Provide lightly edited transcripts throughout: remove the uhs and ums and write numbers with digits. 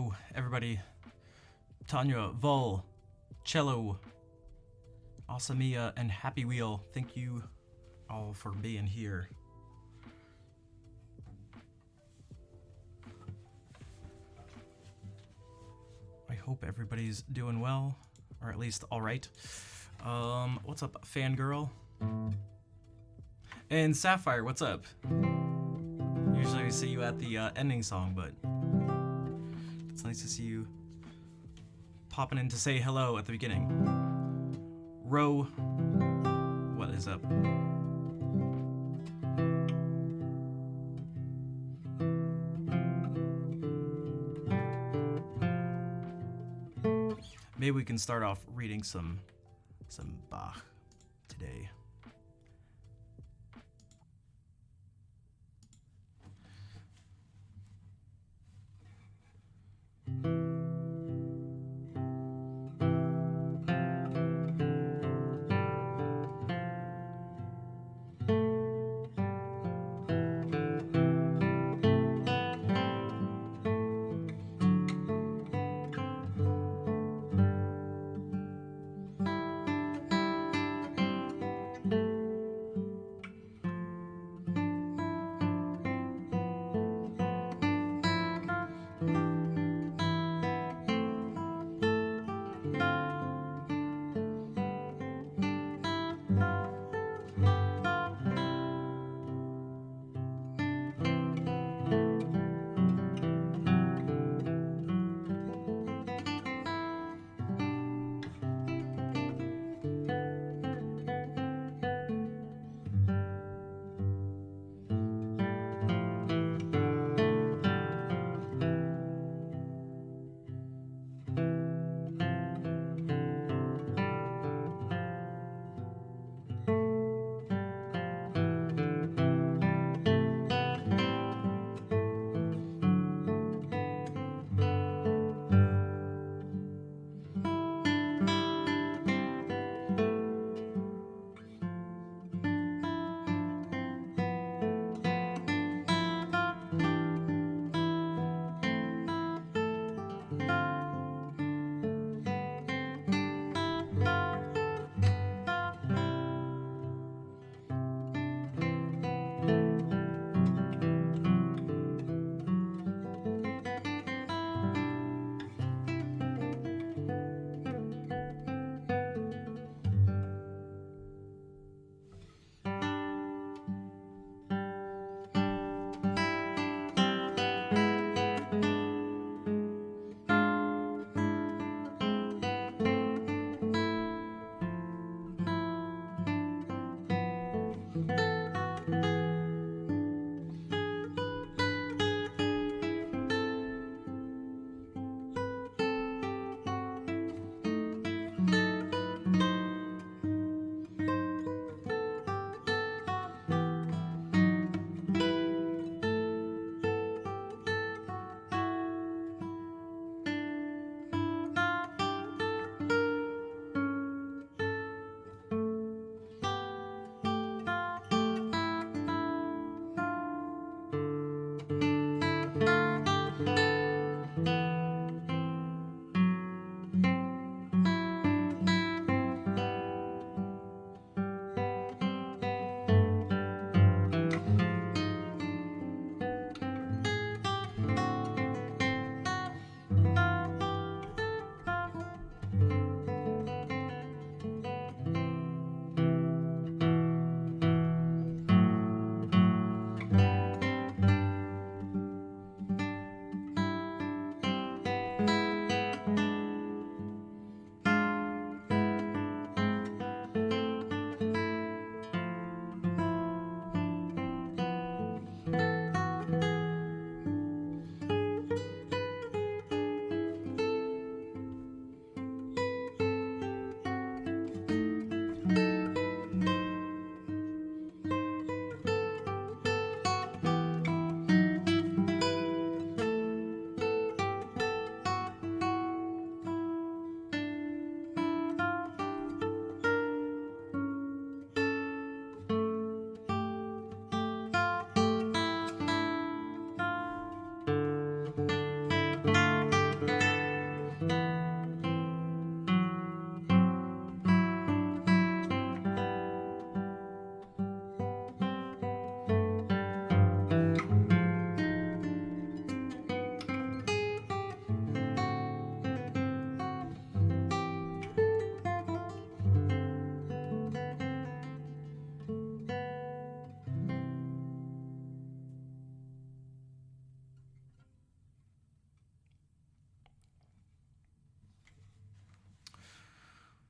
Hello, everybody. Tanya, Vol, Cello, Asamia, and Happy Wheel. Thank you all for being here. I hope everybody's doing well, or at least all right. What's up, Fangirl? And Sapphire, what's up? Usually we see you at the ending song, but it's nice to see you popping in to say hello at the beginning. Ro, what is up? Maybe we can start off reading some Bach today.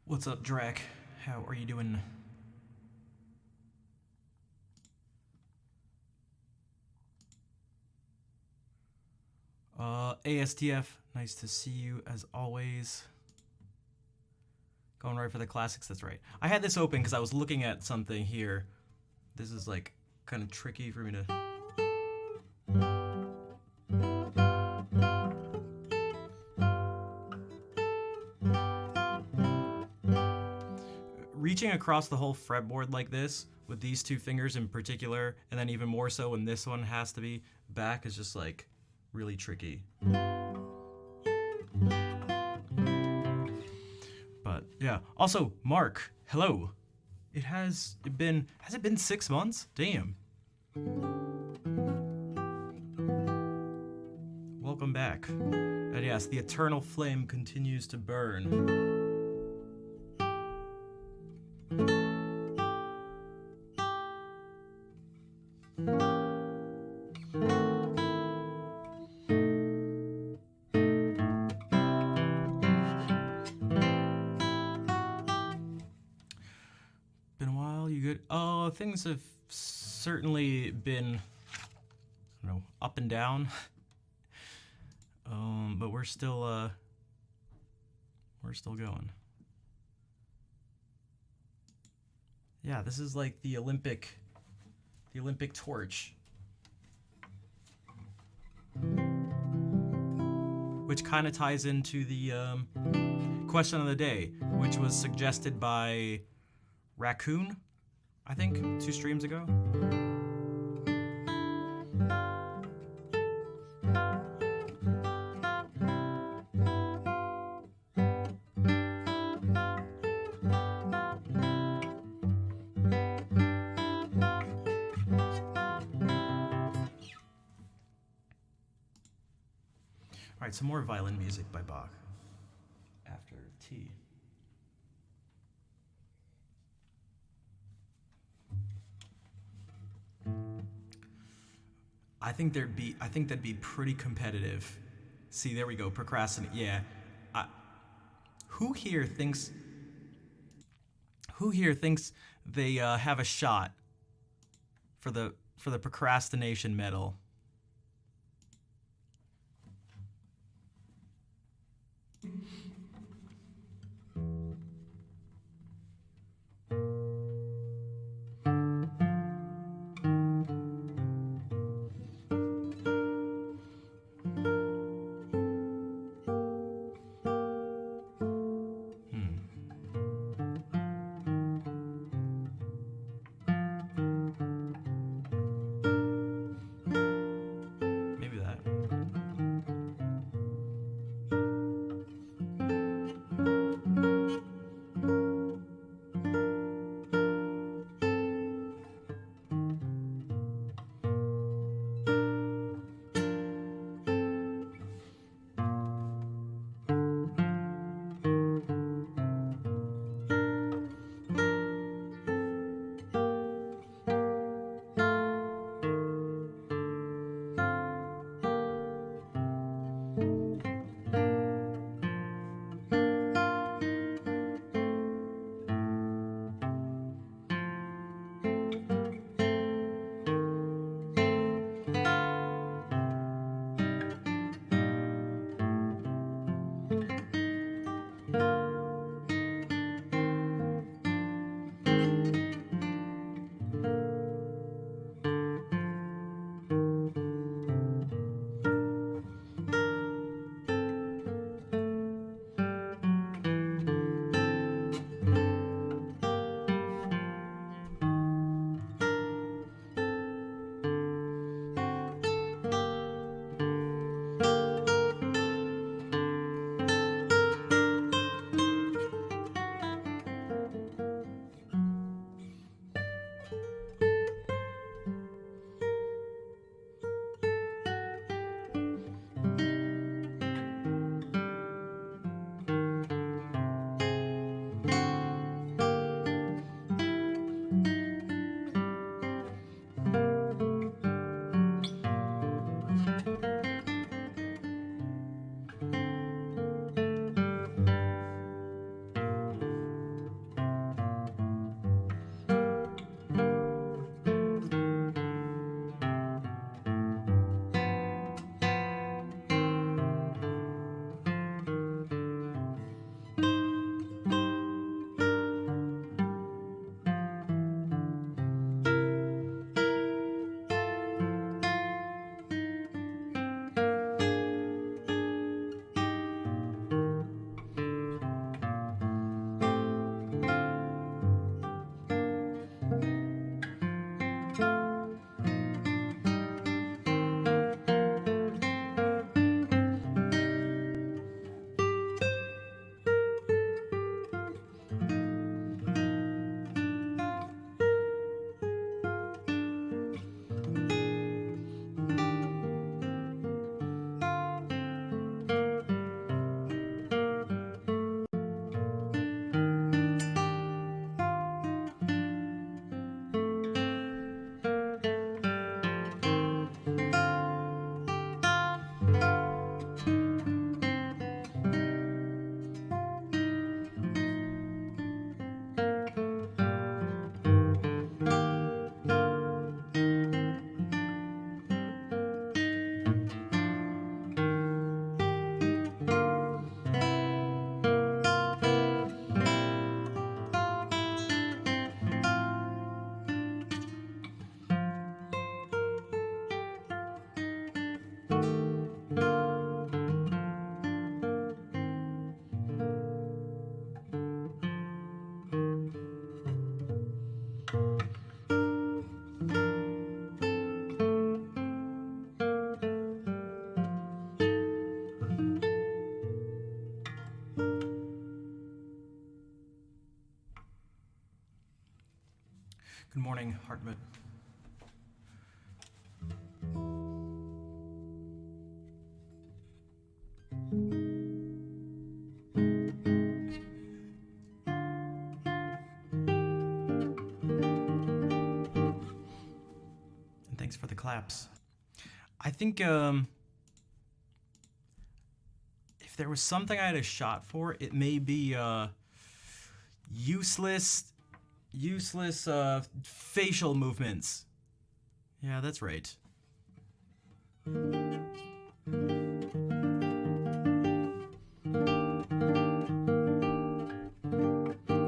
What's up, Drac? How are you doing? ASTF, nice to see you as always. Going right for the classics, that's right. I had this open because I was looking at something here. This is like kind of tricky for me to... Reaching across the whole fretboard like this, with these two fingers in particular, and then even more so when this one has to be back, is just like really tricky. But yeah. Also, Mark, hello. Has it been 6 months? Damn. Welcome back. And yes, the eternal flame continues to burn. Things have certainly been, I don't know, up and down. But we're still going. Yeah, this is like the Olympic torch. Which kind of ties into the question of the day, which was suggested by Raccoon, I think, 2 streams ago. All right, some more violin music by Bach after tea. I think that'd be pretty competitive. See, there we go. Procrastinate. Yeah. Who here thinks they have a shot for the procrastination medal? Good morning, Hartmut. And thanks for the claps. I think if there was something I had a shot for, it may be useless facial movements. Yeah, that's right.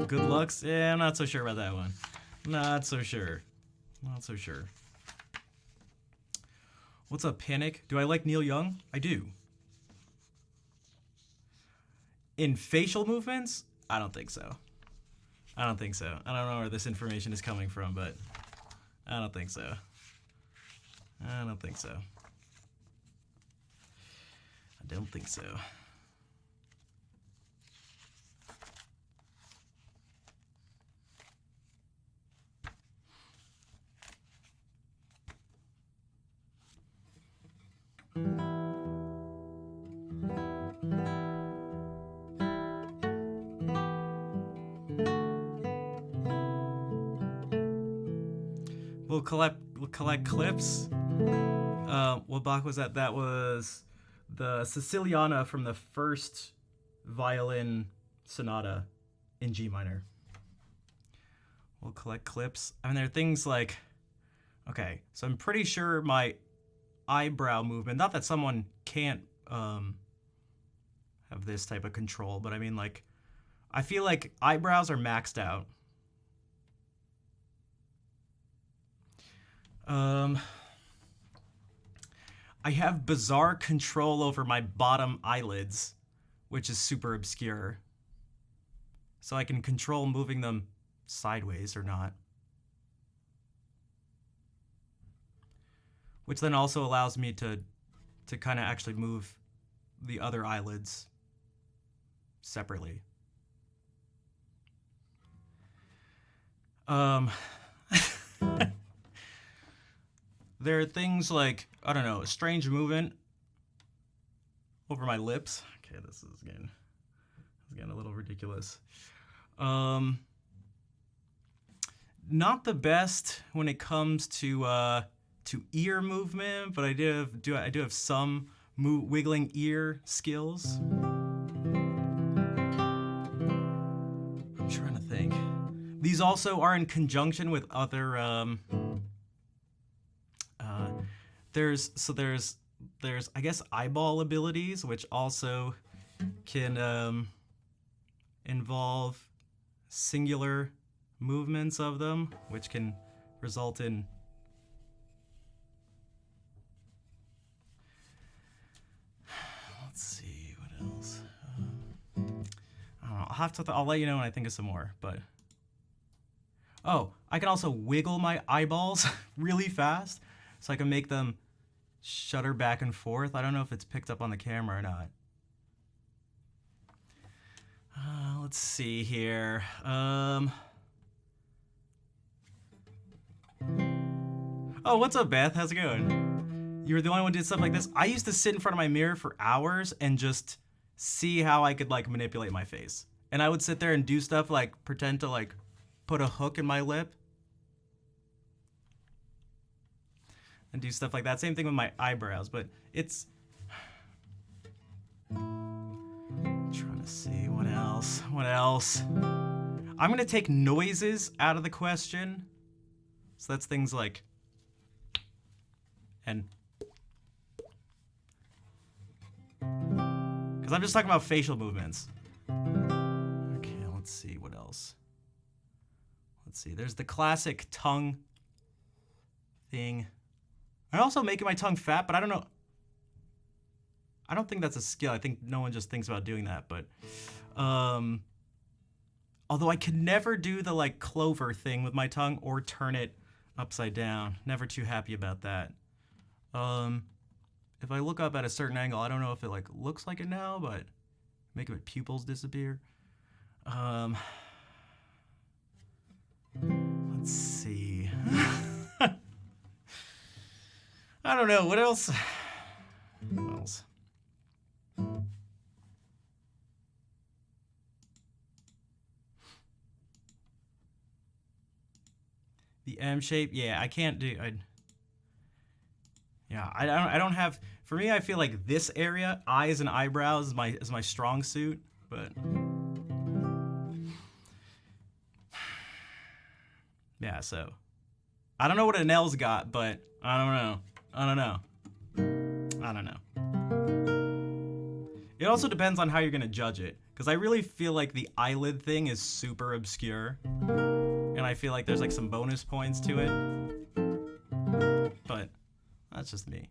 Good looks? Yeah, I'm not so sure about that one. Not so sure. Not so sure. What's up, Panic? Do I like Neil Young? I do. In facial movements? I don't think so. I don't think so. I don't know where this information is coming from, but I don't think so. I don't think so. I don't think so. We'll collect clips. What Bach was that? That was the Siciliana from the first violin sonata in G minor. We'll collect clips. I mean, there are things like, okay, so I'm pretty sure my eyebrow movement, not that someone can't have this type of control, but I mean, like, I feel like eyebrows are maxed out. I have bizarre control over my bottom eyelids, which is super obscure. So I can control moving them sideways or not. Which then also allows me to kind of actually move the other eyelids separately. There are things like, I don't know, a strange movement over my lips. Okay, this is getting a little ridiculous. Not the best when it comes to ear movement, but I do have some wiggling ear skills. I'm trying to think. These also are in conjunction with other there's I guess eyeball abilities, which also can involve singular movements of them, which can result in let's see what else. I don't know. I'll let you know when I think of some more. But oh, I can also wiggle my eyeballs really fast, so I can make them shudder back and forth. I don't know if it's picked up on the camera or not. Let's see here. Oh, what's up, Beth? How's it going? You were the only one who did stuff like this? I used to sit in front of my mirror for hours and just see how I could, like, manipulate my face. And I would sit there and do stuff like pretend to, like, put a hook in my lip. And do stuff like that. Same thing with my eyebrows, but it's... I'm trying to see, what else? I'm gonna take noises out of the question. So that's things like... and... because I'm just talking about facial movements. Okay, let's see, what else? Let's see, there's the classic tongue thing. I'm also making my tongue fat, but I don't know. I don't think that's a skill. I think no one just thinks about doing that, but although I could never do the like clover thing with my tongue or turn it upside down. Never too happy about that. If I look up at a certain angle, I don't know if it like looks like it now, but make my pupils disappear. Let's see. I don't know. What else? What else? The M shape? Yeah, I can't do... I don't have... For me, I feel like this area, eyes and eyebrows, is my strong suit, but... Yeah, so... I don't know what Anel's got, but I don't know. I don't know. I don't know. It also depends on how you're gonna judge it, because I really feel like the eyelid thing is super obscure, and I feel like there's like some bonus points to it, but that's just me.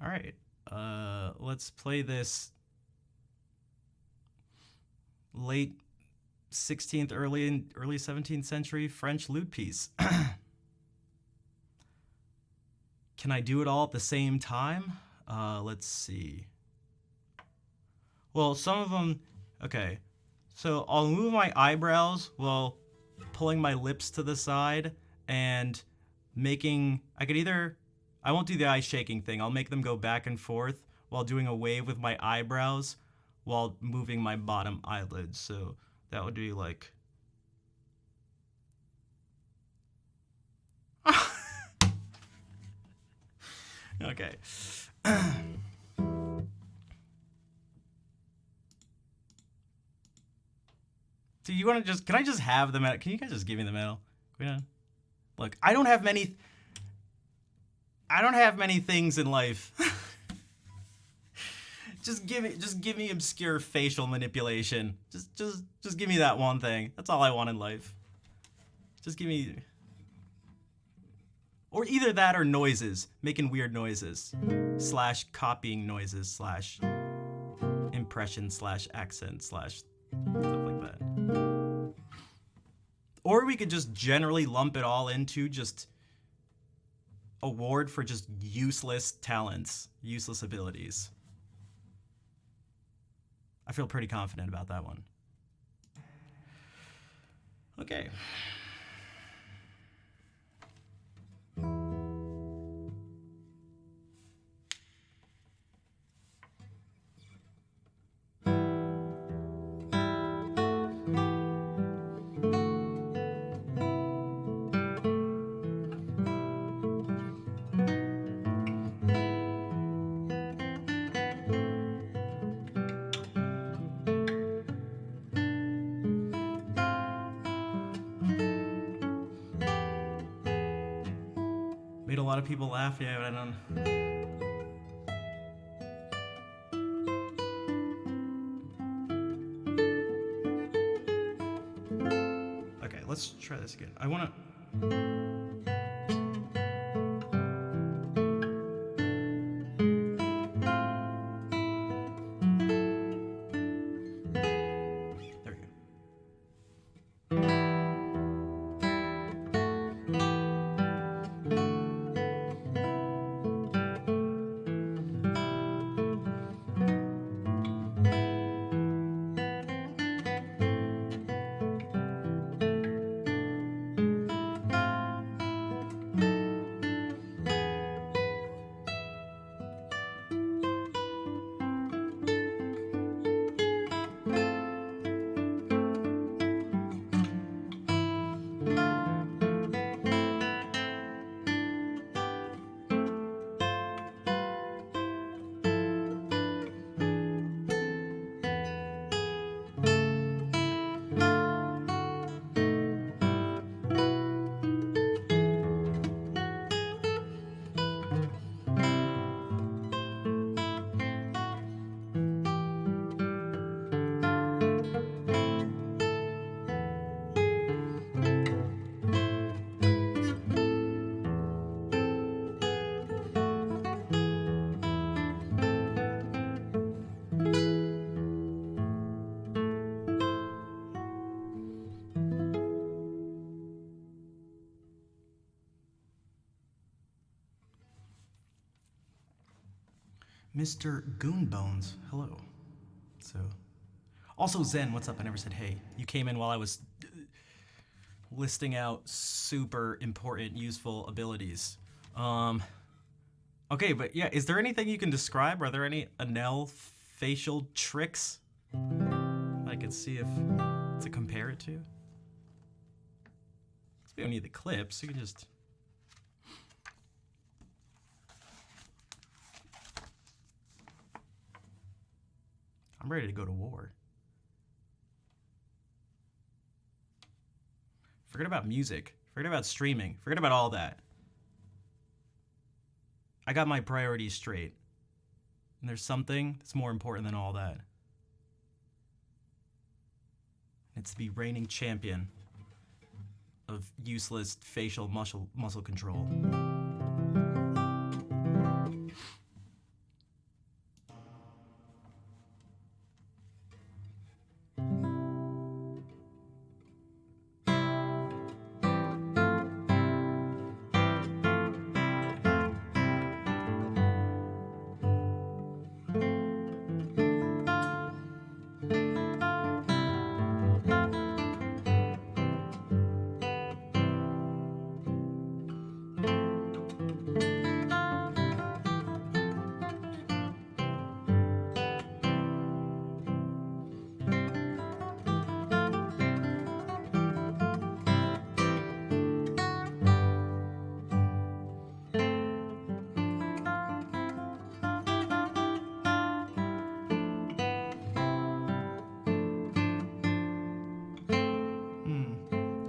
All right, let's play this late 16th, early 17th century French lute piece. Can I do it all at the same time? Let's see. Well, some of them... Okay. So I'll move my eyebrows while pulling my lips to the side and making... I could either... I won't do the eye shaking thing. I'll make them go back and forth while doing a wave with my eyebrows while moving my bottom eyelids. So that would be like... Okay. Do you want to just... Can I just have the medal? Can you guys just give me the medal? Look, I don't have many things in life. Just give me obscure facial manipulation. Just give me that one thing. That's all I want in life. Just give me... Or either that or noises, making weird noises, / copying noises, / impression / accent / stuff like that. Or we could just generally lump it all into just award for just useless talents, useless abilities. I feel pretty confident about that one. Okay. Made a lot of people laugh, yeah, but I don't... Okay, let's try this again. I want to... There we go. Mr. Goonbones, hello. So, also Zen, what's up? I never said hey. You came in while I was listing out super important, useful abilities. Okay, but yeah, is there anything you can describe? Are there any Enel facial tricks I could see if to compare it to? 'Cause we don't need the clips. You can just. I'm ready to go to war. Forget about music. Forget about streaming. Forget about all that. I got my priorities straight. And there's something that's more important than all that. It's to be reigning champion of useless facial muscle control.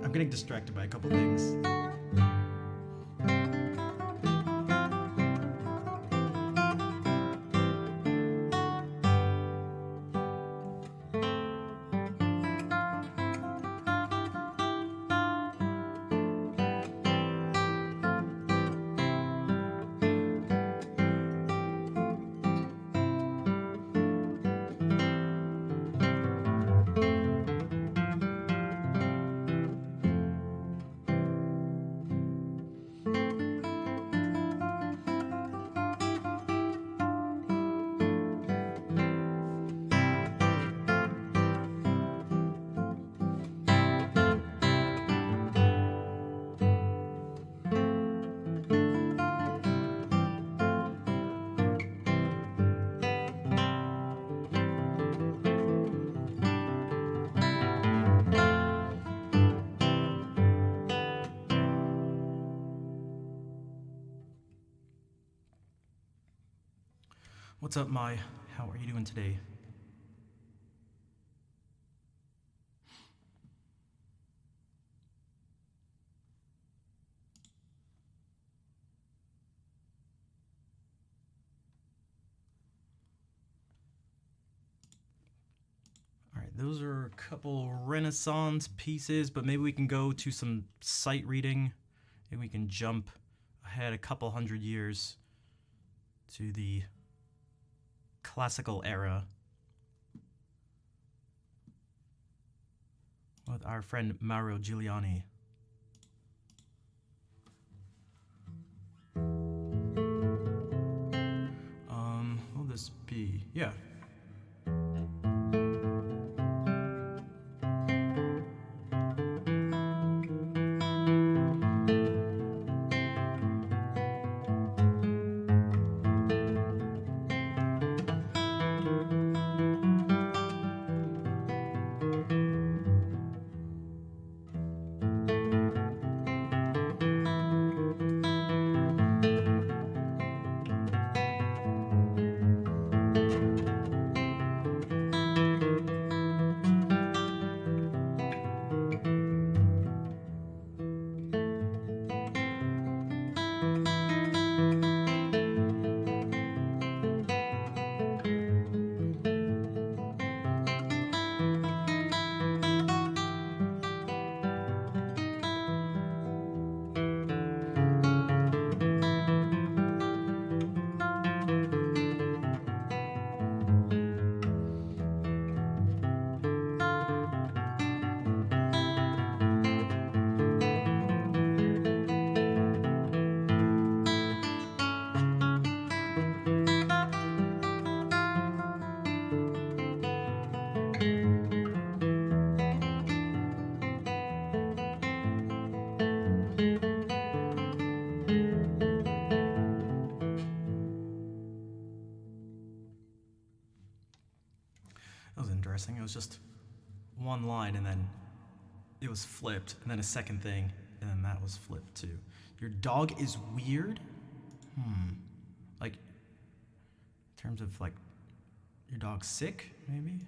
I'm getting distracted by a couple things. What's up, Mai? How are you doing today? All right, those are a couple Renaissance pieces, but maybe we can go to some sight reading. Maybe we can jump ahead a couple hundred years to the classical era with our friend Mauro Giuliani. What will this be? Yeah. That was interesting. It was just one line and then it was flipped, and then a second thing, and then that was flipped too. Your dog is weird? Like, in terms of like, your dog's sick, maybe?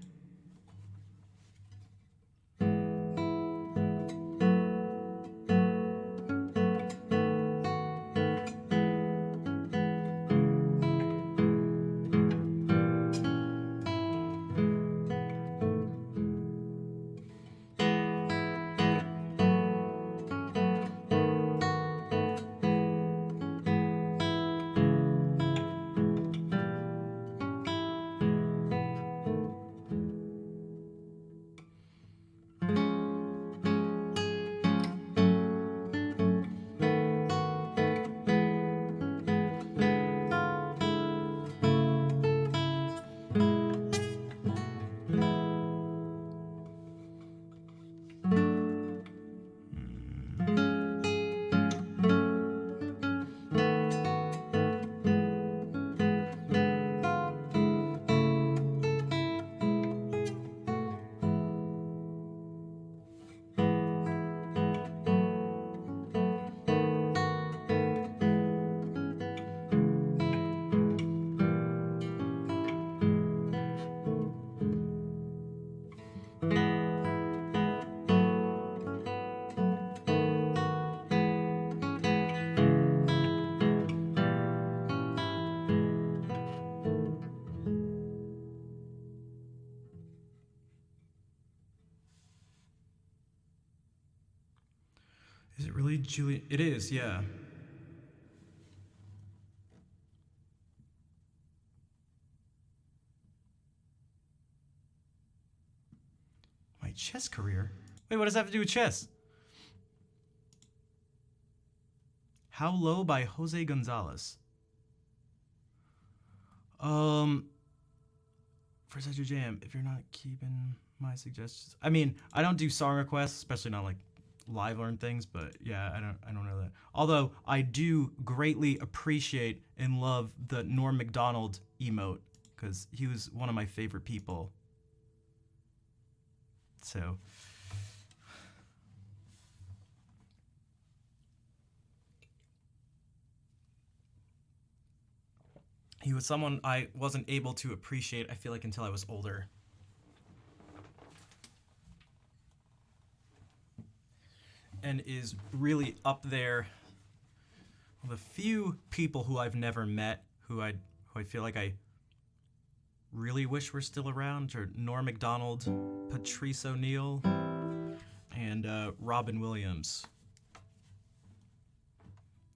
Is it really Julian? It is, yeah. My chess career? Wait, what does that have to do with chess? How Low by Jose Gonzalez. For such a jam, if you're not keeping my suggestions. I mean, I don't do song requests, especially not like live learn things, but yeah, I don't know that. Although I do greatly appreciate and love the Norm Macdonald emote, because he was one of my favorite people. So he was someone I wasn't able to appreciate, I feel like, until I was older. And is really up there with a few people who I've never met, who I feel like I really wish were still around, are Norm Macdonald, Patrice O'Neill, and Robin Williams.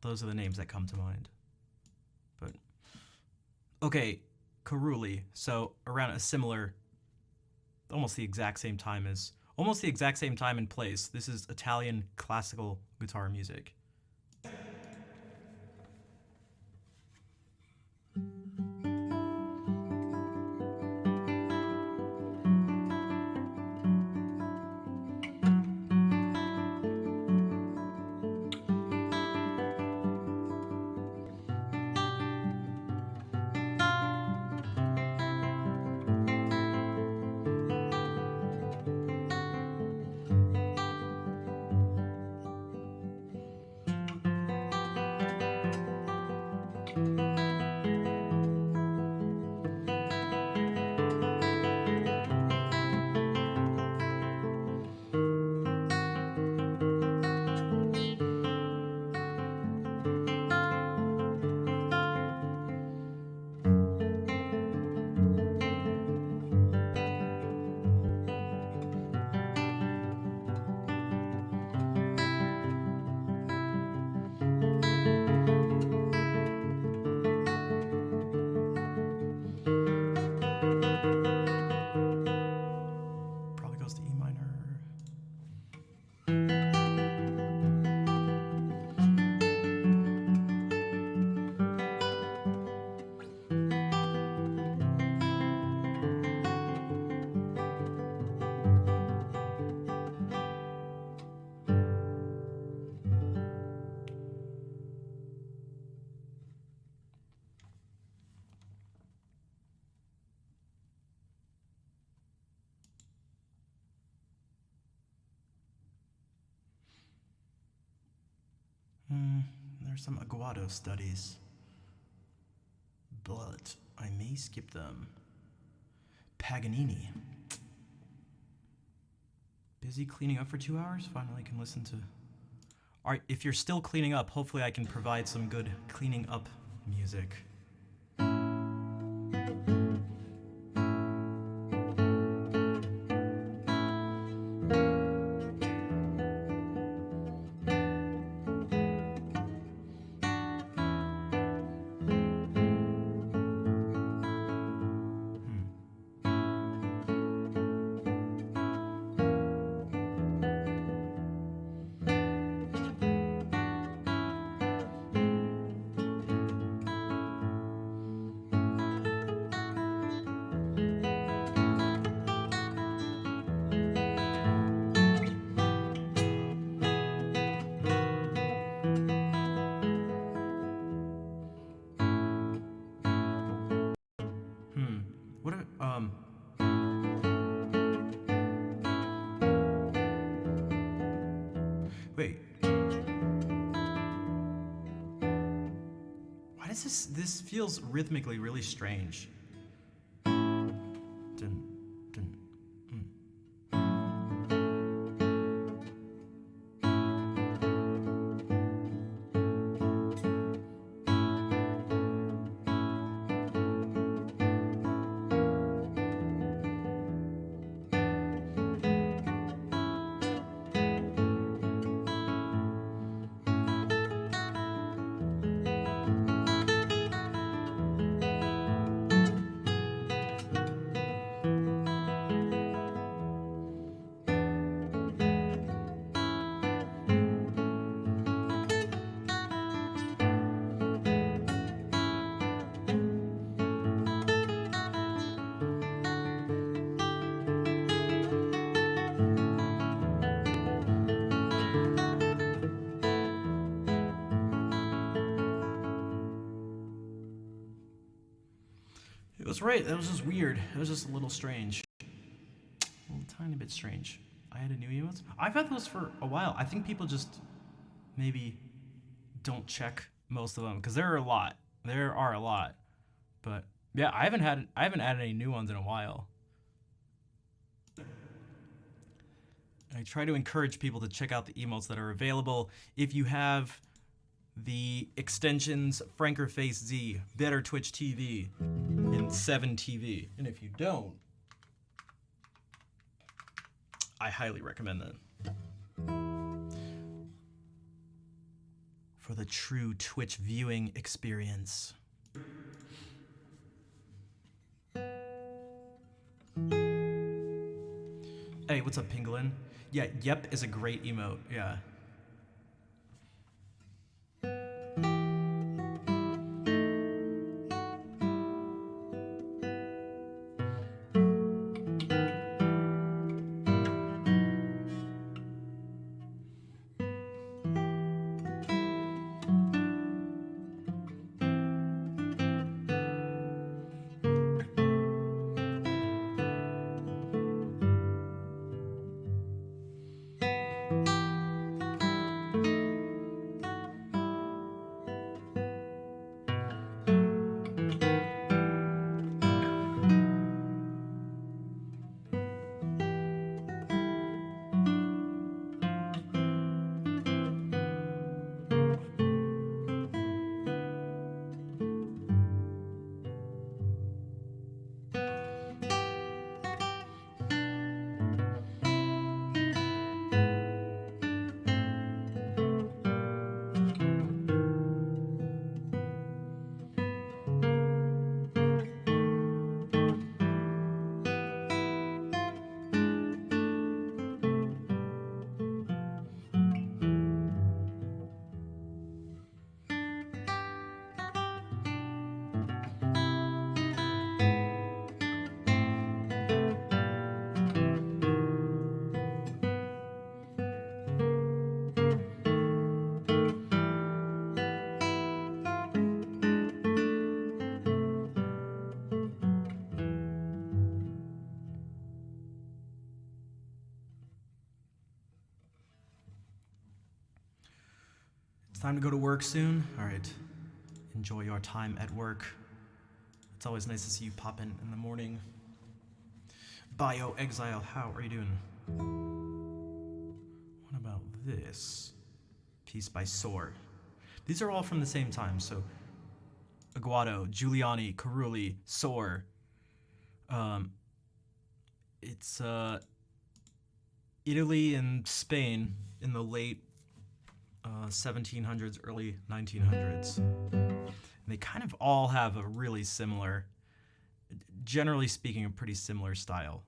Those are the names that come to mind. But okay, Caruli. So around a similar, almost the exact same time and place. This is Italian classical guitar music. There's some Aguado studies, but I may skip them. Paganini. Busy cleaning up for 2 hours? Finally can listen to... Alright, if you're still cleaning up, hopefully I can provide some good cleaning up music. What are, wait. Why does this feels rhythmically really strange? Dun, dun, It was right. That was just weird. It was just a little strange. A little tiny bit strange. I had a new emotes. I've had those for a while. I think people just maybe don't check most of them because there are a lot. There are a lot. But yeah, I haven't added any new ones in a while. I try to encourage people to check out the emotes that are available. If you have the extensions Frankerface Z, Better Twitch TV, and 7TV. And if you don't, I highly recommend that. For the true Twitch viewing experience. Hey, what's up, Pingolin? Yeah, yep is a great emote, yeah. time to go to work soon? Alright. Enjoy your time at work. It's always nice to see you pop in the morning. Bio Exile, how are you doing? What about this? Piece by Soar. These are all from the same time, so Aguado, Giuliani, Carulli, Soar. It's Italy and Spain in the late 1700s, early 1900s. And they kind of all have a really similar, generally speaking, a pretty similar style.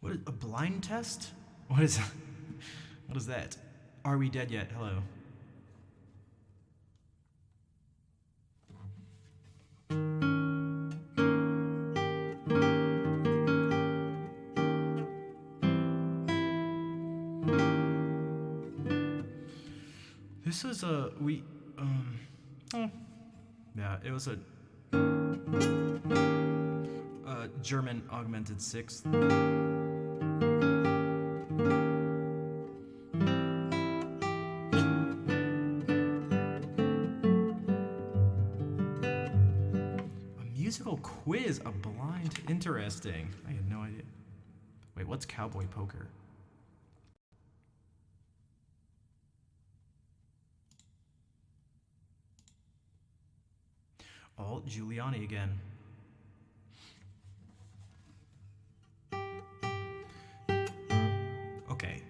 What is a blind test? What is that? Are we dead yet? Hello. This was yeah, it was a German augmented sixth. Musical quiz, a blind, interesting. I had no idea. Wait, what's cowboy poker? All Giuliani again. Okay.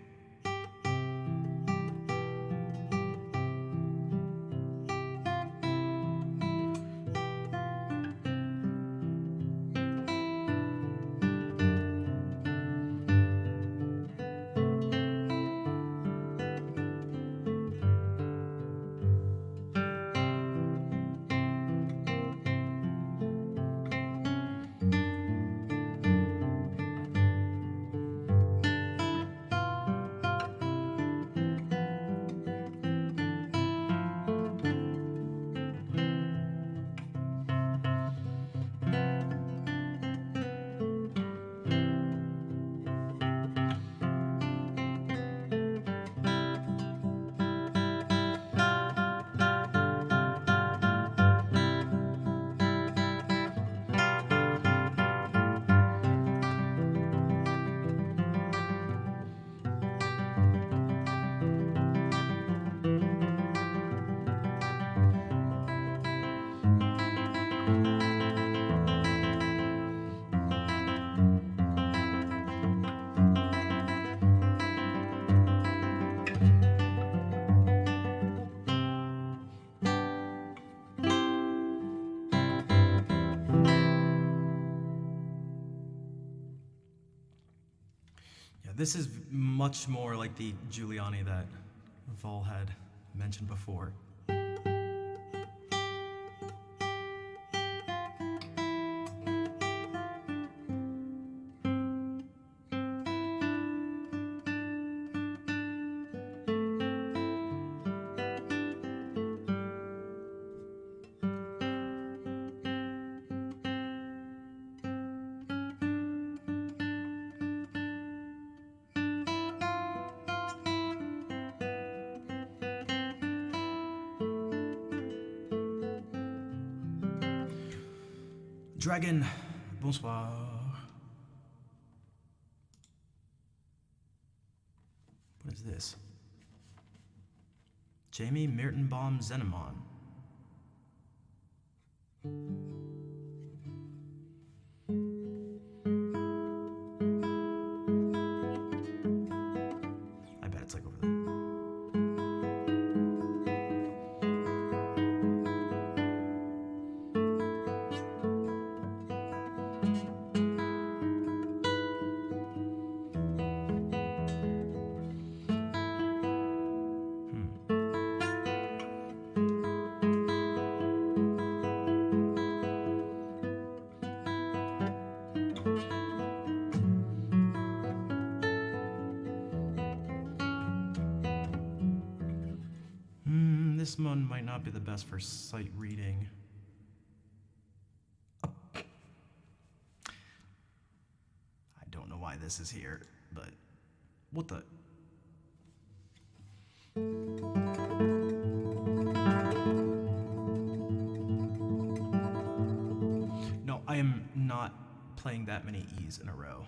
This is much more like the Giuliani that Vol had mentioned before. Dragon, bonsoir. What is this? Jamie Mirtenbaum Zenemon. I bet it's like over there. This one might not be the best for sight reading. I don't know why this is here, but what the? No, I am not playing that many E's in a row.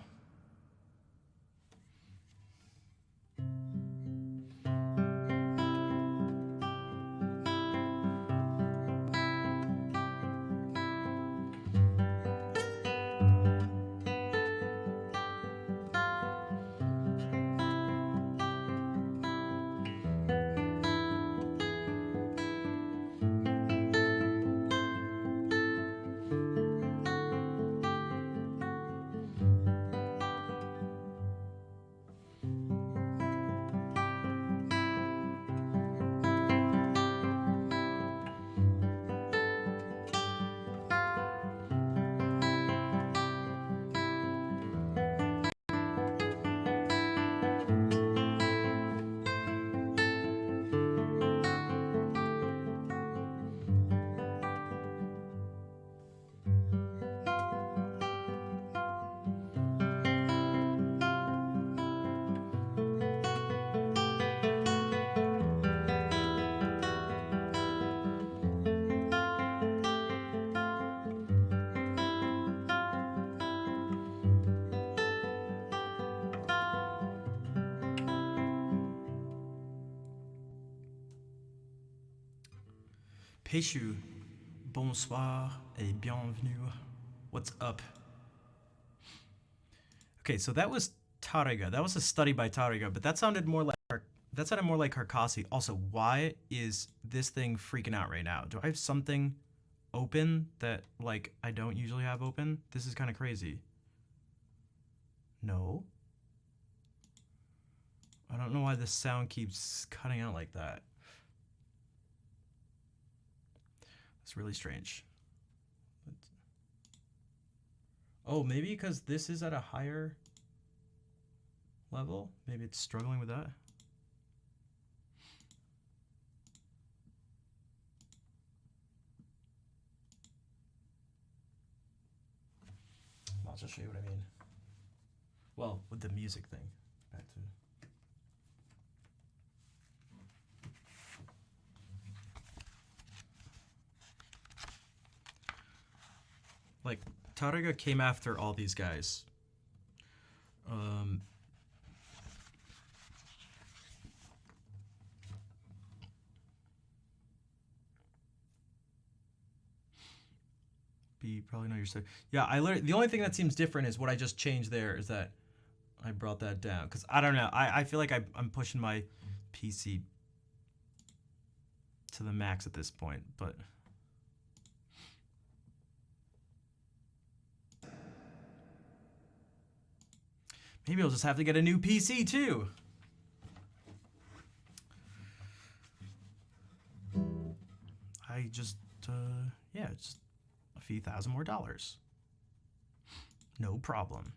Peshu, bonsoir et bienvenue. What's up? Okay, so that was Tariga. That was a study by Tariga, but that sounded more like Karkasi. Also, why is this thing freaking out right now? Do I have something open that like I don't usually have open? This is kind of crazy. No. I don't know why this sound keeps cutting out like that. It's really strange. Oh, maybe because this is at a higher level? Maybe it's struggling with that? I'll just show you what I mean. Well, with the music thing. Back to... Like, Tariga came after all these guys. Be probably not your stuff. Yeah, I literally, the only thing that seems different is what I just changed there is that I brought that down. Because I don't know, I feel like I'm pushing my PC to the max at this point, but... Maybe I'll just have to get a new PC too. I just, yeah, just a few thousand more dollars. No problem.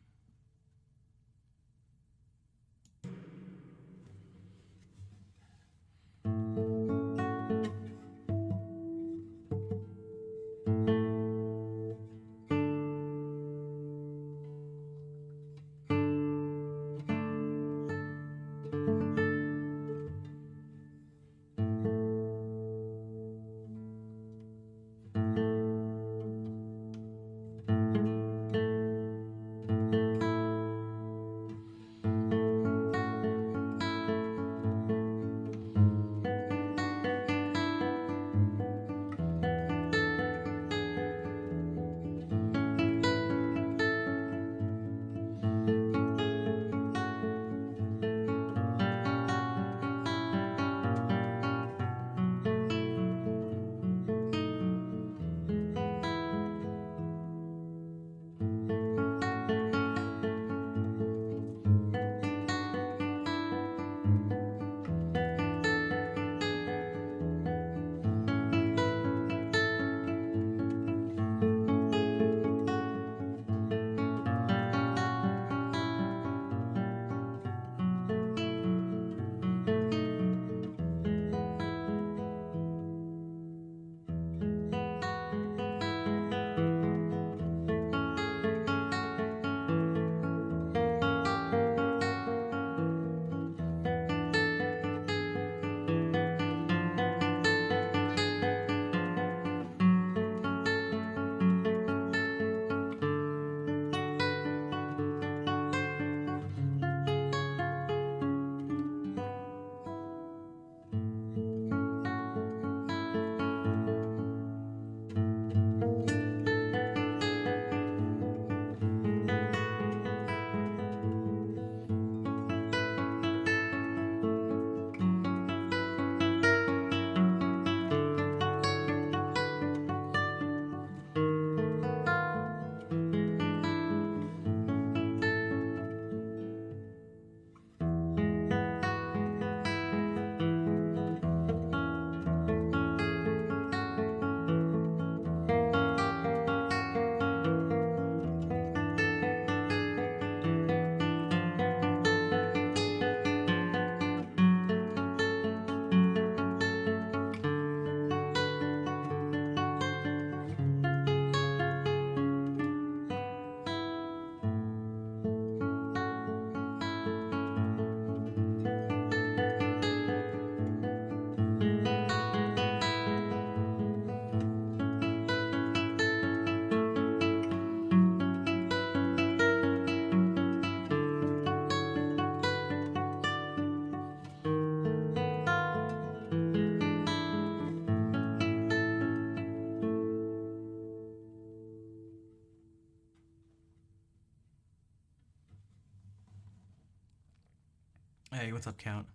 Hey, what's up, Count?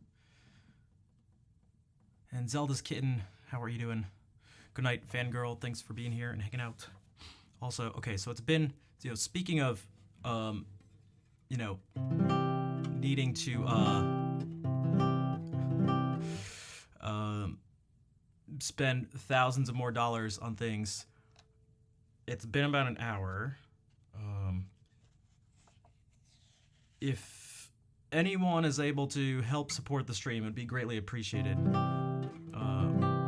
And Zelda's kitten, how are you doing? Good night, fangirl. Thanks for being here and hanging out. Also, okay, so it's been, speaking of, needing to, spend thousands of more dollars on things. It's been about an hour. If anyone is able to help support the stream, it'd be greatly appreciated.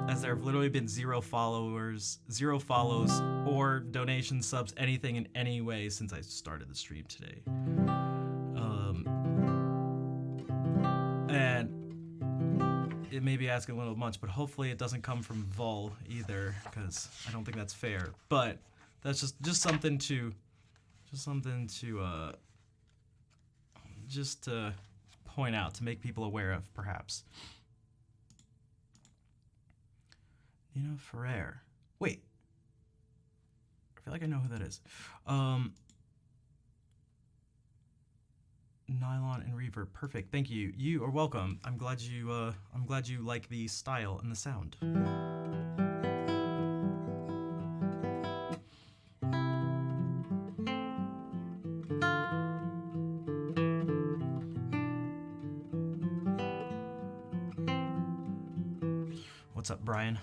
As there have literally been 0 follows, or donation subs, anything in any way since I started the stream today. And it may be asking a little much, but hopefully it doesn't come from Vol either, because I don't think that's fair. But that's just something to point out, to make people aware of, perhaps. Nina Ferrer. Wait. I feel like I know who that is. Nylon and reverb. Perfect. Thank you. You are welcome. I'm glad you like the style and the sound. What's up, Brian?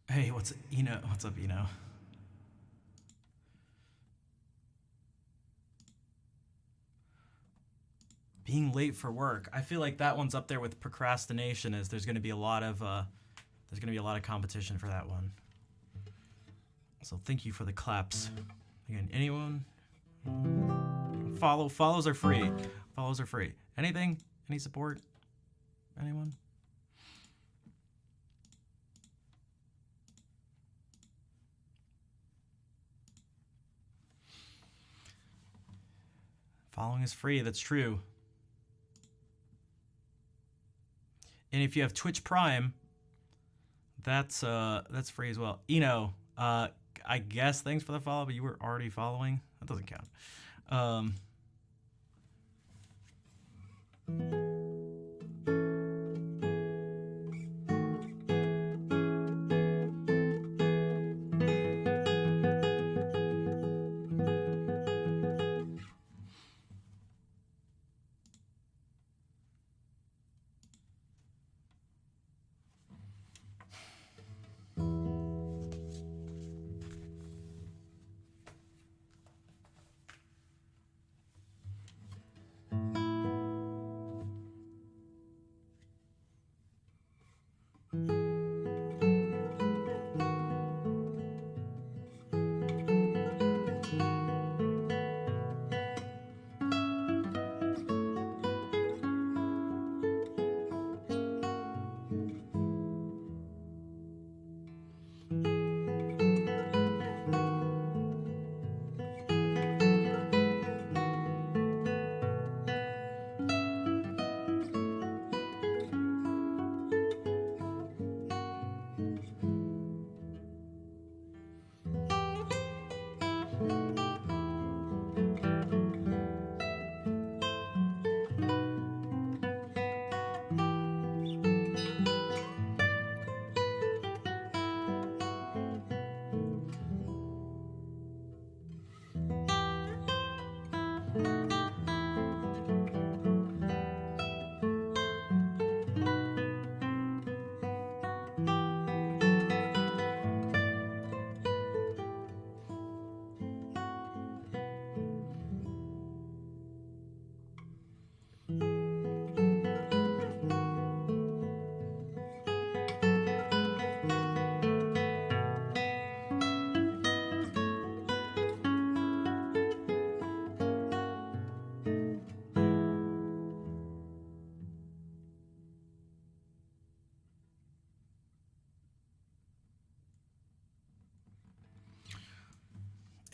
Hey, what's up, Eno? Being late for work. I feel like that one's up there with procrastination, as there's going to be a lot of competition for that one. So thank you for the claps. Again, anyone? Follows are free. Follows are free. Anything? Any support? Anyone? Following is free, that's true. And if you have Twitch Prime, that's free as well. Eno, I guess thanks for the follow, but you were already following. That doesn't count.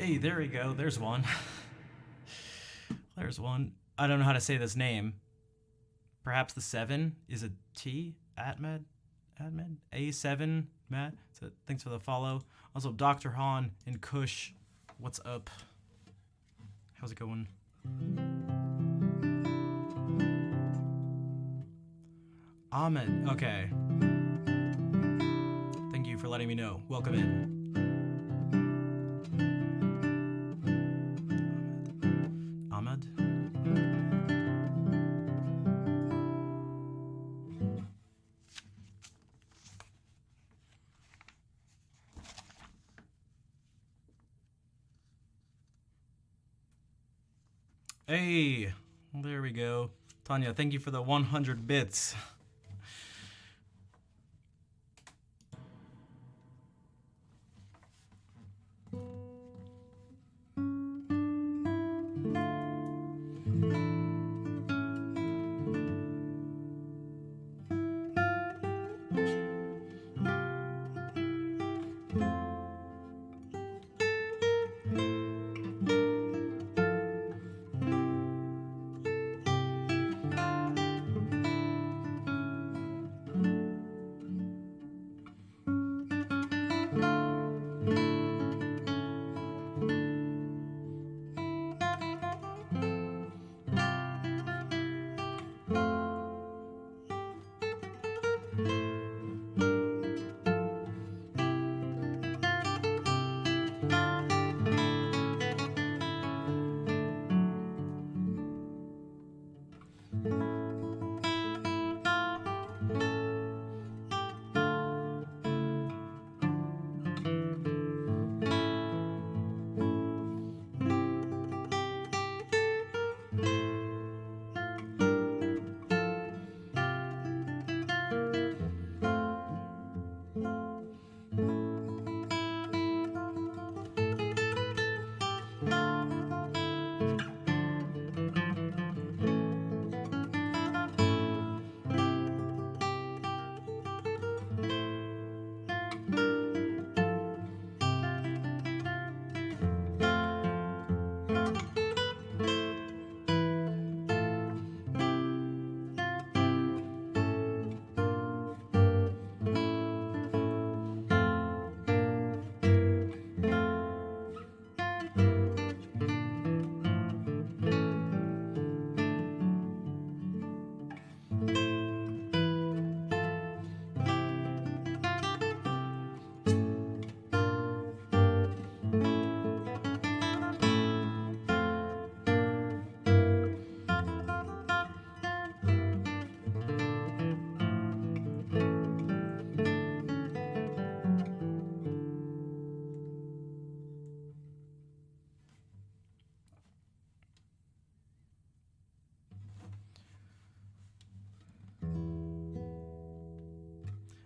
Hey, there we go. There's one. There's one. I don't know how to say this name. Perhaps the 7 is a T? Atmed? Admed? A7? Matt? So thanks for the follow. Also, Dr. Han and Kush. What's up? How's it going? Ahmed. Okay. Thank you for letting me know. Welcome in. Ahmed. Hey, there we go. Tanya, thank you for the 100 bits.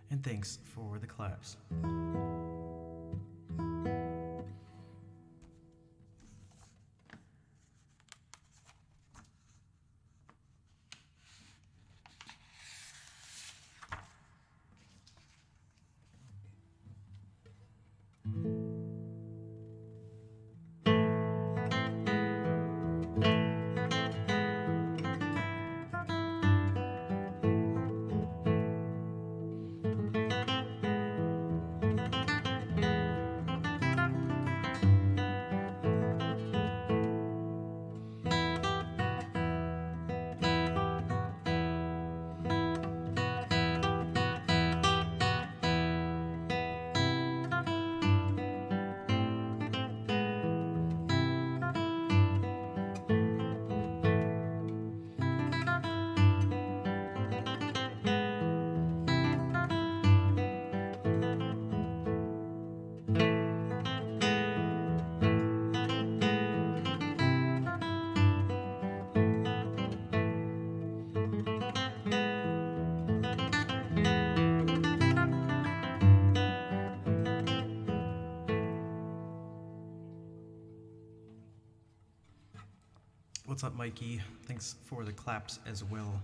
And thanks for the claps. What's up, Mikey? Thanks for the claps as well.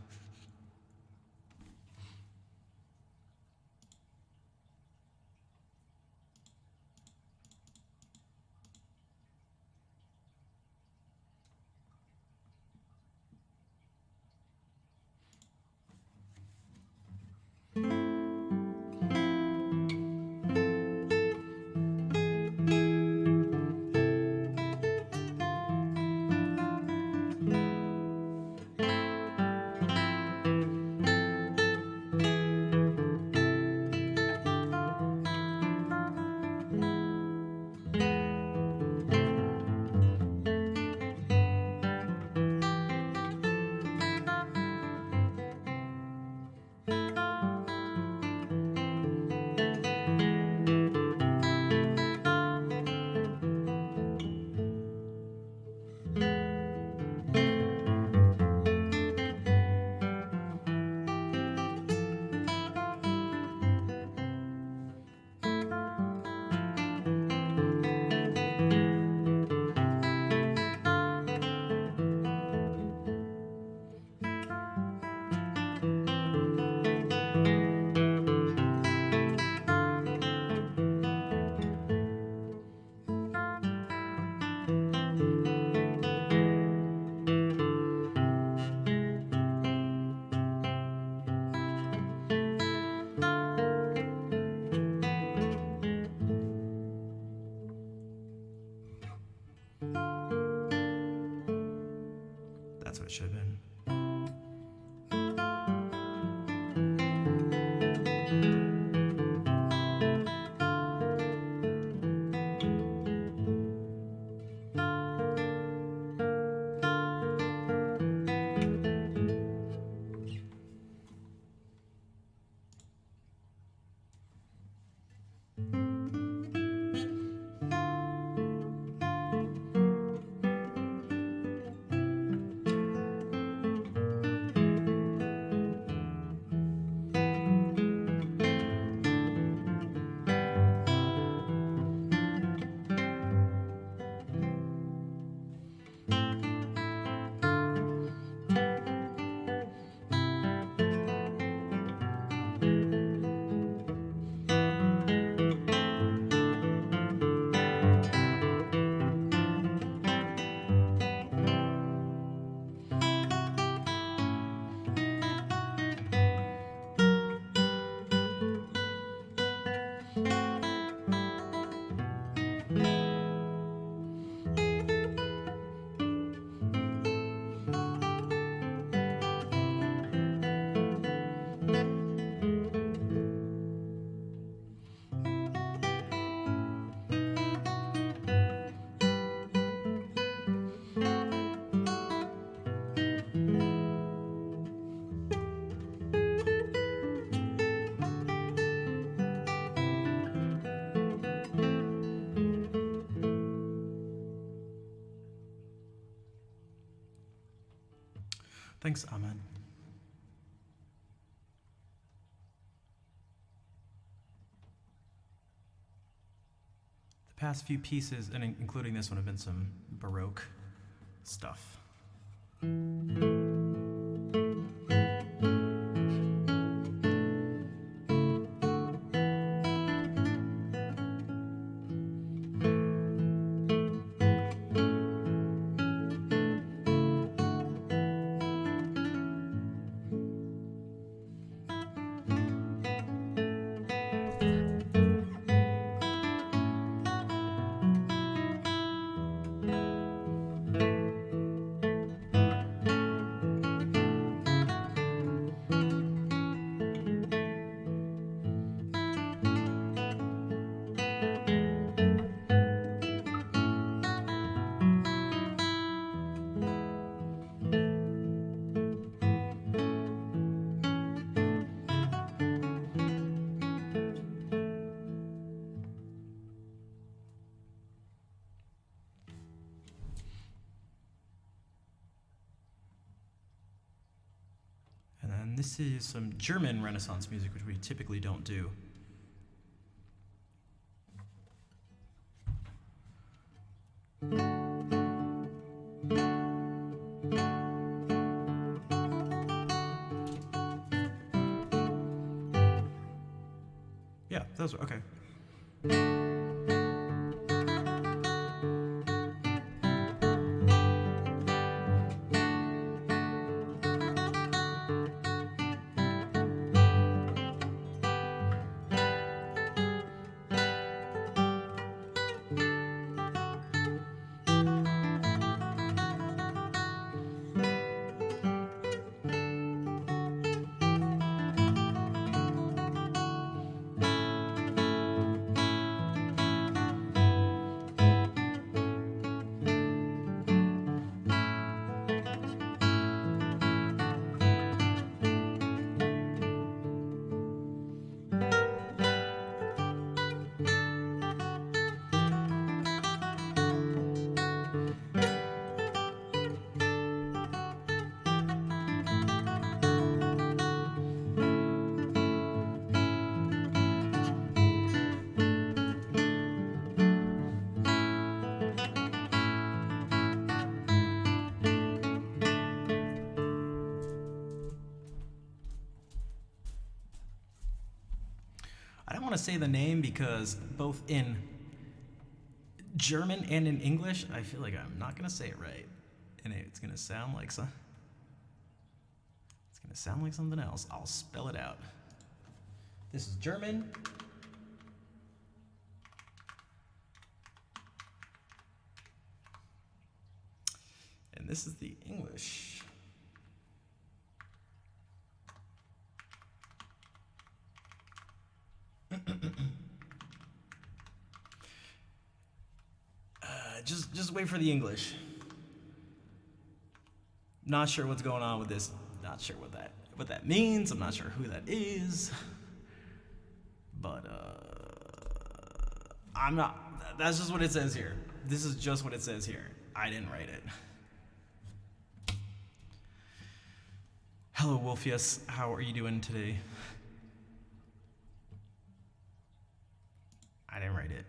Thanks, Ahmed. The past few pieces, and including this one, have been some Baroque stuff. And this is some German Renaissance music, which we typically don't do. Yeah, those are okay. I don't want to say the name because both in German and in English, I feel like I'm not going to say it right. And it's going to sound like something else. I'll spell it out. This is German. And this is the English. Just wait for the English. Not sure what's going on with this. Not sure what that means. I'm not sure who that is. But I'm not. That's just what it says here. This is just what it says here. I didn't write it. Hello, Wolfius. How are you doing today? I didn't write it.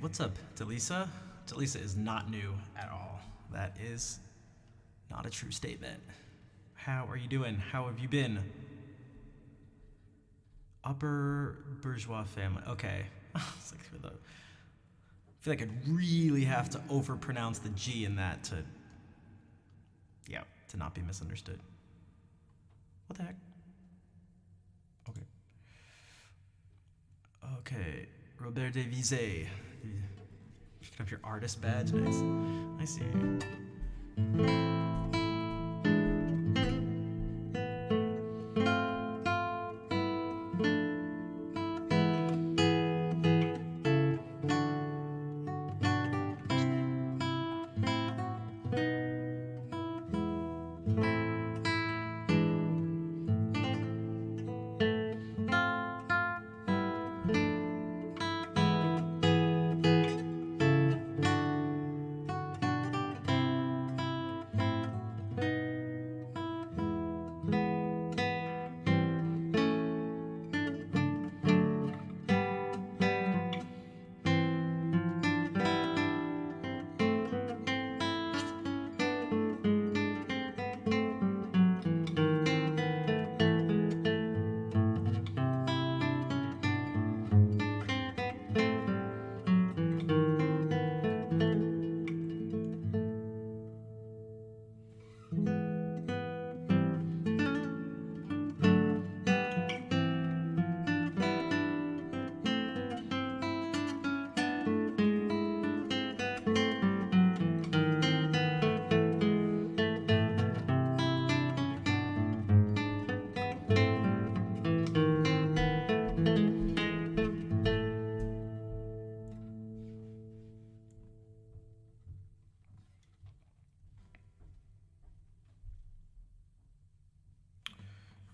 what's up, Delisa? Delisa is not new at all. That is not a true statement. How are you doing? How have you been? Upper bourgeois family. Okay. It's like I feel like I'd really have to overpronounce the G in that to not be misunderstood. What the heck? Okay. Okay. Robert de Vizé. Picking up your artist badge. Nice. I see.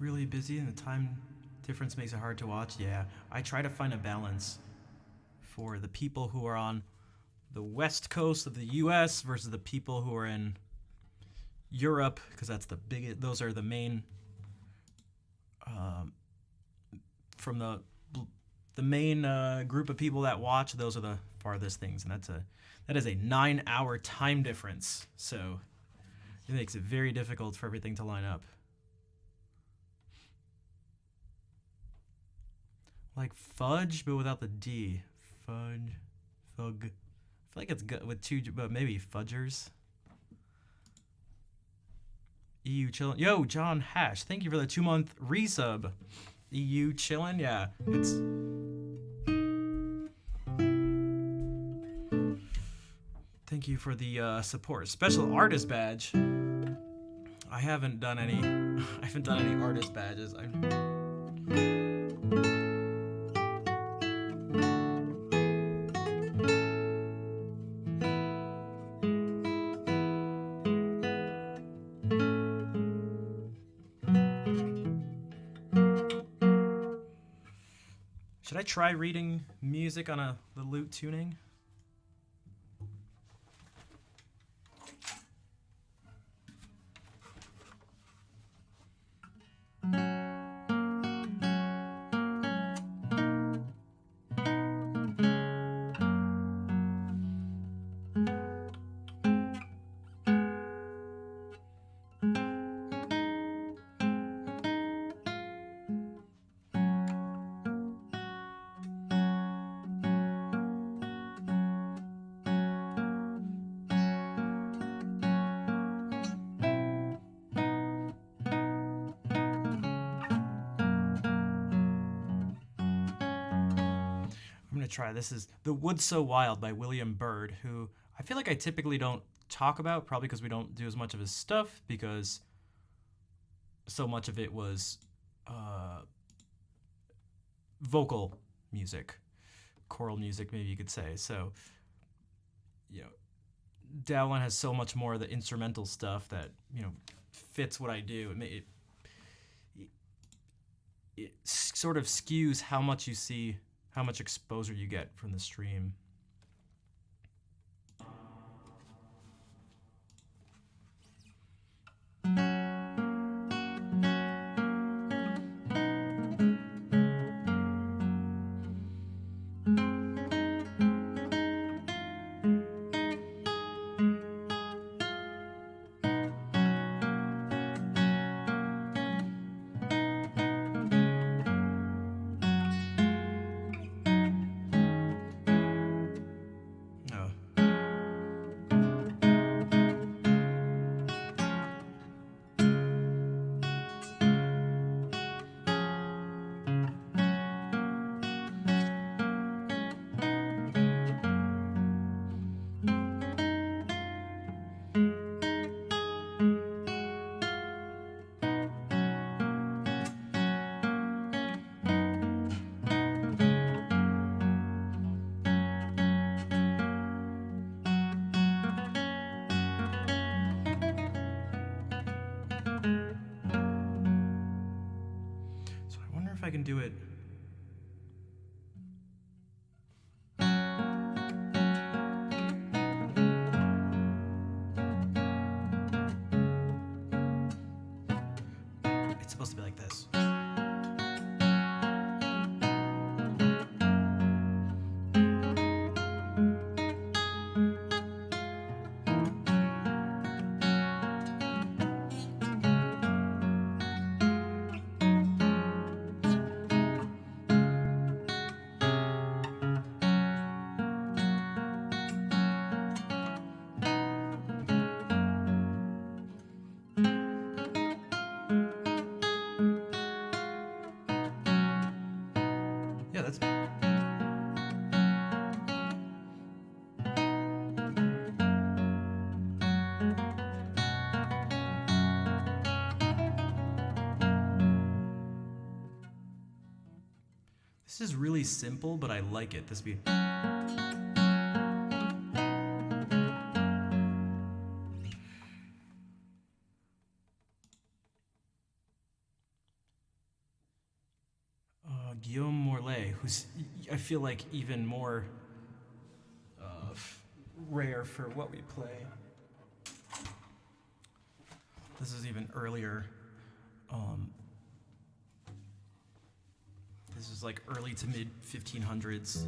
Really busy and the time difference makes it hard to watch. Yeah, I try to find a balance for the people who are on the west coast of the US versus the people who are in Europe, because that's the biggest, those are the main from the main group of people that watch, those are the farthest things, and that is a 9-hour time difference, so it makes it very difficult for everything to line up. Like fudge, but without the D. Fudge. Fug. I feel like it's good with two, but maybe fudgers. EU chillin'. Yo, John Hash, thank you for the 2-month resub. EU chillin', yeah. It's. Thank you for the support. Special artist badge. I haven't done any. I haven't done any artist badges. Should I try reading music on the lute tuning? Try. This is The Wood So Wild by William Byrd, who I feel like I typically don't talk about, probably because we don't do as much of his stuff, because so much of it was vocal music, choral music, maybe you could say. So, you know, Dowland has so much more of the instrumental stuff that, you know, fits what I do. It sort of skews how much you see, how much exposure you get from the stream. if I can do it. It's supposed to be like this. Yeah, that's... This is really simple, but I like it. This beat. Guillaume Morlaix, who's, I feel like, even more rare for what we play. This is even earlier. This is like early to mid 1500s.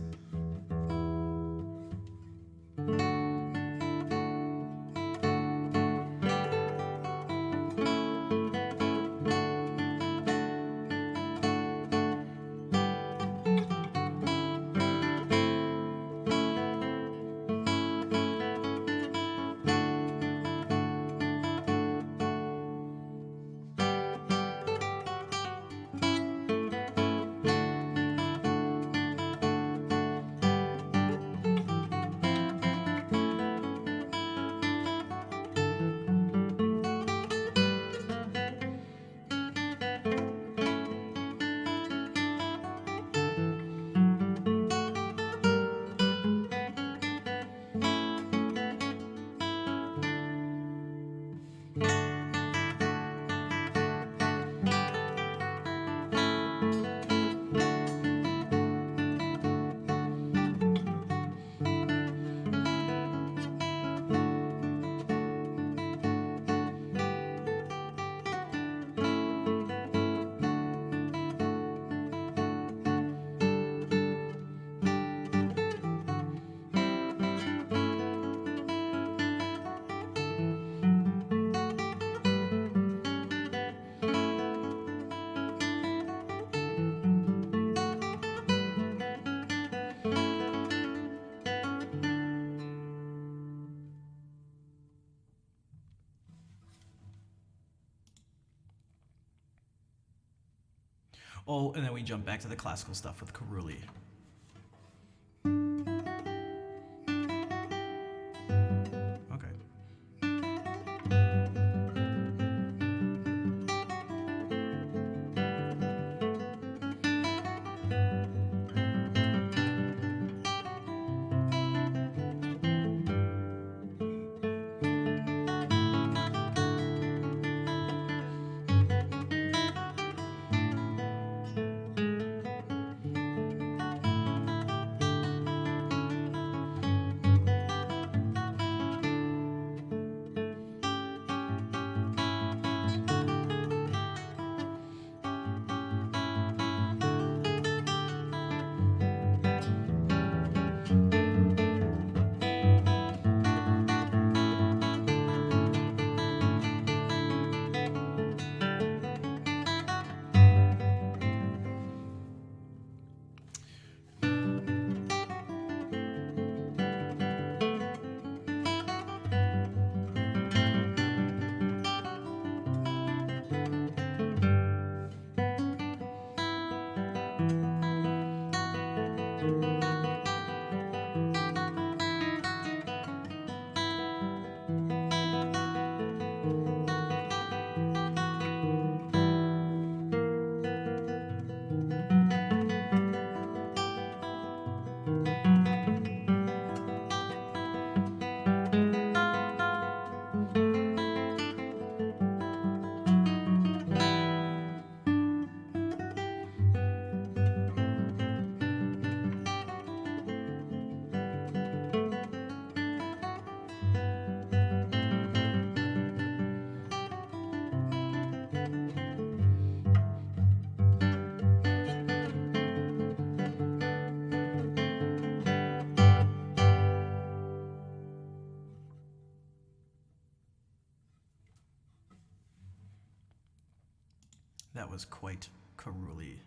Oh, and then we jump back to the classical stuff with Carulli. that was quite Karuli.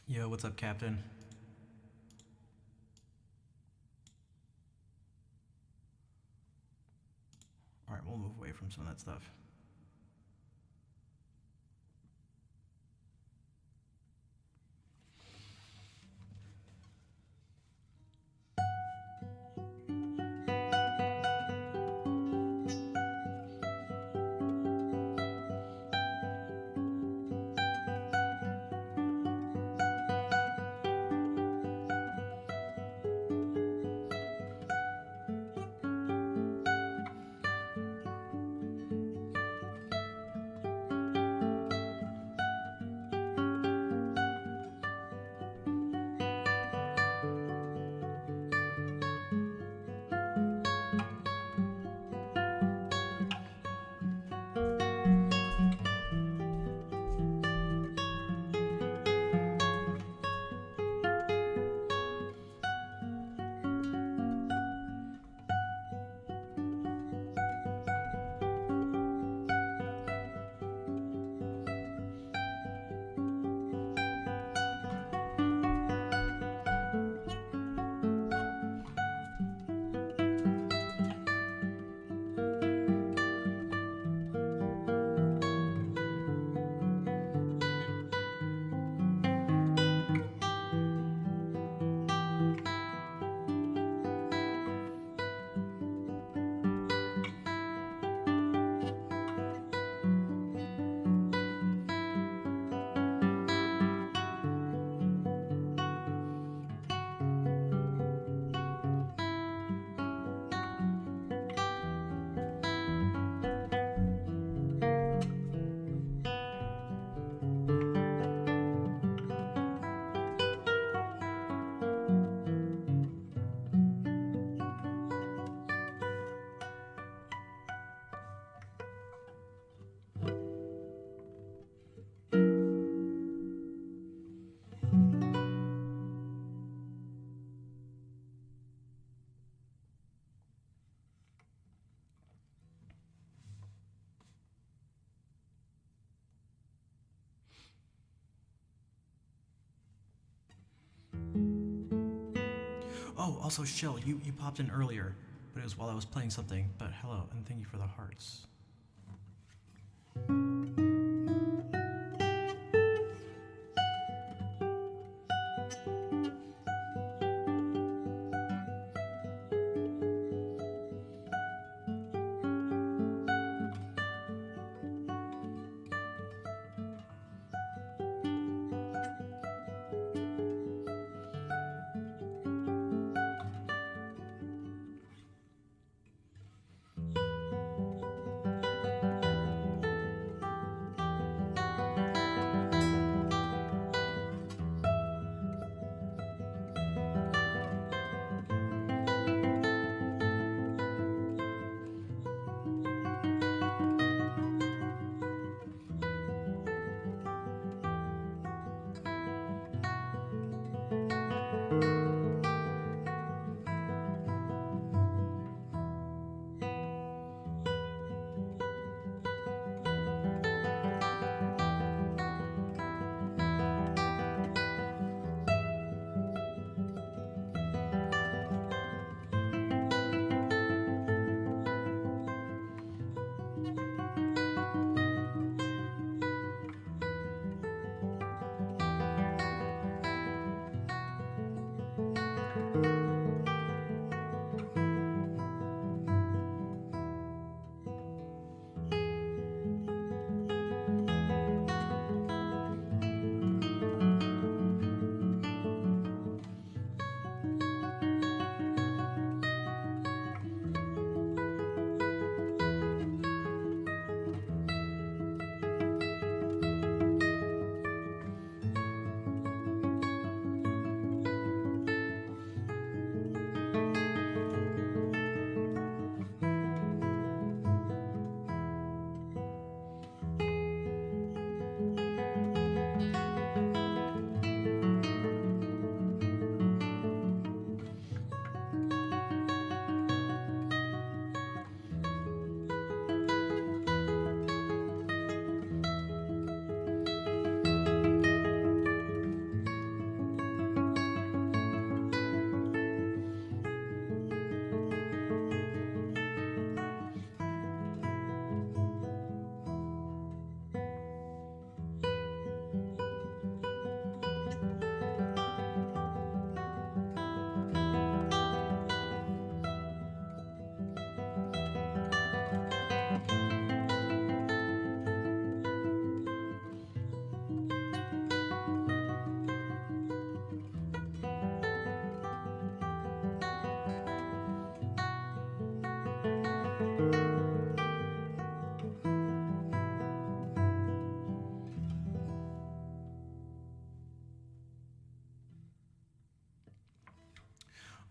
Yo, what's up, Captain? Alright, we'll move away from some of that stuff. Oh, also, Shell, you popped in earlier, but it was while I was playing something. But hello, and thank you for the hearts.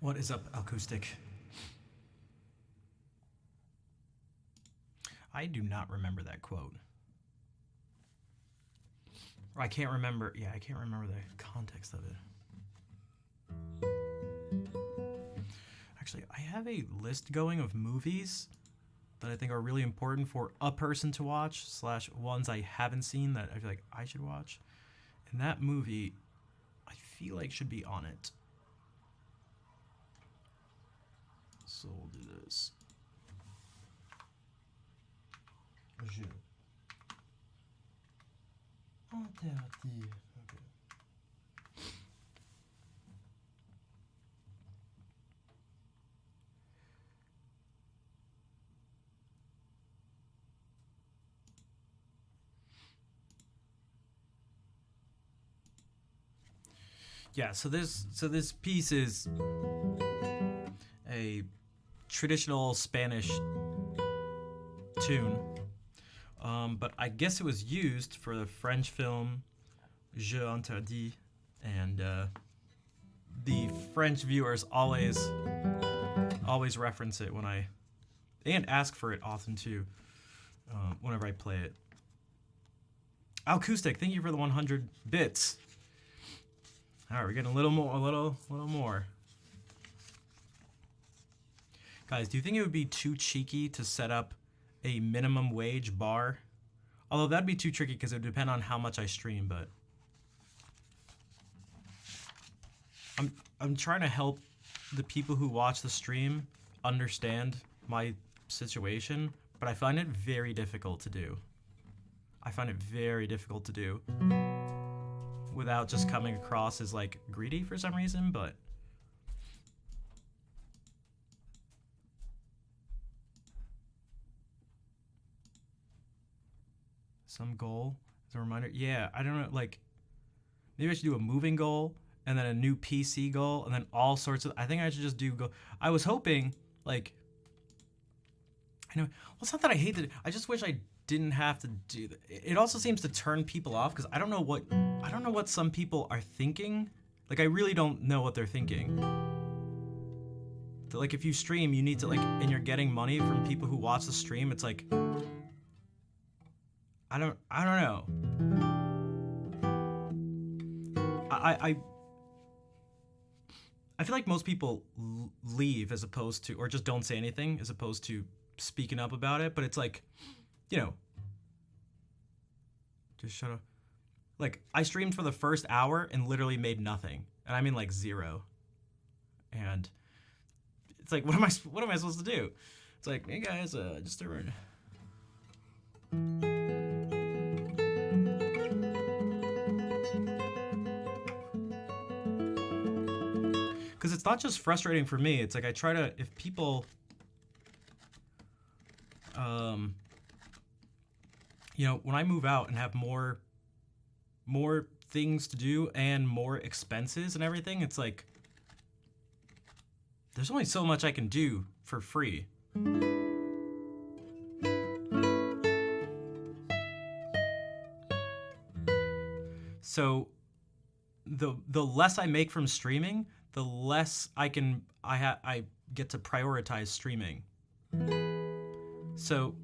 What is up, Acoustic? I do not remember that quote. Or I can't remember. Yeah, I can't remember the context of it. Actually, I have a list going of movies that I think are really important for a person to watch, / ones I haven't seen that I feel like I should watch. And that movie, I feel like should be on it. So we'll do this. Je. Interdit. Okay. Yeah, so this piece is a traditional Spanish tune, but I guess it was used for the French film Jeu Interdit, and the French viewers always reference it and ask for it often too, whenever I play it. Acoustic, thank you for the 100 bits. All right, we're getting a little more. Guys, do you think it would be too cheeky to set up a minimum wage bar? Although that'd be too tricky because it would depend on how much I stream, but I'm trying to help the people who watch the stream understand my situation, but I find it very difficult to do. I find it very difficult to do without just coming across as like greedy for some reason, but some goal as a reminder. Yeah, I don't know, like maybe I should do a moving goal and then a new PC goal and then all sorts of I think I should just do go I was hoping like I know well it's not that I hate it. I just wish I didn't have to do that. It also seems to turn people off because I don't know what some people are thinking. Like I really don't know what they're thinking. Like if you stream, you need to like and you're getting money from people who watch the stream, it's like I don't know. I feel like most people leave as opposed to or just don't say anything as opposed to speaking up about it, but it's like you know, just shut up. Like, I streamed for the first hour and literally made nothing. And I mean, like, 0. And it's like, what am I supposed to do? It's like, hey, guys, just a... Because it's not just frustrating for me. It's like, I try to... If people... you know, when I move out and have more things to do and more expenses and everything, it's like there's only so much I can do for free. So the less I make from streaming, the less I get to prioritize streaming. So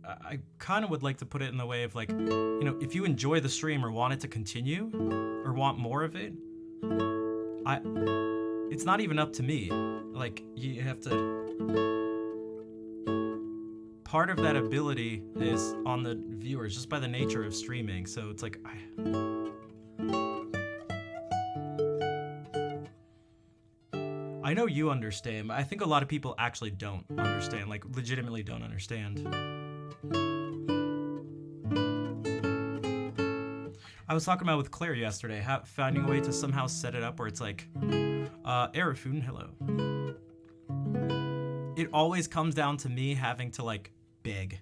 I kind of would like to put it in the way of like, you know, if you enjoy the stream or want it to continue or want more of it, it's not even up to me. Like you have to, part of that ability is on the viewers just by the nature of streaming. So it's like, I know you understand, but I think a lot of people actually don't understand, like legitimately don't understand. I was talking about with Claire yesterday, finding a way to somehow set it up where it's like, Arifun, hello. It always comes down to me having to like beg.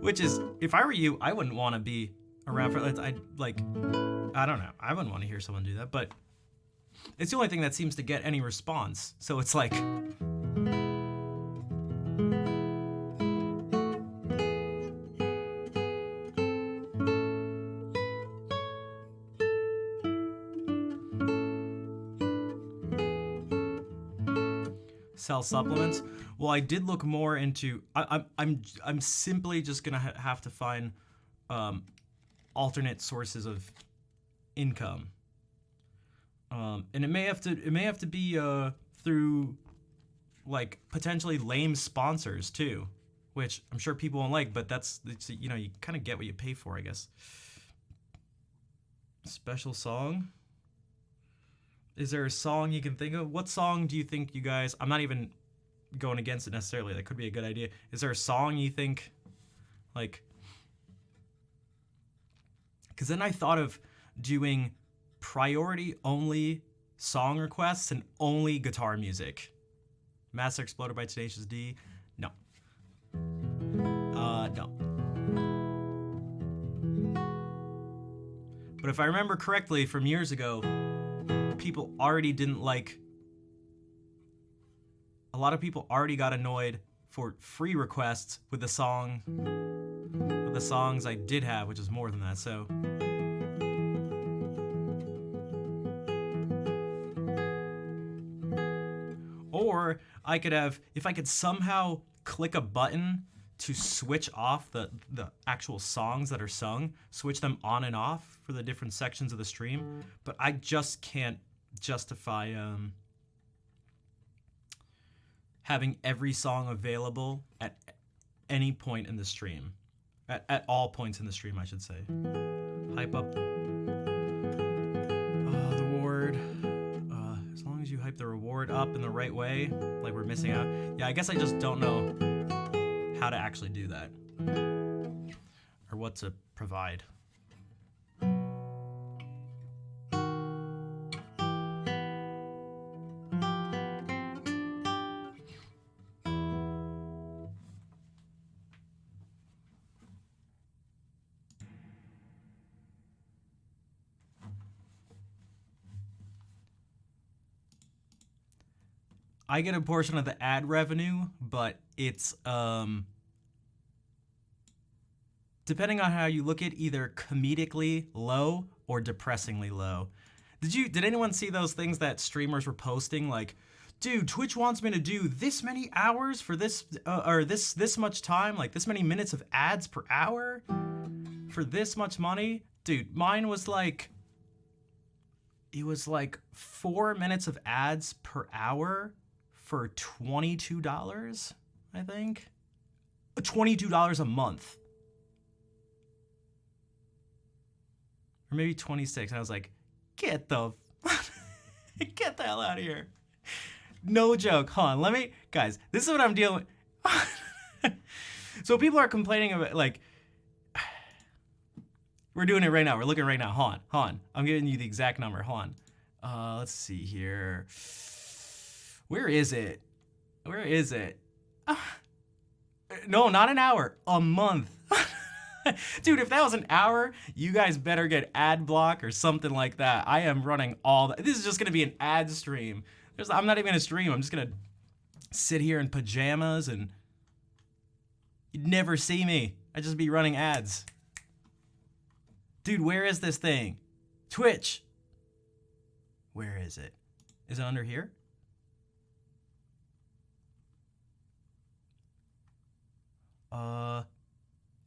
Which is, if I were you, I wouldn't want to be around for, I don't know, I wouldn't want to hear someone do that, but it's the only thing that seems to get any response. So it's like... Sell supplements. Well, I did look more into... I'm simply just gonna have to find alternate sources of income. And it may have to be through like potentially lame sponsors too, which I'm sure people won't like, but you know, you kind of get what you pay for, I guess. Special song? Is there a song you can think of? What song do you think you guys, I'm not even going against it necessarily, that could be a good idea. Is there a song you think like, because then I thought of doing priority only song requests and only guitar music. Master Exploder by Tenacious D. No. No. But if I remember correctly from years ago, people already didn't like... A lot of people already got annoyed for free requests with the songs I did have, which is more than that, so... Or I could have, if I could somehow click a button to switch off the actual songs that are sung, switch them on and off for the different sections of the stream, but I just can't justify having every song available at any point in the stream. At all points in the stream, I should say. Hype up the reward. As long as you hype the reward up. up in the right way, like we're missing out. Yeah, I guess I just don't know how to actually do that or what to provide. I get a portion of the ad revenue, but it's depending on how you look at either comedically low or depressingly low. Did anyone see those things that streamers were posting like, dude, Twitch wants me to do this many hours for this or this much time, like this many minutes of ads per hour for this much money? Dude, mine was like, it was like 4 minutes of ads per hour for $22, I think. $22 a month. Or maybe 26. And I was like, get the hell out of here. No joke. Hold on, guys, this is what I'm dealing with. So people are complaining about, like, we're doing it right now. We're looking right now. Hold on. I'm giving you the exact number. Hold on. Let's see here. Where is it? No, not an hour. A month. Dude, if that was an hour, you guys better get ad block or something like that. I am running all that. This is just going to be an ad stream. I'm not even going to stream. I'm just going to sit here in pajamas and you'd never see me. I'd just be running ads. Dude, where is this thing? Twitch. Where is it? Is it under here?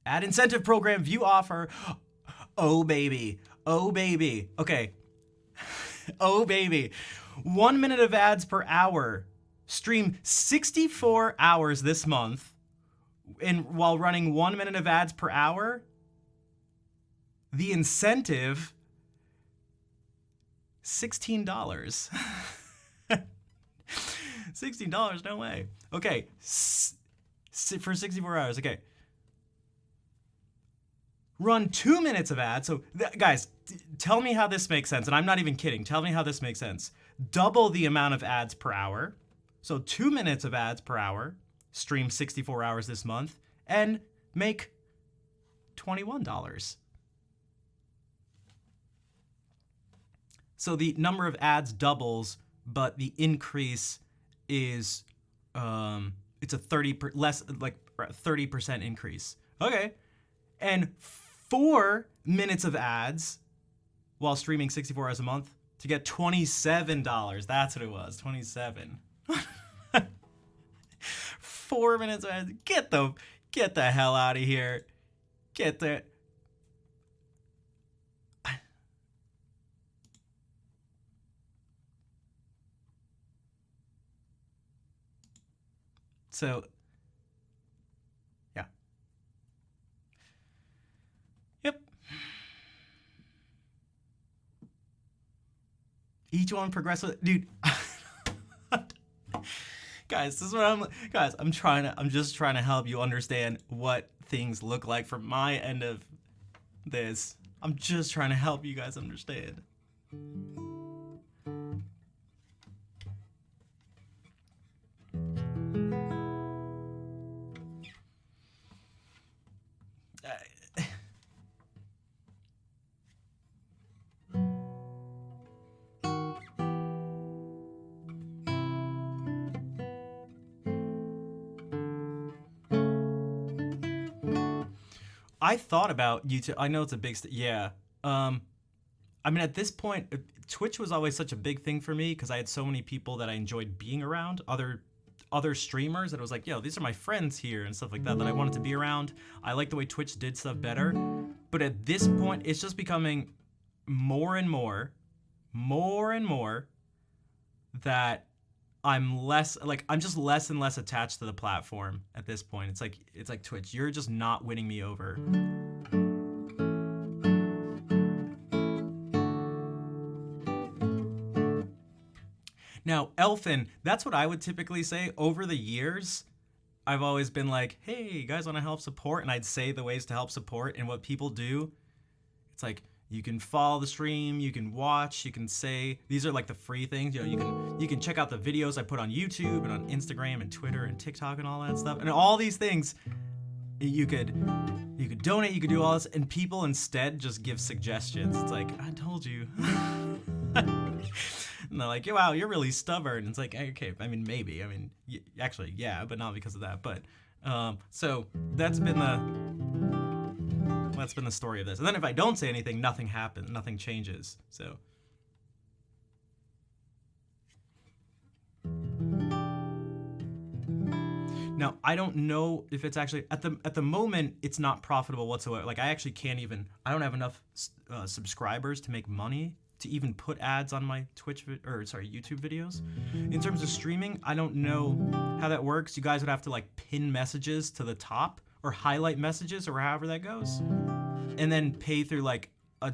Ad incentive program view offer. Oh baby. Okay. Oh baby. 1 minute of ads per hour. Stream 64 hours this month. And while running 1 minute of ads per hour, the incentive, $16. $16, no way. Okay, for 64 hours, okay. Run 2 minutes of ads. So guys, tell me how this makes sense. And I'm not even kidding. Tell me how this makes sense. Double the amount of ads per hour. So 2 minutes of ads per hour, stream 64 hours this month, and make $21. So the number of ads doubles, but the increase is it's a 30% increase. Okay. And 4 minutes of ads while streaming 64 hours a month to get $27. That's what it was. 27. 4 minutes of ads. Get the hell out of here. Get the So, yeah. Yep. Each one progressive, dude. Guys, this is what I'm just trying to help you understand what things look like from my end of this. I'm just trying to help you guys understand. I thought about YouTube. I know it's a big, yeah. I mean, at this point, Twitch was always such a big thing for me because I had so many people that I enjoyed being around, other streamers, that it was like, yo, these are my friends here and stuff like that I wanted to be around. I like the way Twitch did stuff better. But at this point, it's just becoming more and more that I'm just less and less attached to the platform at this point. It's like Twitch, you're just not winning me over. Now, Elfin, that's what I would typically say. Over the years, I've always been like, hey, you guys want to help support? And I'd say the ways to help support and what people do. It's like, you can follow the stream, you can watch, you can say, these are like the free things. You know, you can check out the videos I put on YouTube and on Instagram and Twitter and TikTok and all that stuff. And all these things, you could donate, you could do all this, and people instead just give suggestions. It's like, I told you. And they're like, wow, you're really stubborn. It's like, okay, I mean, maybe. I mean, actually, yeah, but not because of that. But so that's been the story of this. And then if I don't say anything, nothing happens, nothing changes. So now I don't know if it's actually at the moment it's not profitable whatsoever. Like I actually can't even. I don't have enough subscribers to make money to even put ads on my YouTube videos. In terms of streaming, I don't know how that works. You guys would have to like pin messages to the top or highlight messages or however that goes, and then pay through like I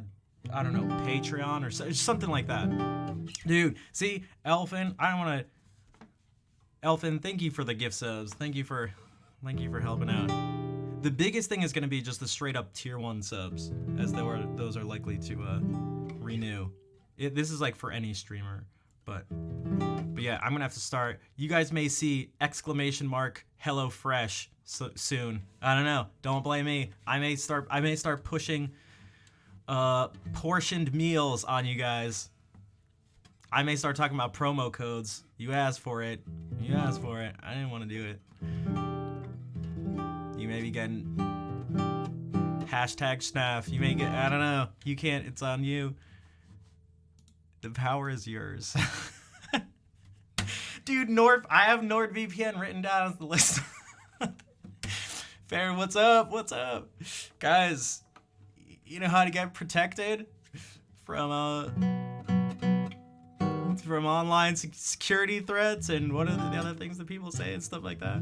don't know, Patreon or something like that. Dude, see, Elfin, Elfin, thank you for the gift subs. Thank you for helping out. The biggest thing is going to be just the straight up tier 1 subs, as those are likely to renew. This is like for any streamer, but yeah, I'm gonna have to start. You guys may see !HelloFresh soon. I don't know. Don't blame me. I may start pushing portioned meals on you guys. I may start talking about promo codes. You asked for it. I didn't want to do it. You may be getting #Snaf. You may get, I don't know. You can't, it's on you. The power is yours. Dude, I have NordVPN written down as the list. Fair, what's up? Guys, you know how to get protected from online security threats and what are the other things that people say and stuff like that?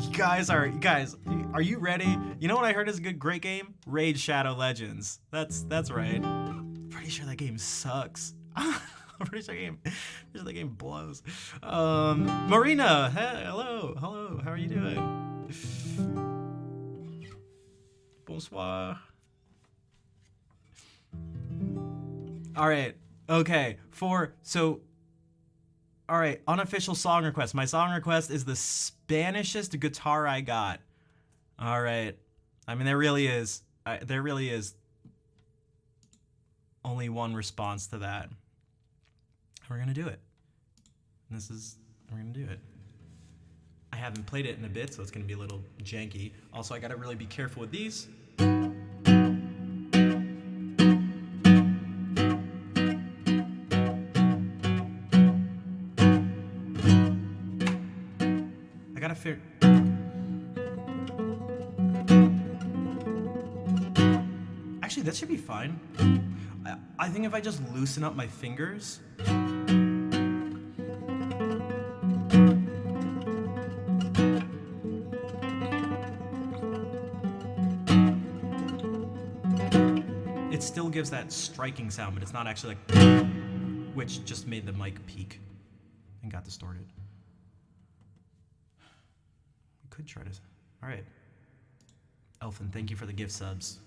You guys, are you ready? You know what I heard is a great game? Raid Shadow Legends. That's right. Pretty sure that game sucks. I'm pretty sure that game blows. Marina, hey, hello. How are you doing? Bonsoir. All right. Okay. All right. Unofficial song request. My song request is the Spanishest guitar I got. All right. I mean, there really is only one response to that. We're gonna do it. We're gonna do it. I haven't played it in a bit, so it's gonna be a little janky. Also, I gotta really be careful with these. I gotta figure. Actually, that should be fine. I think if I just loosen up my fingers. It still gives that striking sound, but it's not actually like, which just made the mic peak and got distorted. We could try to, all right. Elfin, thank you for the gift subs.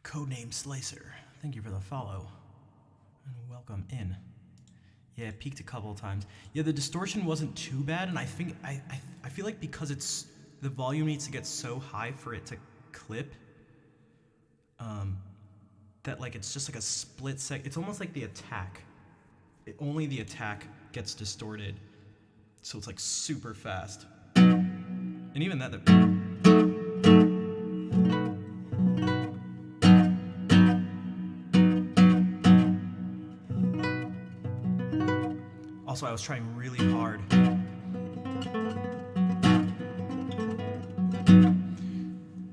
Codename Slicer, thank you for the follow, and welcome in. Yeah, it peaked a couple of times. Yeah, the distortion wasn't too bad, and I think I feel like because it's the volume needs to get so high for it to clip, that like it's just like a split sec. It's almost like the attack. Only the attack gets distorted, so it's like super fast. And even that. Also, I was trying really hard.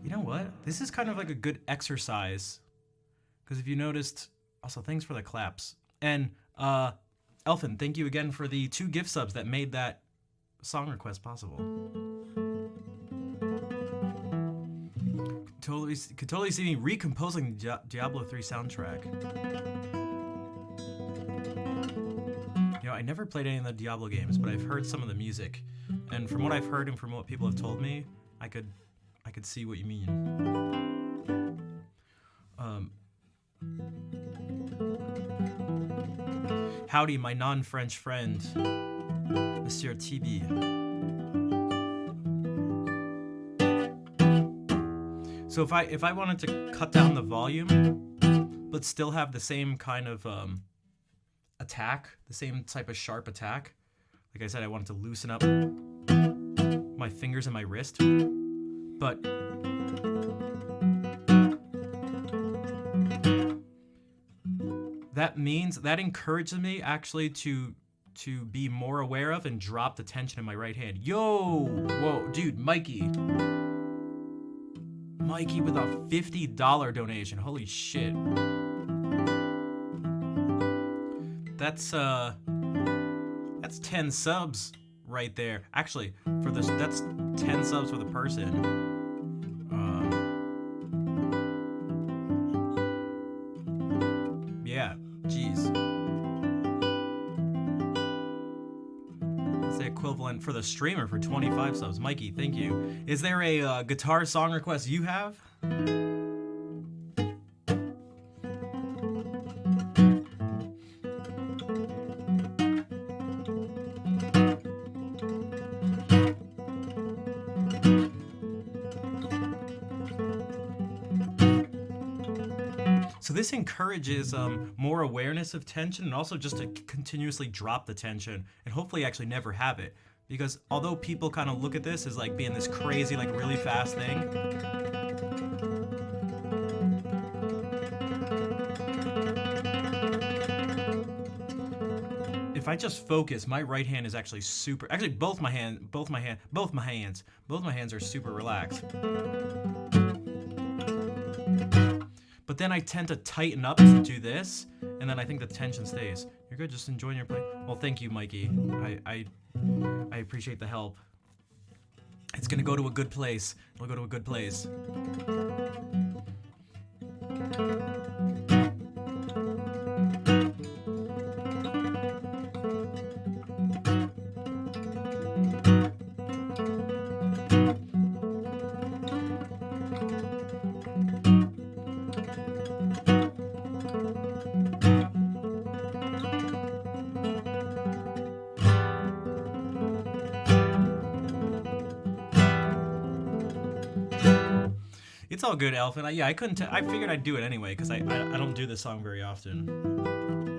You know what? This is kind of like a good exercise. Because if you noticed, also thanks for the claps. And Elfin, thank you again for the 2 gift subs that made that song request possible. Could totally see me recomposing Diablo 3 soundtrack. I never played any of the Diablo games, but I've heard some of the music, and from what I've heard and from what people have told me, I could see what you mean. Howdy, my non-French friend, Monsieur TB. So So if I wanted to cut down the volume, but still have the same kind of attack, the same type of sharp attack. Like I said, I wanted to loosen up my fingers and my wrist, but that encourages me actually to be more aware of and drop the tension in my right hand. Yo, whoa, dude, Mikey with a $50 donation. Holy shit. That's 10 subs right there. Actually, for this, that's 10 subs for the person. Yeah, jeez. That's the equivalent for the streamer for 25 subs. Mikey, thank you. Is there a guitar song request you have? So this encourages more awareness of tension, and also just to continuously drop the tension and hopefully actually never have it. Because although people kind of look at this as like being this crazy, like really fast thing, if I just focus, my right hand is actually super. Actually, both my hands are super relaxed. But then I tend to tighten up to do this, and then I think the tension stays. You're good, just enjoying your play. Well, thank you, Mikey. I appreciate the help. It's gonna go to a good place. It'll go to a good place. It's all good, Elfin. Yeah, I couldn't. I figured I'd do it anyway because I don't do this song very often.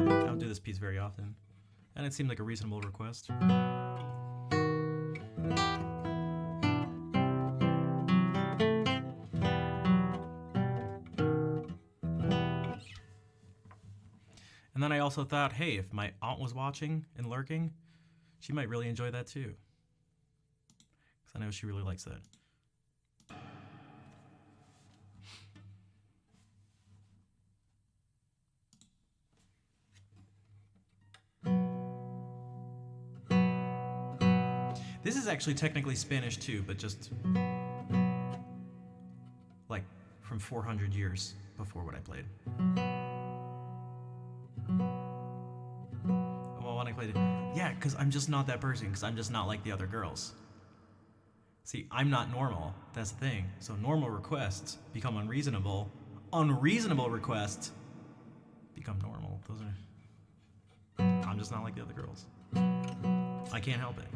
I don't do this piece very often, and it seemed like a reasonable request. And then I also thought, hey, if my aunt was watching and lurking, she might really enjoy that too, because I know she really likes that. This is actually technically Spanish too, but just like from 400 years before what I played. Well, when I played it, yeah, because I'm just not that person, because I'm just not like the other girls. See, I'm not normal, that's the thing. So normal requests become unreasonable. Unreasonable requests become normal. I'm just not like the other girls. I can't help it.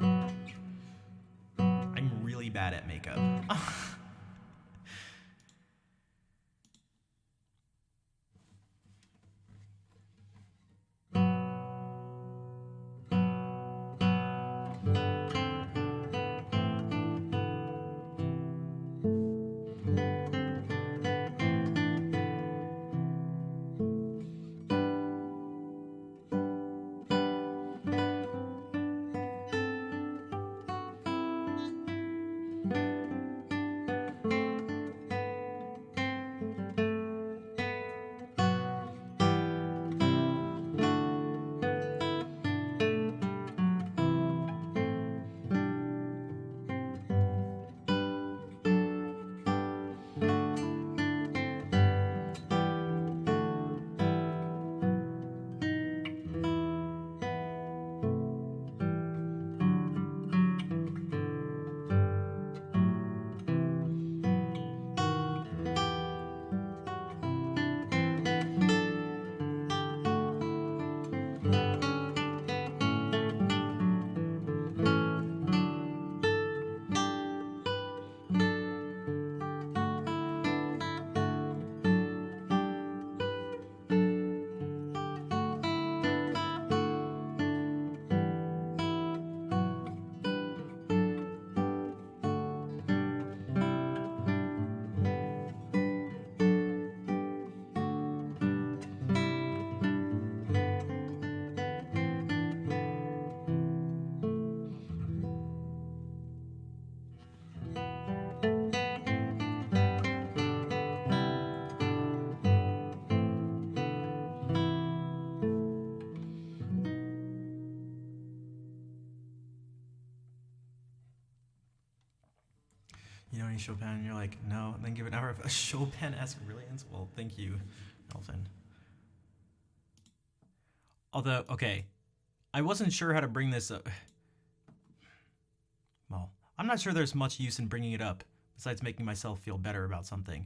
I'm really bad at makeup. Johnny Chopin, and you're like, no, and then give an hour of a Chopin-esque brilliance. Well, thank you, Elfin. Although, okay, I wasn't sure how to bring this up. Well, I'm not sure there's much use in bringing it up besides making myself feel better about something.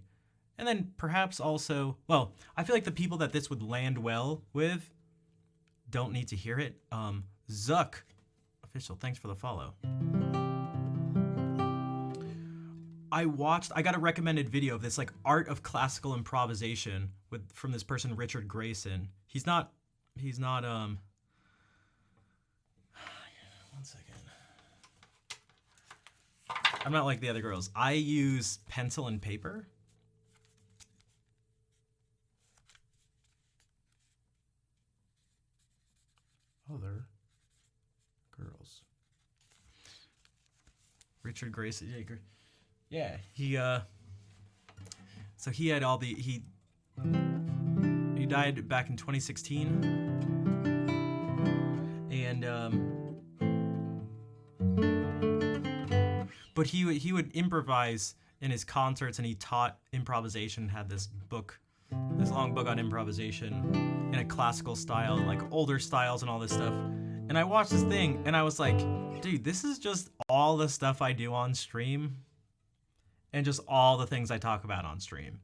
And then perhaps also, well, I feel like the people that this would land well with don't need to hear it. Zuck official, thanks for the follow. I got a recommended video of this like art of classical improvisation from this person Richard Grayson. He's not one second. I'm not like the other girls. I use pencil and paper. Other girls. Richard Grayson. Yeah, he so he had all the he died back in 2016. And but he would improvise in his concerts, and he taught improvisation, had this long book on improvisation in a classical style, like older styles and all this stuff. And I watched this thing and I was like, dude, this is just all the stuff I do on stream and just all the things I talk about on stream.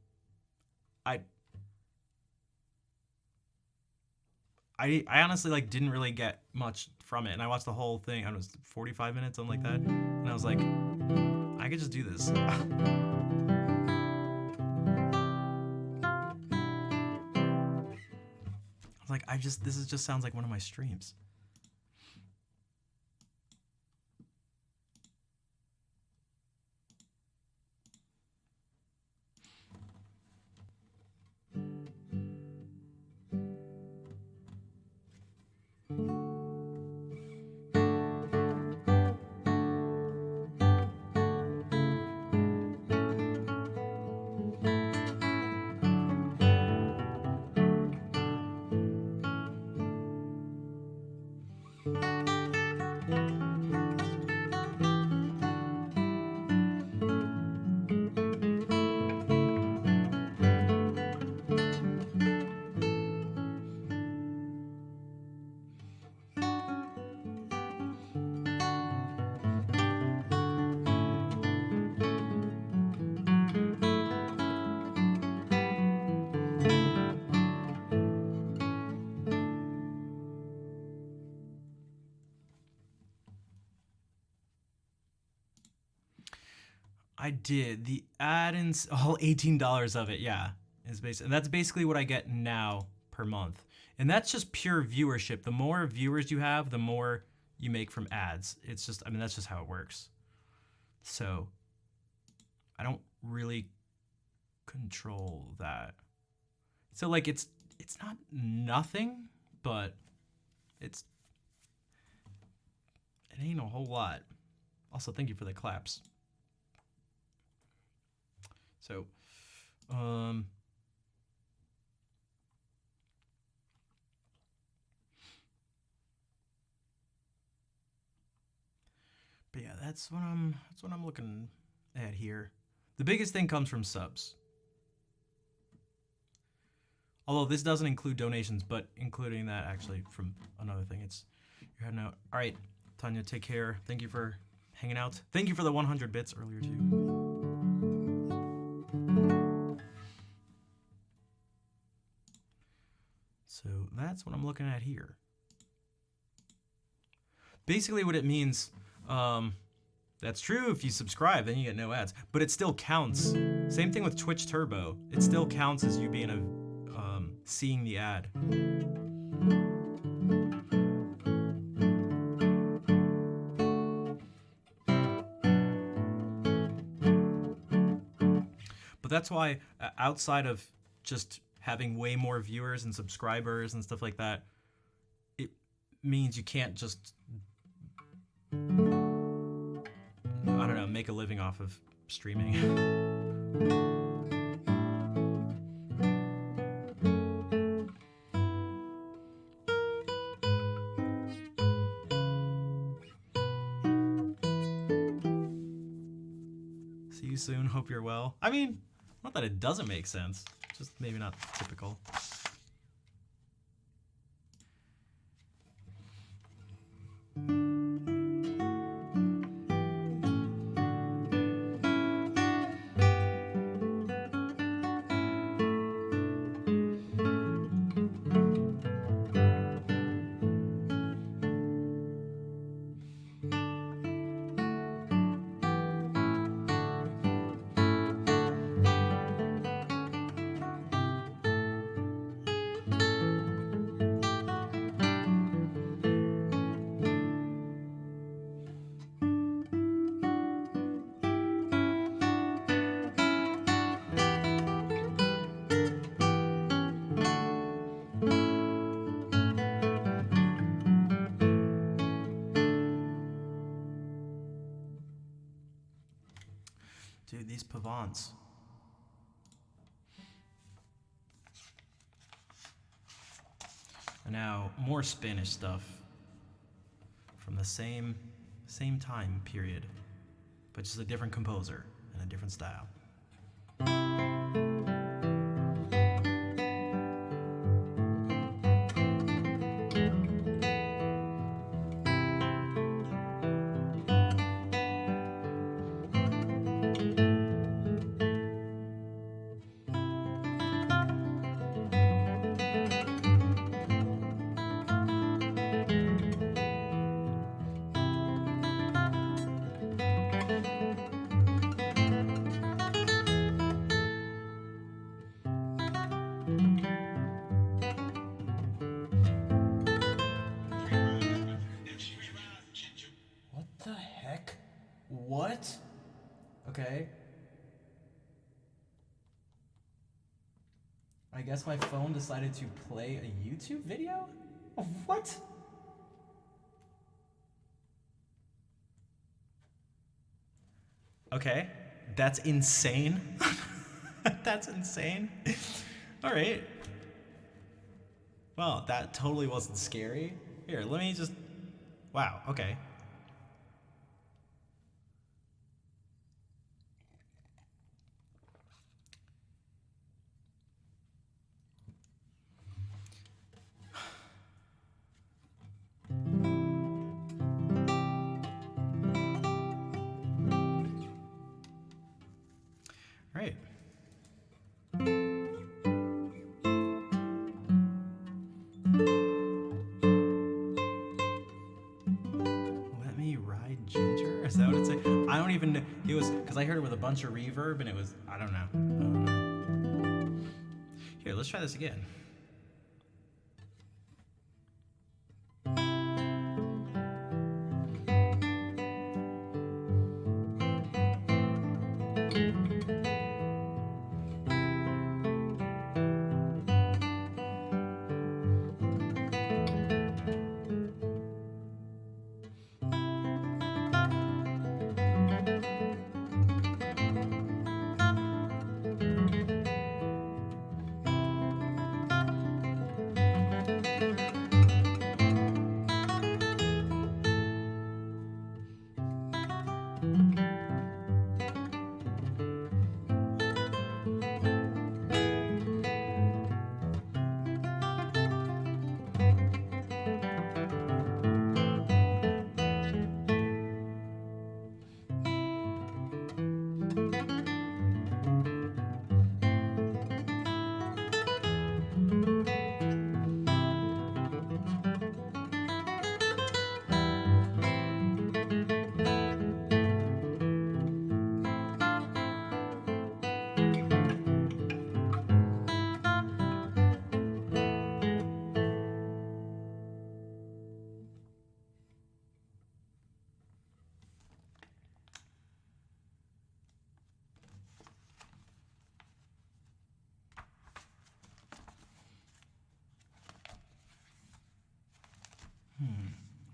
I honestly like didn't really get much from it, and I watched the whole thing. I don't know, 45 minutes, something like that, and I was like, I could just do this. I was like, this just sounds like one of my streams. I did. The add-ins, all $18 of it, yeah. And that's basically what I get now per month. And that's just pure viewership. The more viewers you have, the more you make from ads. It's just, that's just how it works. So I don't really control that. So like it's not nothing, but it ain't a whole lot. Also, thank you for the claps. So, but yeah, that's what I'm looking at here. The biggest thing comes from subs. Although this doesn't include donations, but including that actually from another thing. It's you're heading out. All right, Tanya, take care. Thank you for hanging out. Thank you for the 100 bits earlier too. So that's what I'm looking at here. Basically what it means, that's true if you subscribe, then you get no ads, but it still counts. Same thing with Twitch Turbo. It still counts as you being seeing the ad. But that's why outside of just having way more viewers and subscribers and stuff like that, it means you can't just, I don't know, make a living off of streaming. See you you soon. Hope you're well. I mean, not that it doesn't make sense, just maybe not typical. Dude, these pavants. And now more Spanish stuff from the same time period, but just a different composer and a different style. What? Okay. I guess my phone decided to play a YouTube video? What? Okay. That's insane. That's insane. All right. Well, that totally wasn't scary. Here, let me just... Wow, okay. Right. Let me ride Ginger? Is that what it's saying? I don't even know. It was because I heard it with a bunch of reverb and it was, I don't know. Here, let's try this again.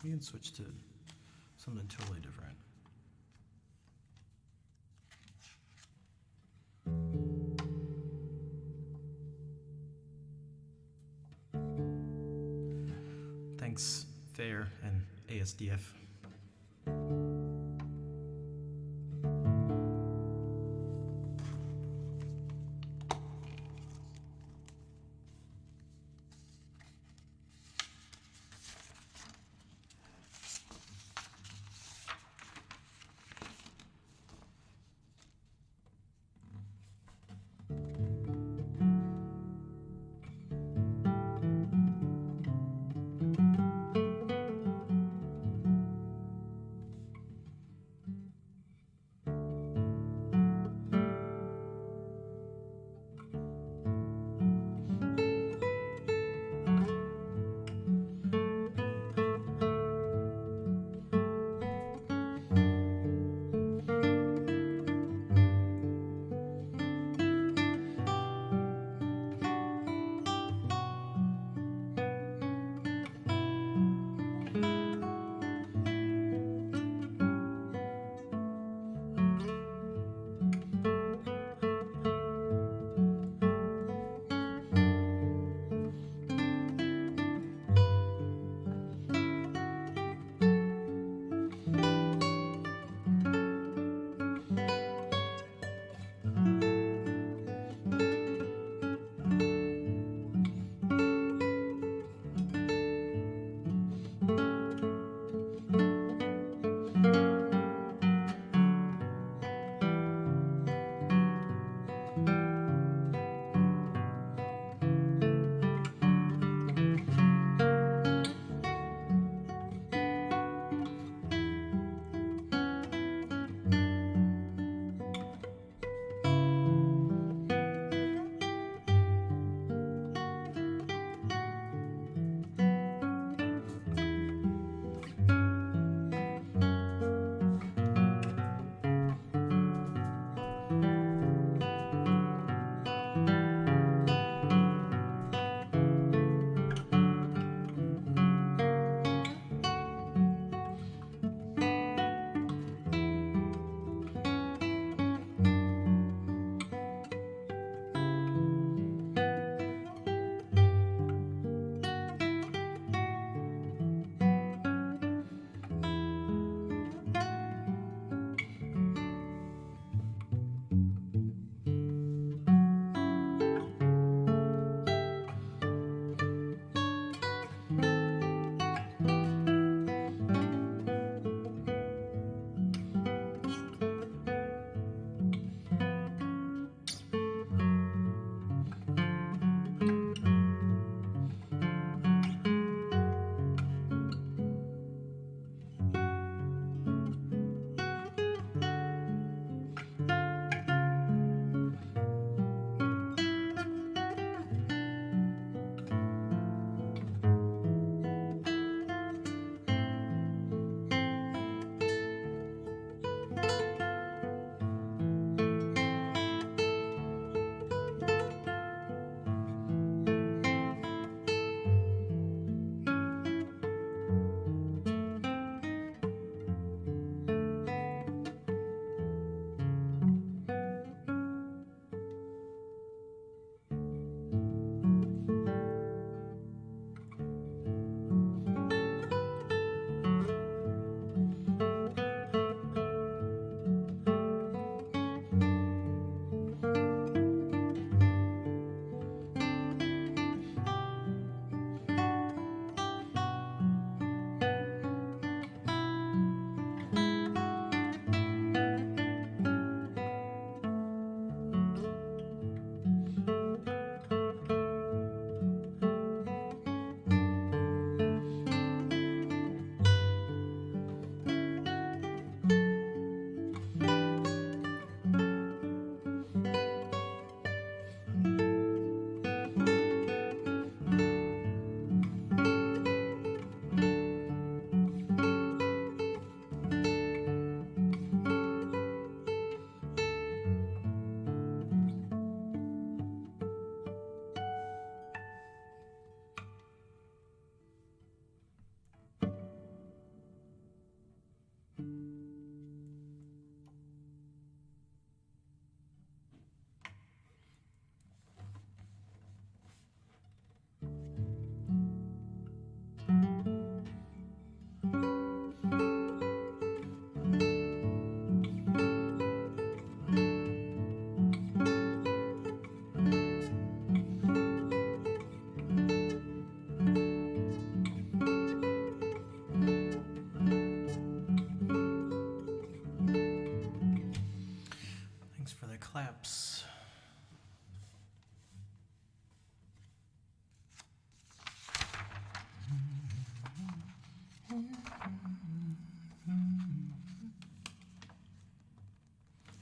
We can switch to something totally different. Thanks, Fair and ASDF.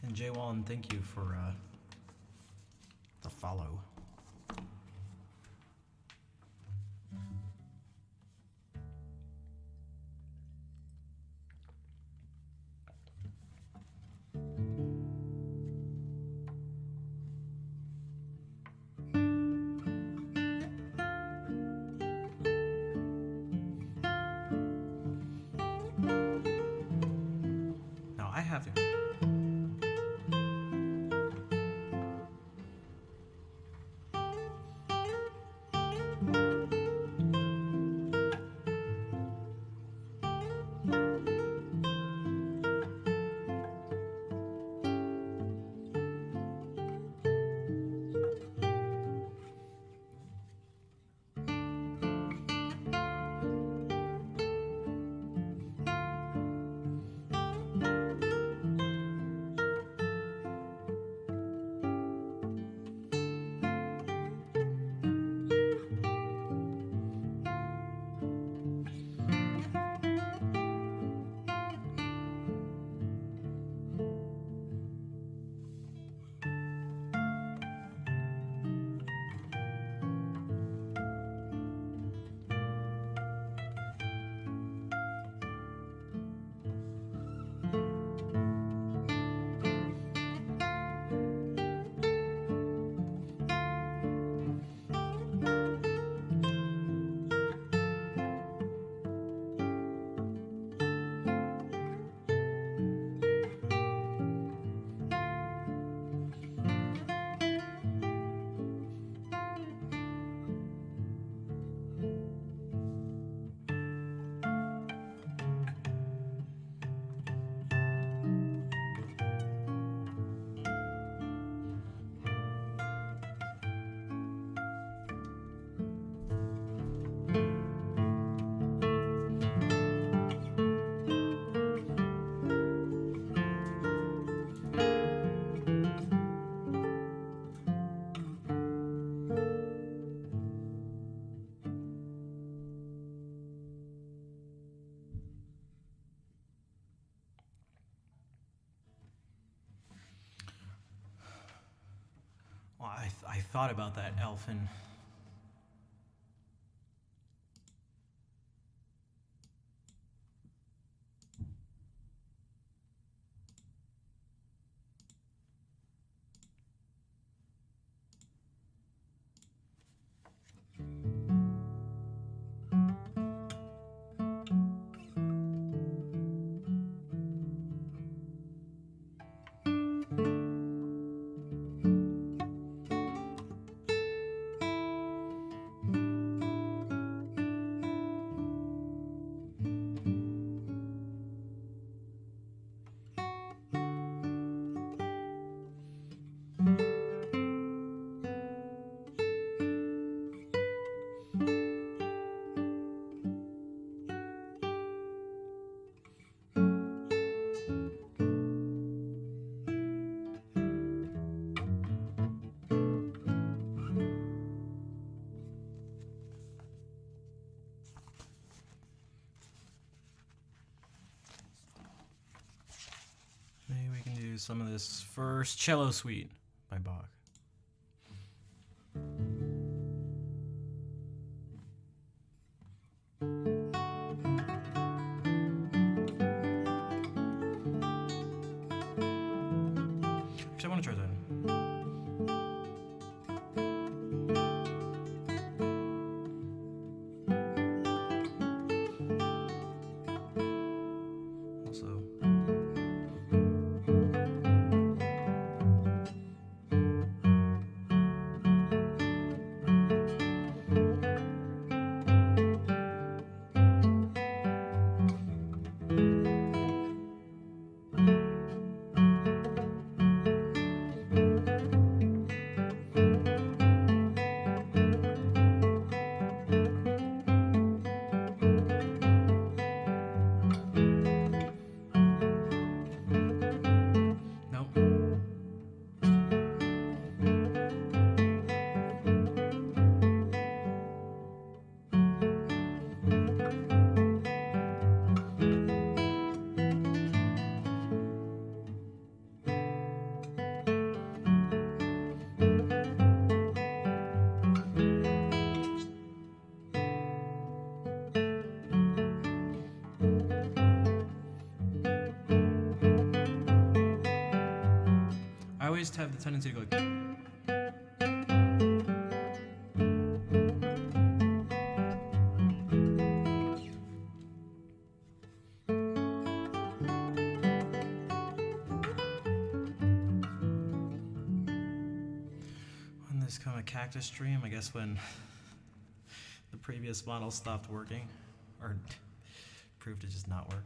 And Jaywan, thank you for the follow. Now I have to. Well, I thought about that, Elfin. Maybe we can do some of this first cello suite by Bach. Actually, I want to try that. Also. always have the tendency to go like. When this kind of Cactus Stream, I guess when the previous model stopped working, or proved to just not work.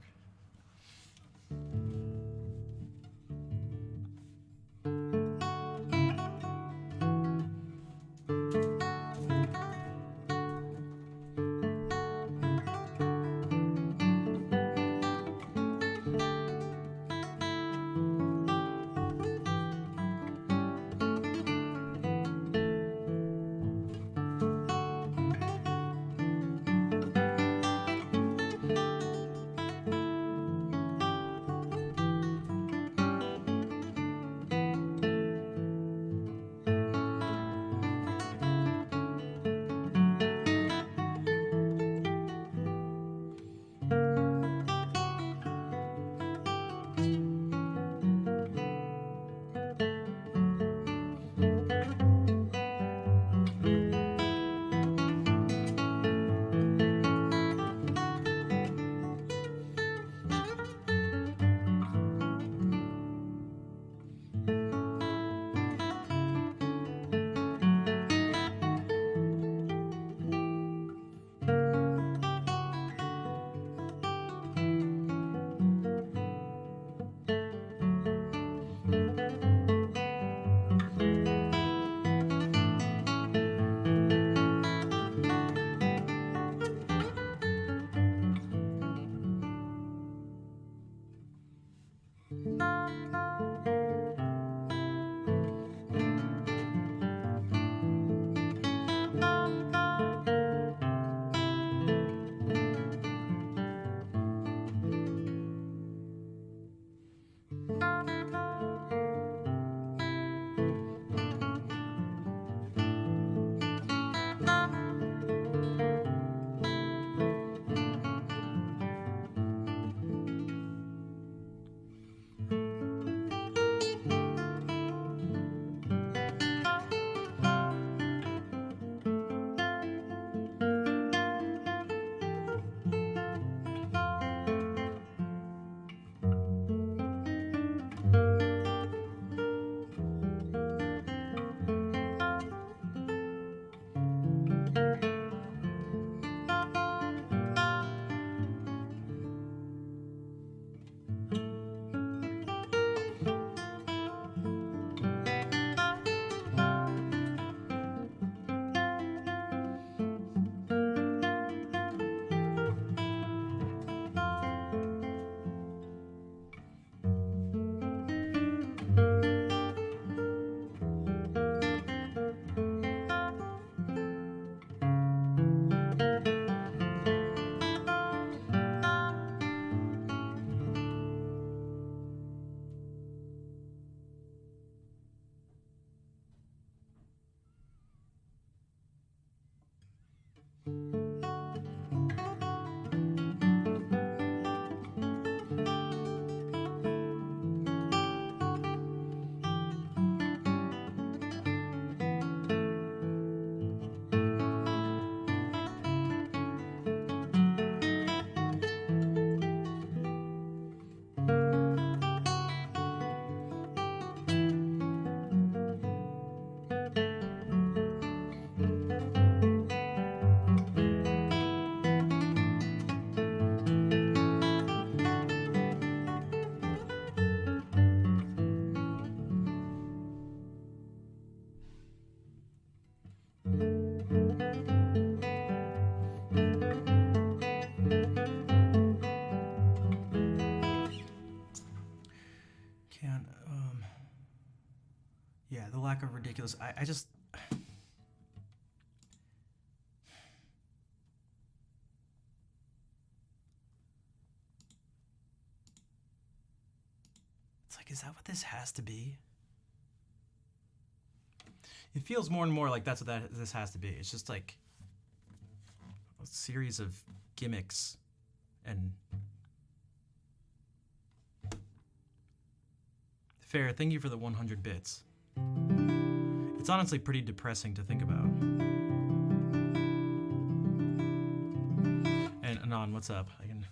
Yeah, the lack of ridiculous. I just. It's like, is that what this has to be? It feels more and more like that's what this has to be. It's just like a series of gimmicks and Fair, thank you for the 100 bits. It's honestly pretty depressing to think about. And Anon, what's up? I can...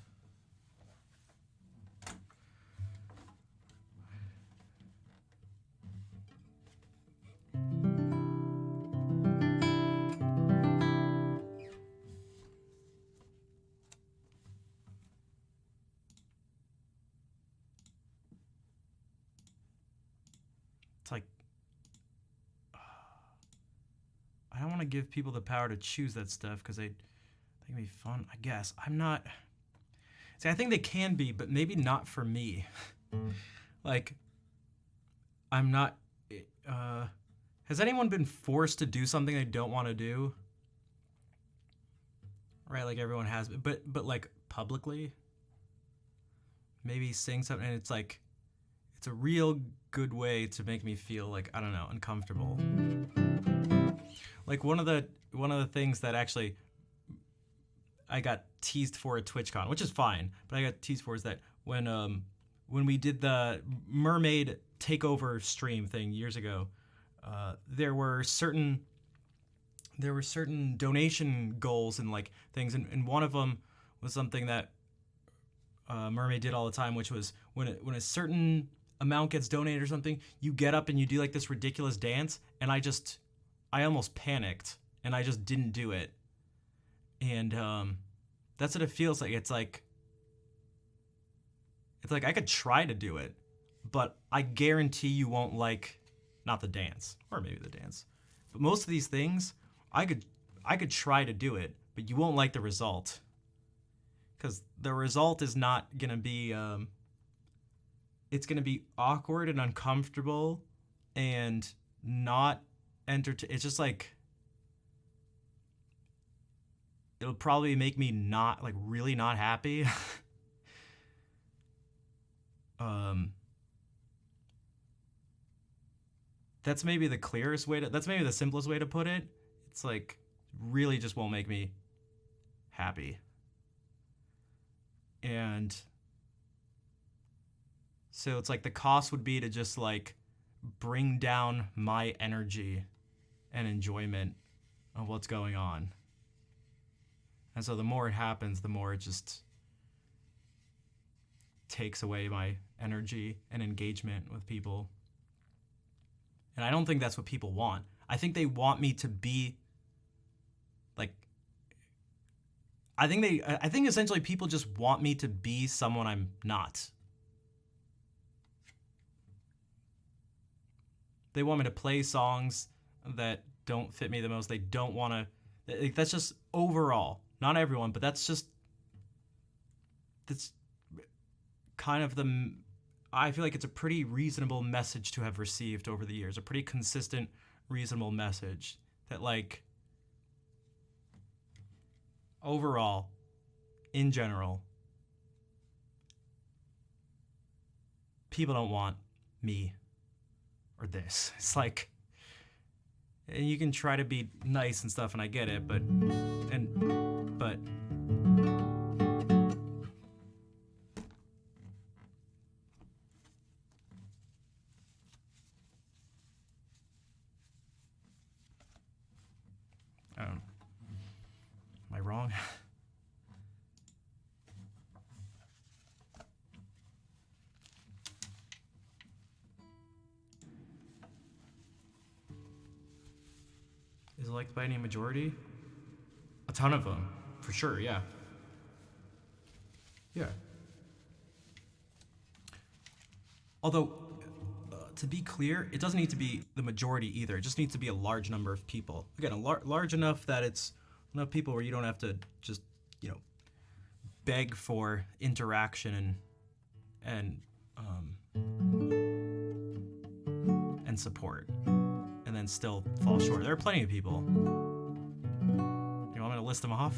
It's like... I don't want to give people the power to choose that stuff because they think it'd be fun, I guess. I'm not... See, I think they can be, but maybe not for me. Like, I'm not... Has anyone been forced to do something they don't want to do? Right, like everyone has, but like publicly? Maybe sing something, and it's like... It's a real good way to make me feel like, I don't know, uncomfortable. Like one of the things that actually I got teased for at TwitchCon, which is fine, but I got teased for is that when we did the mermaid takeover stream thing years ago, there were certain donation goals and like things, and one of them was something that Mermaid did all the time, which was when a certain amount gets donated or something, you get up and you do like this ridiculous dance, and I almost panicked and I just didn't do it. And that's what it feels like. It's like I could try to do it, but I guarantee you won't like, not the dance, or maybe the dance, but most of these things, I could try to do it, but you won't like the result. Because the result is not gonna be, it's gonna be awkward and uncomfortable and not it's just like, it'll probably make me not, like, really not happy. That's maybe the clearest way that's maybe the simplest way to put it. It's like, really just won't make me happy. And so it's like the cost would be to just like bring down my energy and enjoyment of what's going on. And so the more it happens, the more it just takes away my energy and engagement with people. And I don't think that's what people want. I think they want me to be like, I think essentially people just want me to be someone I'm not. They want me to play songs that don't fit me the most. They don't want to... That's just overall. Not everyone, but that's kind of the... I feel like it's a pretty reasonable message to have received over the years. A pretty consistent, reasonable message. That, like, overall, in general, people don't want me or this. It's like, and you can try to be nice and stuff, and I get it, but I don't know. Am I wrong? Is it liked by any majority? A ton of them, for sure, yeah. Yeah. Although, to be clear, it doesn't need to be the majority either. It just needs to be a large number of people. Again, large enough that it's enough people where you don't have to just, beg for interaction and support, and then still fall short. There are plenty of people. You want me to list them off?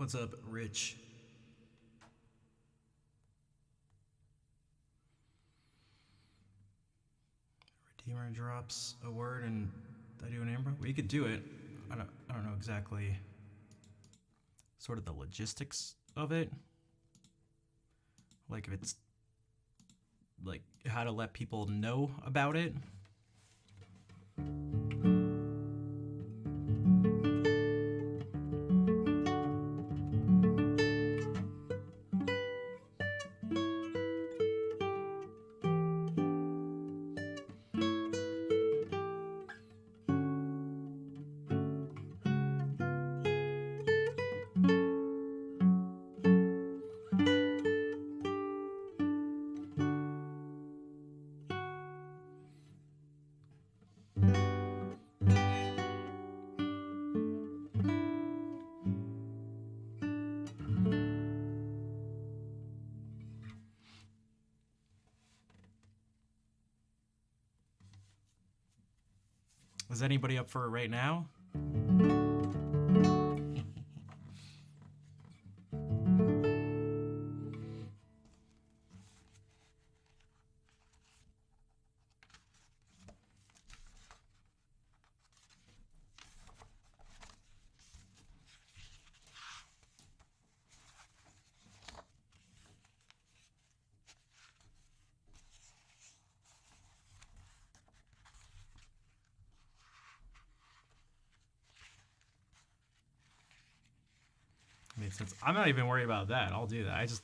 What's up, Rich? Redeemer drops a word and I do an Amber. We could do it. I don't know exactly sort of the logistics of it. Like if it's like how to let people know about it. Is anybody up for it right now? Makes sense. I'm not even worried about that. I'll do that.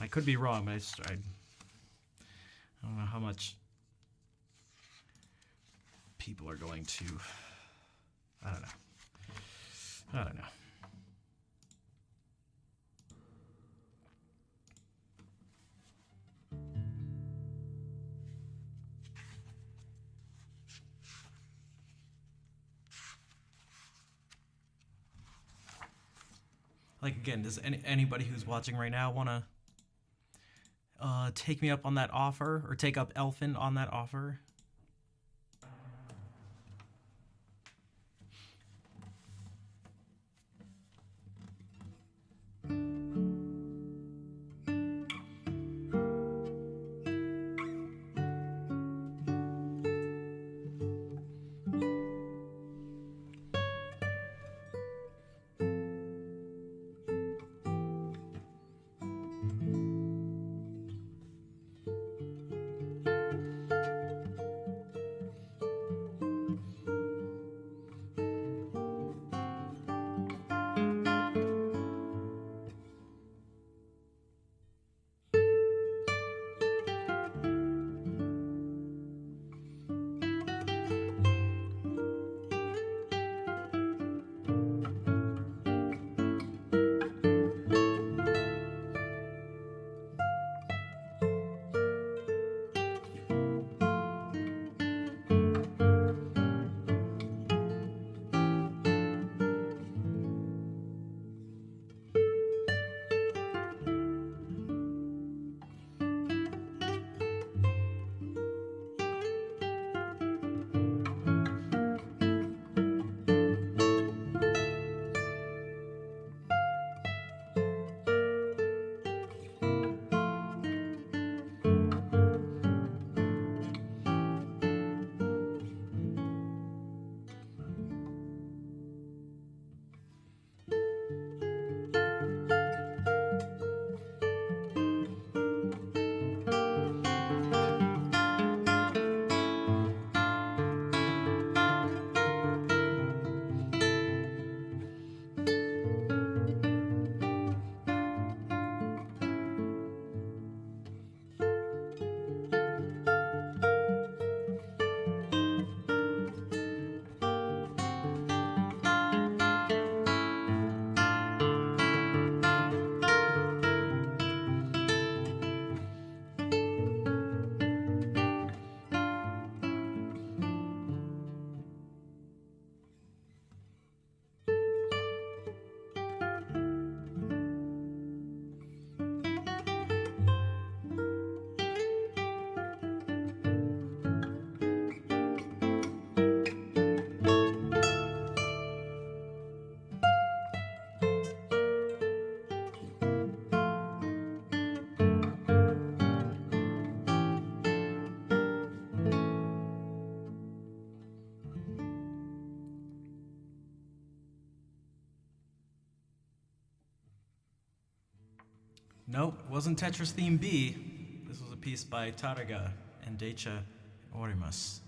I could be wrong, but I don't know how much people are going to. I don't know. Like again, does anybody who's watching right now want to take me up on that offer or take up Elfin on that offer? Nope, it wasn't Tetris Theme B. This was a piece by Taraga and Decha Orimus.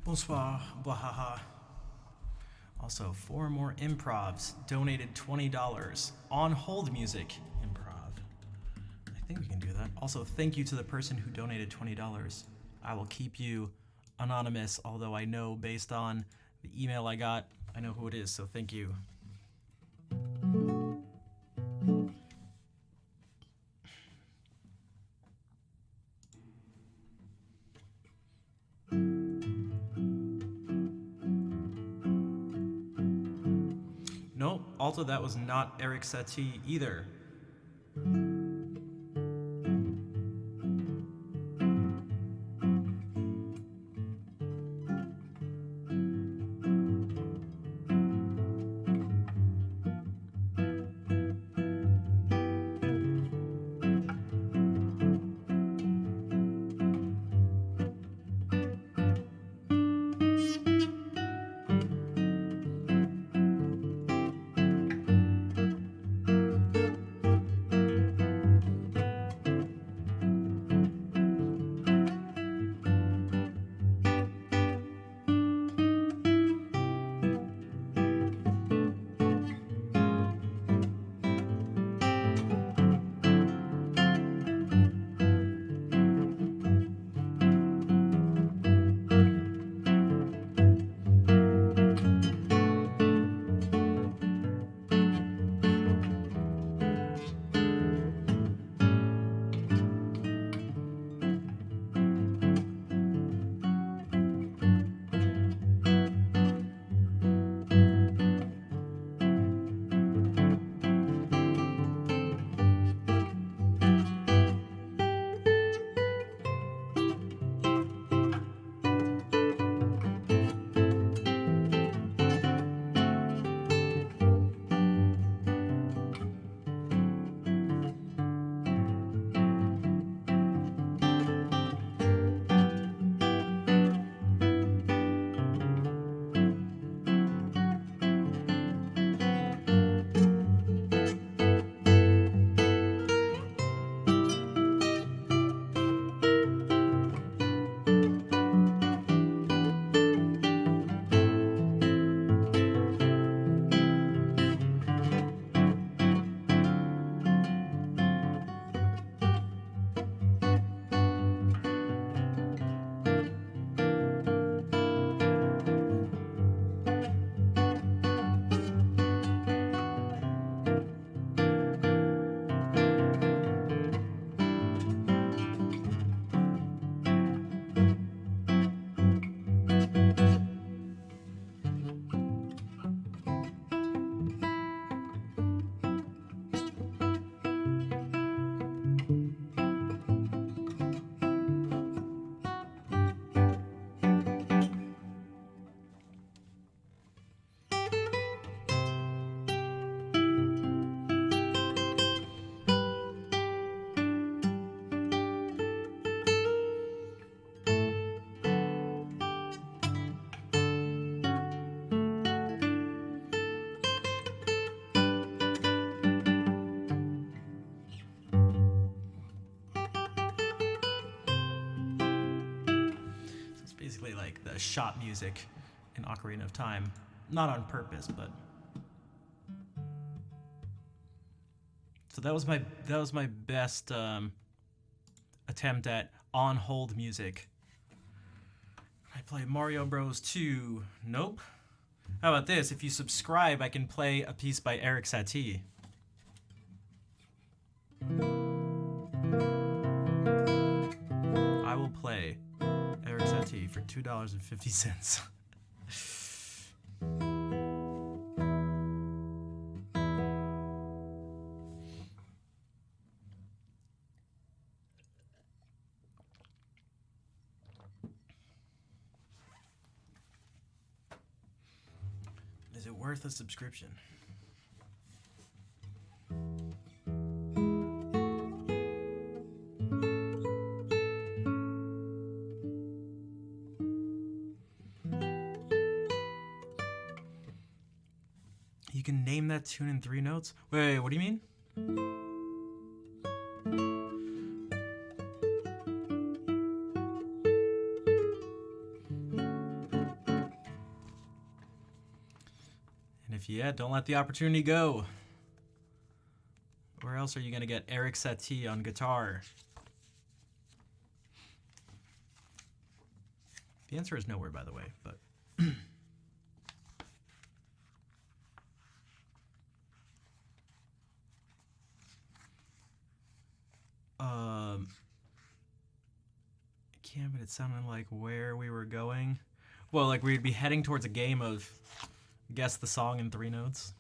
Bonsoir, wahaha. Also, 4 more improvs donated $20 on hold music. Improv. I think we can do that. Also, thank you to the person who donated $20. I will keep you anonymous, although I know based on the email I got, I know who it is, so thank you. Nope, also that was not Eric Satie either. Basically like the shot music in Ocarina of Time. Not on purpose, but... So that was my best attempt at on-hold music. I play Mario Bros. 2. Nope. How about this? If you subscribe, I can play a piece by Eric Satie. I will play Eric Satie for $2.50. Is it worth a subscription? You can name that tune in 3 notes? Wait, what do you mean? Yeah, don't let the opportunity go. Where else are you going to get Eric Satie on guitar? The answer is nowhere, by the way, but... I can't, but it sounded like where we were going. Well, like we'd be heading towards a game of guess the song in 3 notes.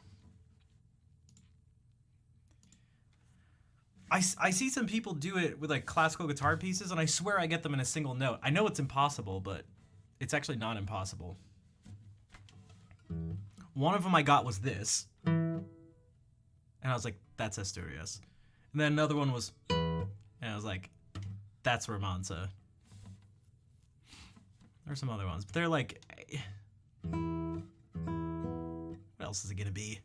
I see some people do it with like classical guitar pieces, and I swear I get them in a single note. I know it's impossible, but it's actually not impossible. One of them I got was this, and I was like, that's Asturias. And then another one was, and I was like, that's Romanza. There's some other ones, but they're like, what else is it gonna be?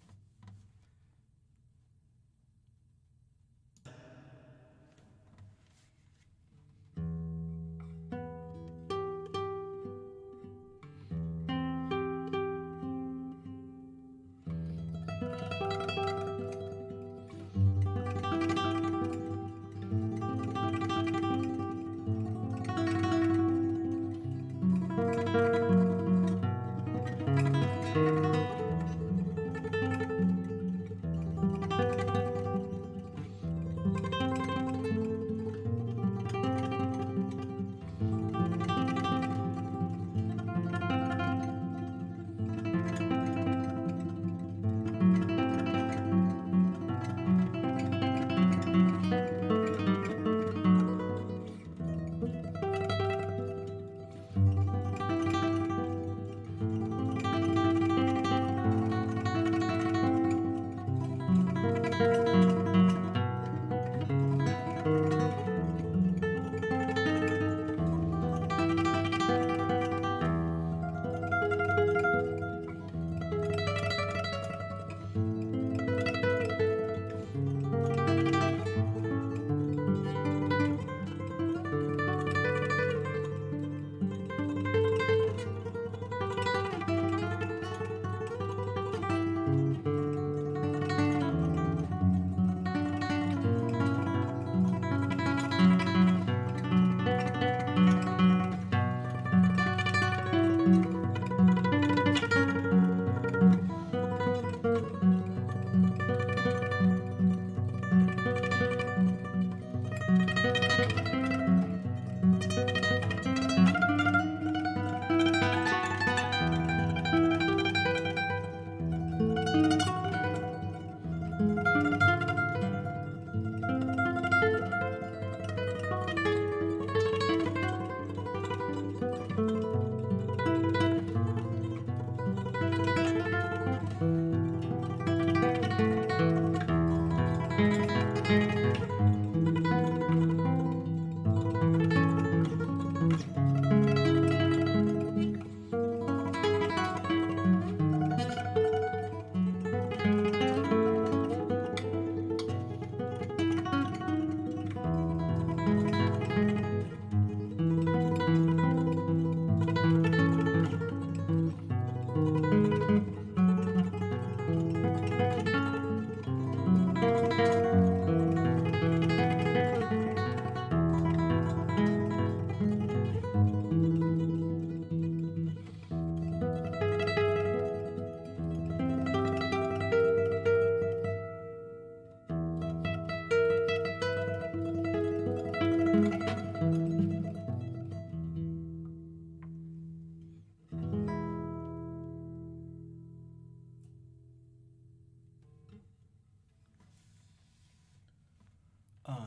Oh,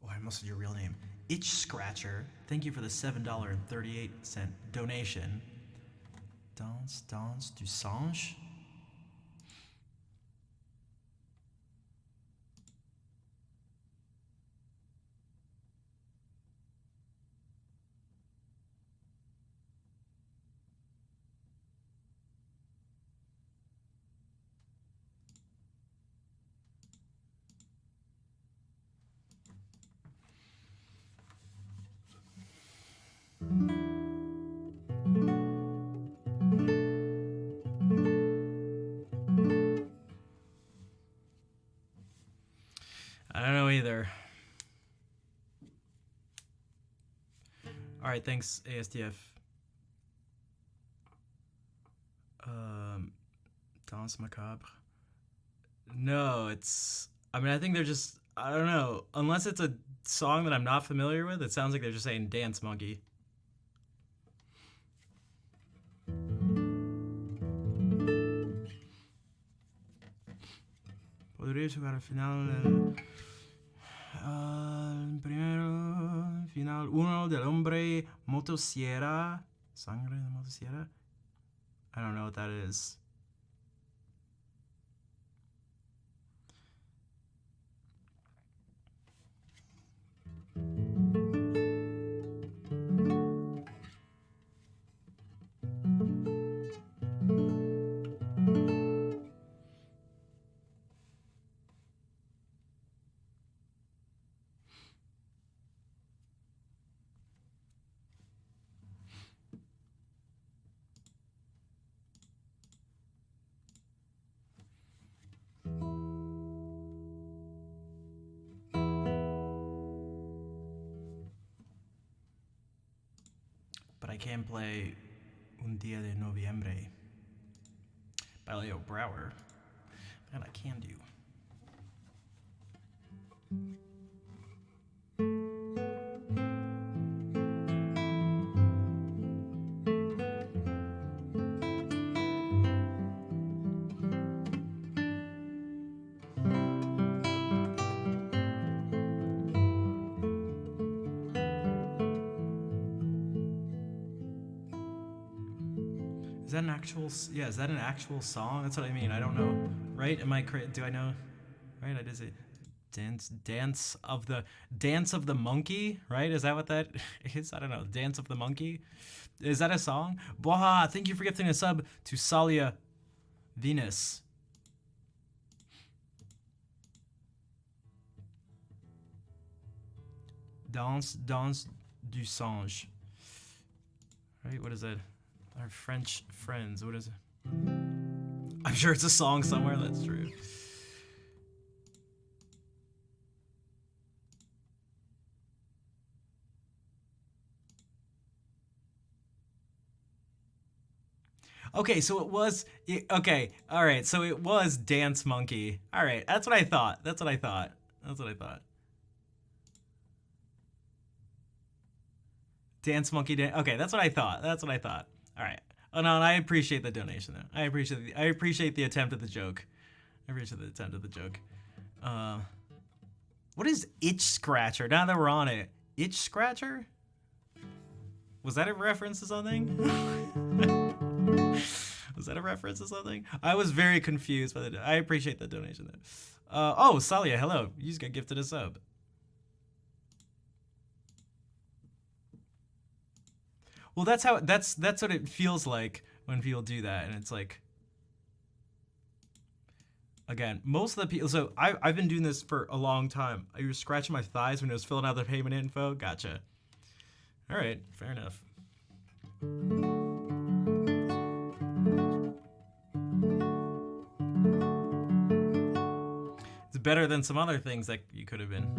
I almost said your real name. Itch Scratcher, thank you for the $7.38 donation. Danse du Singe? I don't know either. All right, thanks, ASDF. Danse Macabre. No, it's. I mean, I think they're just. I don't know. Unless it's a song that I'm not familiar with, it sounds like they're just saying Dance Monkey. Podría jugar al final. Primero, final 1 del hombre motosierra. Sangre de motosierra? I don't know what that is. But I can play Un Día de Noviembre by Leo Brower. That I can do. Is that an actual? Yeah, is that an actual song? That's what I mean. I don't know, right? Am I correct? Do I know? Right? I did say dance of the monkey. Right? Is that what that is? I don't know. Dance of the monkey. Is that a song? Boha! Thank you for gifting a sub to Salia Venus. Danse du singe. Right? What is that? Our French friends. What is it? I'm sure it's a song somewhere. That's true. Okay, so it was. Okay, all right. So it was Dance Monkey. All right, that's what I thought. That's what I thought. Dance Monkey. Okay, that's what I thought. All right. Oh no, and I appreciate the donation though. I appreciate the attempt at the joke. What is Itch Scratcher? Now that we're on it, Itch Scratcher? Was that a reference to something? Was that a reference to something? I was very confused by the. I appreciate the donation though. Oh, Salia, hello. You just got gifted a sub. Well, that's what it feels like when people do that, and it's like, again, most of the people. So I've been doing this for a long time. I was scratching my thighs when it was filling out the payment info. Gotcha. All right, fair enough. It's better than some other things that you could have been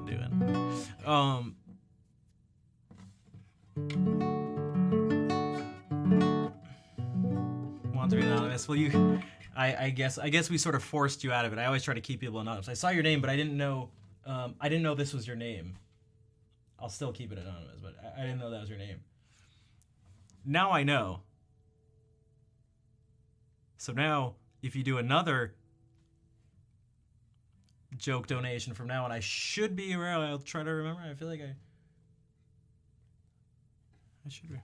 doing. Want to be anonymous? Well, I guess we sort of forced you out of it. I always try to keep people anonymous. I saw your name, but I didn't know this was your name. I'll still keep it anonymous, but I didn't know that was your name. Now I know. So now, if you do another joke donation from now on, I should be around. I'll try to remember. I feel like I should be.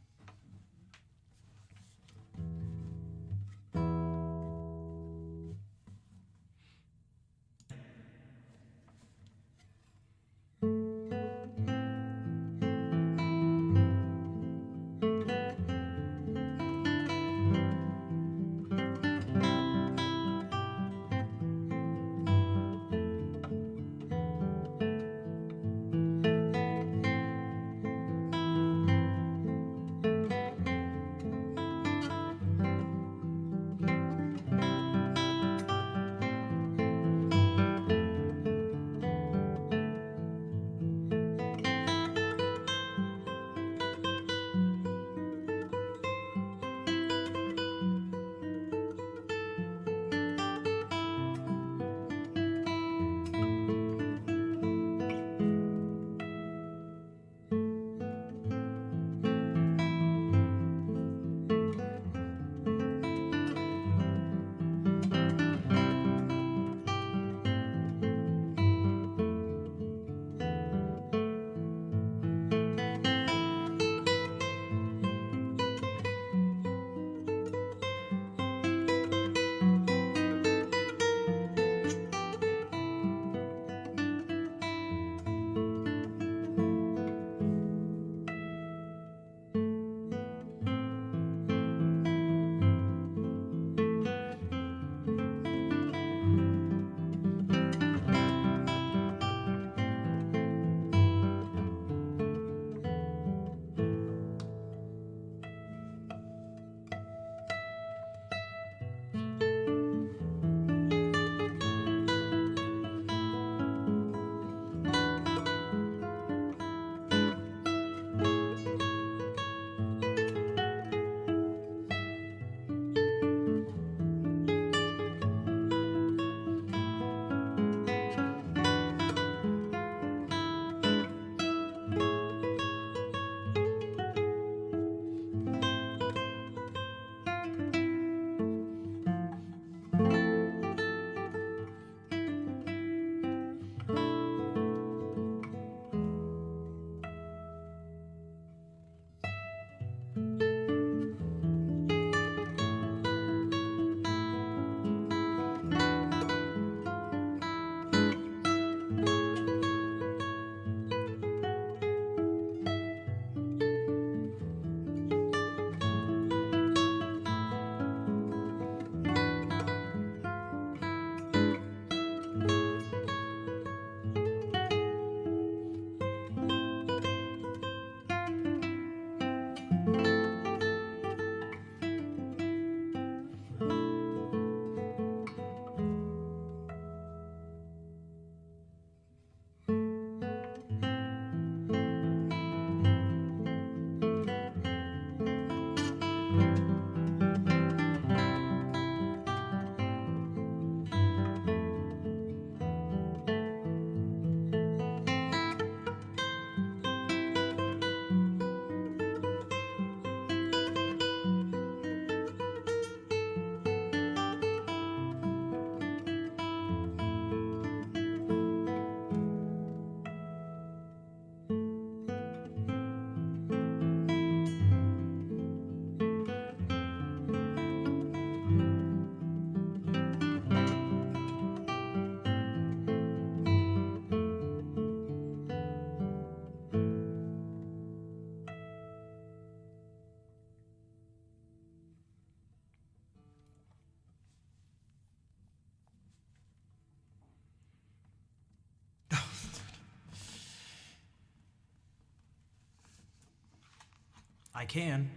I can.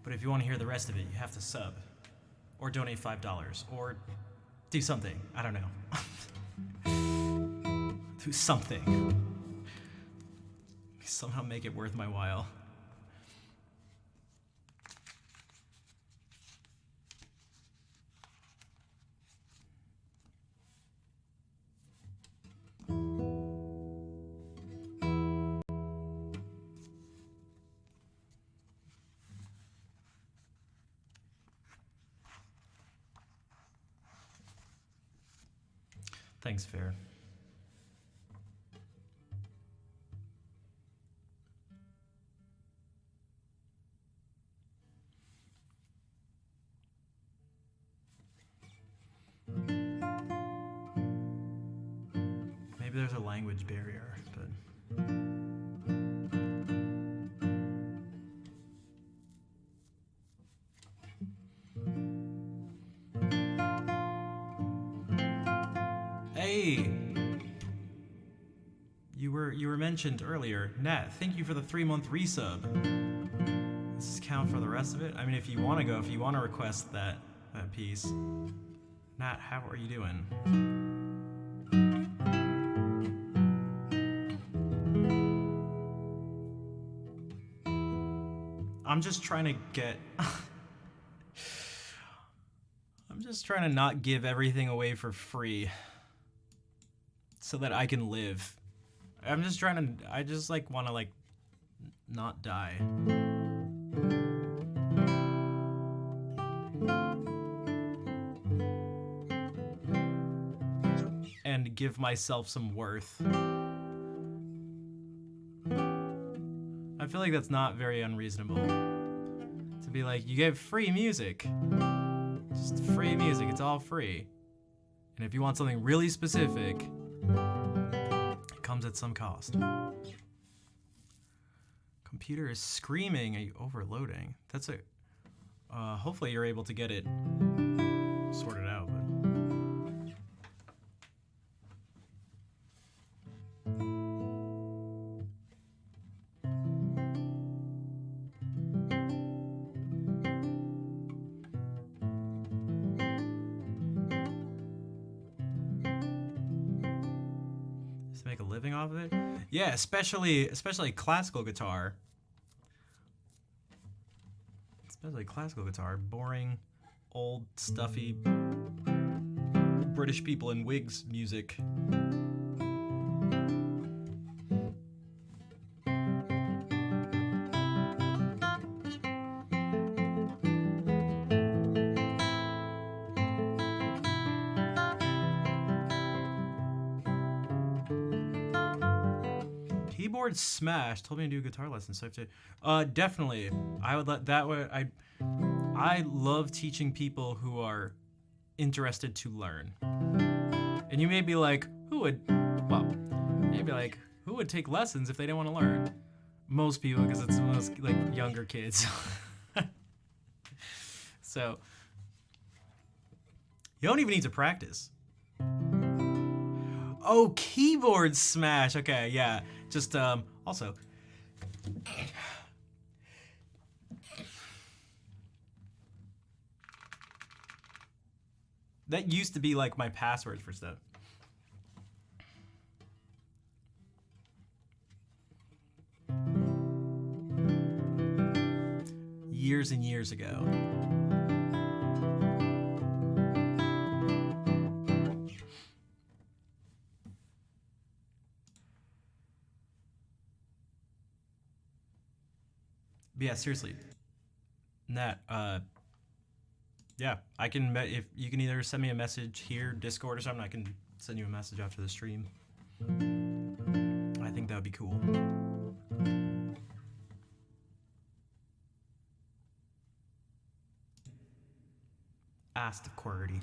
But if you want to hear the rest of it, you have to sub. Or donate $5. Or do something. I don't know. Do something. Somehow make it worth my while. Thanks, Fair. Maybe there's a language barrier, but... Hey! You were mentioned earlier. Nat, thank you for the 3-month resub. Does this count for the rest of it? I mean, if you want to go, if you want to request that piece. Nat, how are you doing? I'm just trying to get... I'm just trying to not give everything away for free. So that I can live. I'm just trying to... I just, like, want to, like, not die. And give myself some worth. I feel like that's not very unreasonable. To be like, you get free music. Just free music, it's all free. And if you want something really specific, it comes at some cost. Computer is screaming, are you overloading? That's a... hopefully you're able to get it sorted out, but... Make a living off of it? Yeah, especially classical guitar. Especially classical guitar. Boring, old, stuffy British people in wigs music. Keyboard Smash told me to do guitar lessons, so I have to. Definitely, I would let that way. I love teaching people who are interested to learn. And you may be like, who would take lessons if they didn't want to learn? Most people, because it's most like younger kids. So you don't even need to practice. Oh, Keyboard Smash. Okay, yeah. Just also that used to be like my password for stuff. Years and years ago. But yeah, seriously. Nat, yeah, I can, if you can either send me a message here, Discord or something, I can send you a message after the stream. I think that would be cool. Asked of QWERTY.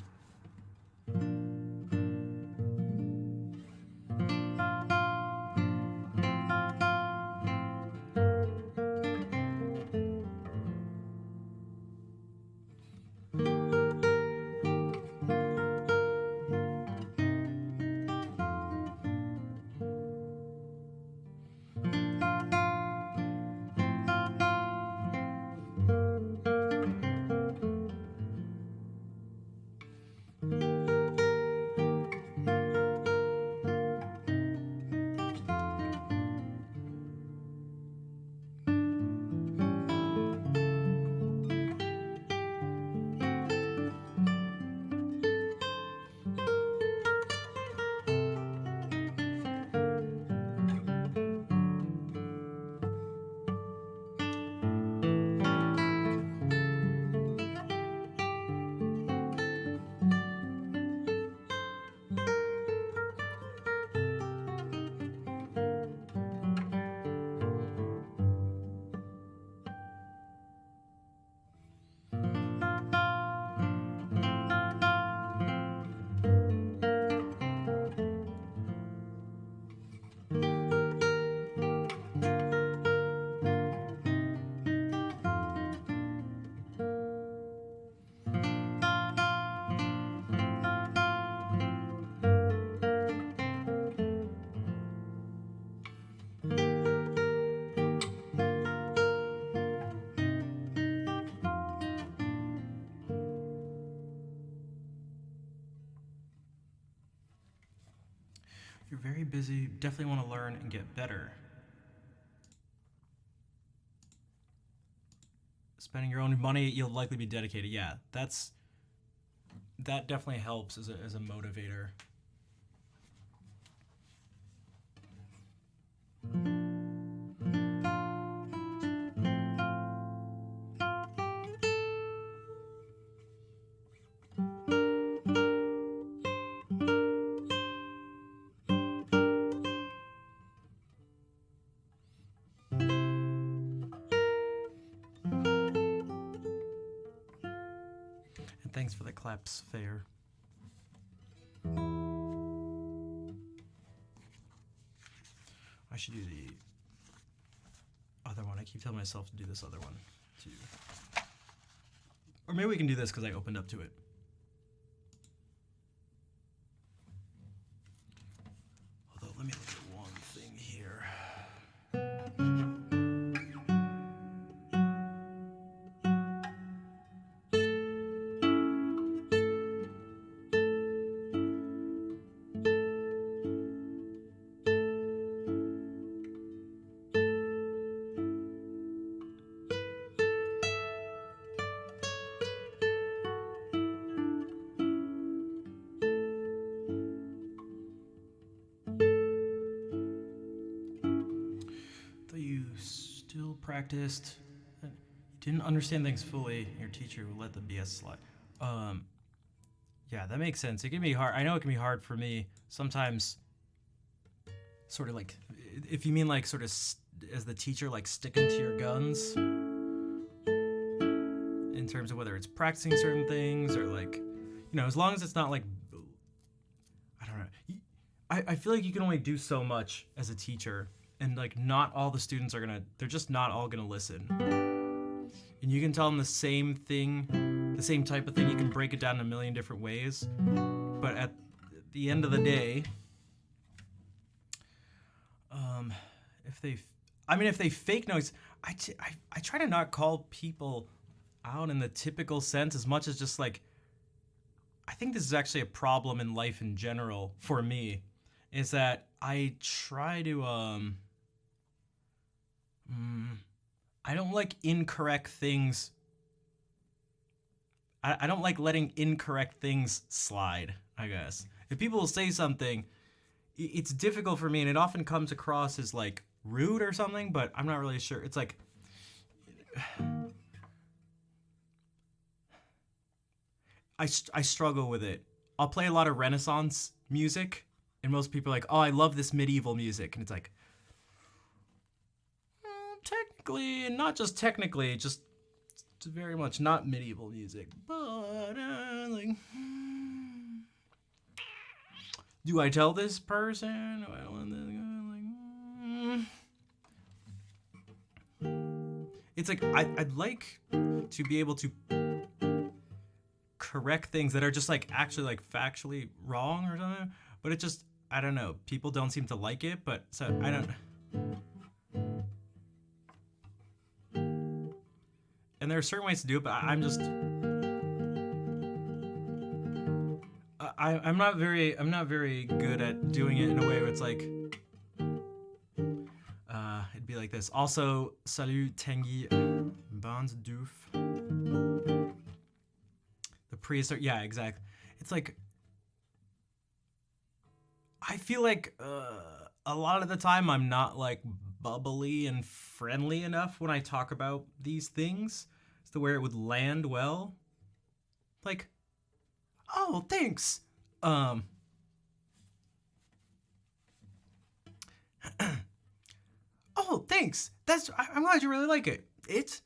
You're very busy. Definitely want to learn and get better. Spending your own money, you'll likely be dedicated. Yeah, that definitely helps as a motivator. And thanks for the claps, Fair. I should do the other one. I keep telling myself to do this other one too. Or maybe we can do this because I opened up to it. Although, let me look at one thing here. Practiced, you didn't understand things fully, your teacher would let the BS slide. Yeah, that makes sense. It can be hard. I know it can be hard for me sometimes, sort of like, if you mean like sort of as the teacher, like sticking to your guns in terms of whether it's practicing certain things or like, you know, as long as it's not like, I don't know. I feel like you can only do so much as a teacher. And like not all the students are they're just not all gonna listen. And you can tell them the same thing, the same type of thing, you can break it down in a million different ways. But at the end of the day, if they fake noise, I try to not call people out in the typical sense as much as just like, I think this is actually a problem in life in general for me, is that I try to, I don't like incorrect things. I don't like letting incorrect things slide, I guess. If people will say something, it's difficult for me, and it often comes across as like rude or something, but I'm not really sure. It's like, I struggle with it. I'll play a lot of Renaissance music, and most people are like, oh, I love this medieval music. And it's like, technically, and not just technically, just very much not medieval music. But, like, do I tell this person? Do I want this guy? Like, it's like, I'd like to be able to correct things that are just like actually like factually wrong or something. But it just, I don't know. People don't seem to like it, but so I don't. And there are certain ways to do it, but I'm just, I'm not very good at doing it in a way where it's like, it'd be like this. Also, salut Tanguy, bande doof. The prehistoric, yeah, exactly. It's like, I feel like a lot of the time I'm not like bubbly and friendly enough when I talk about these things as to where it would land well. Like, oh, thanks. Oh, thanks. I'm glad you really like it. It's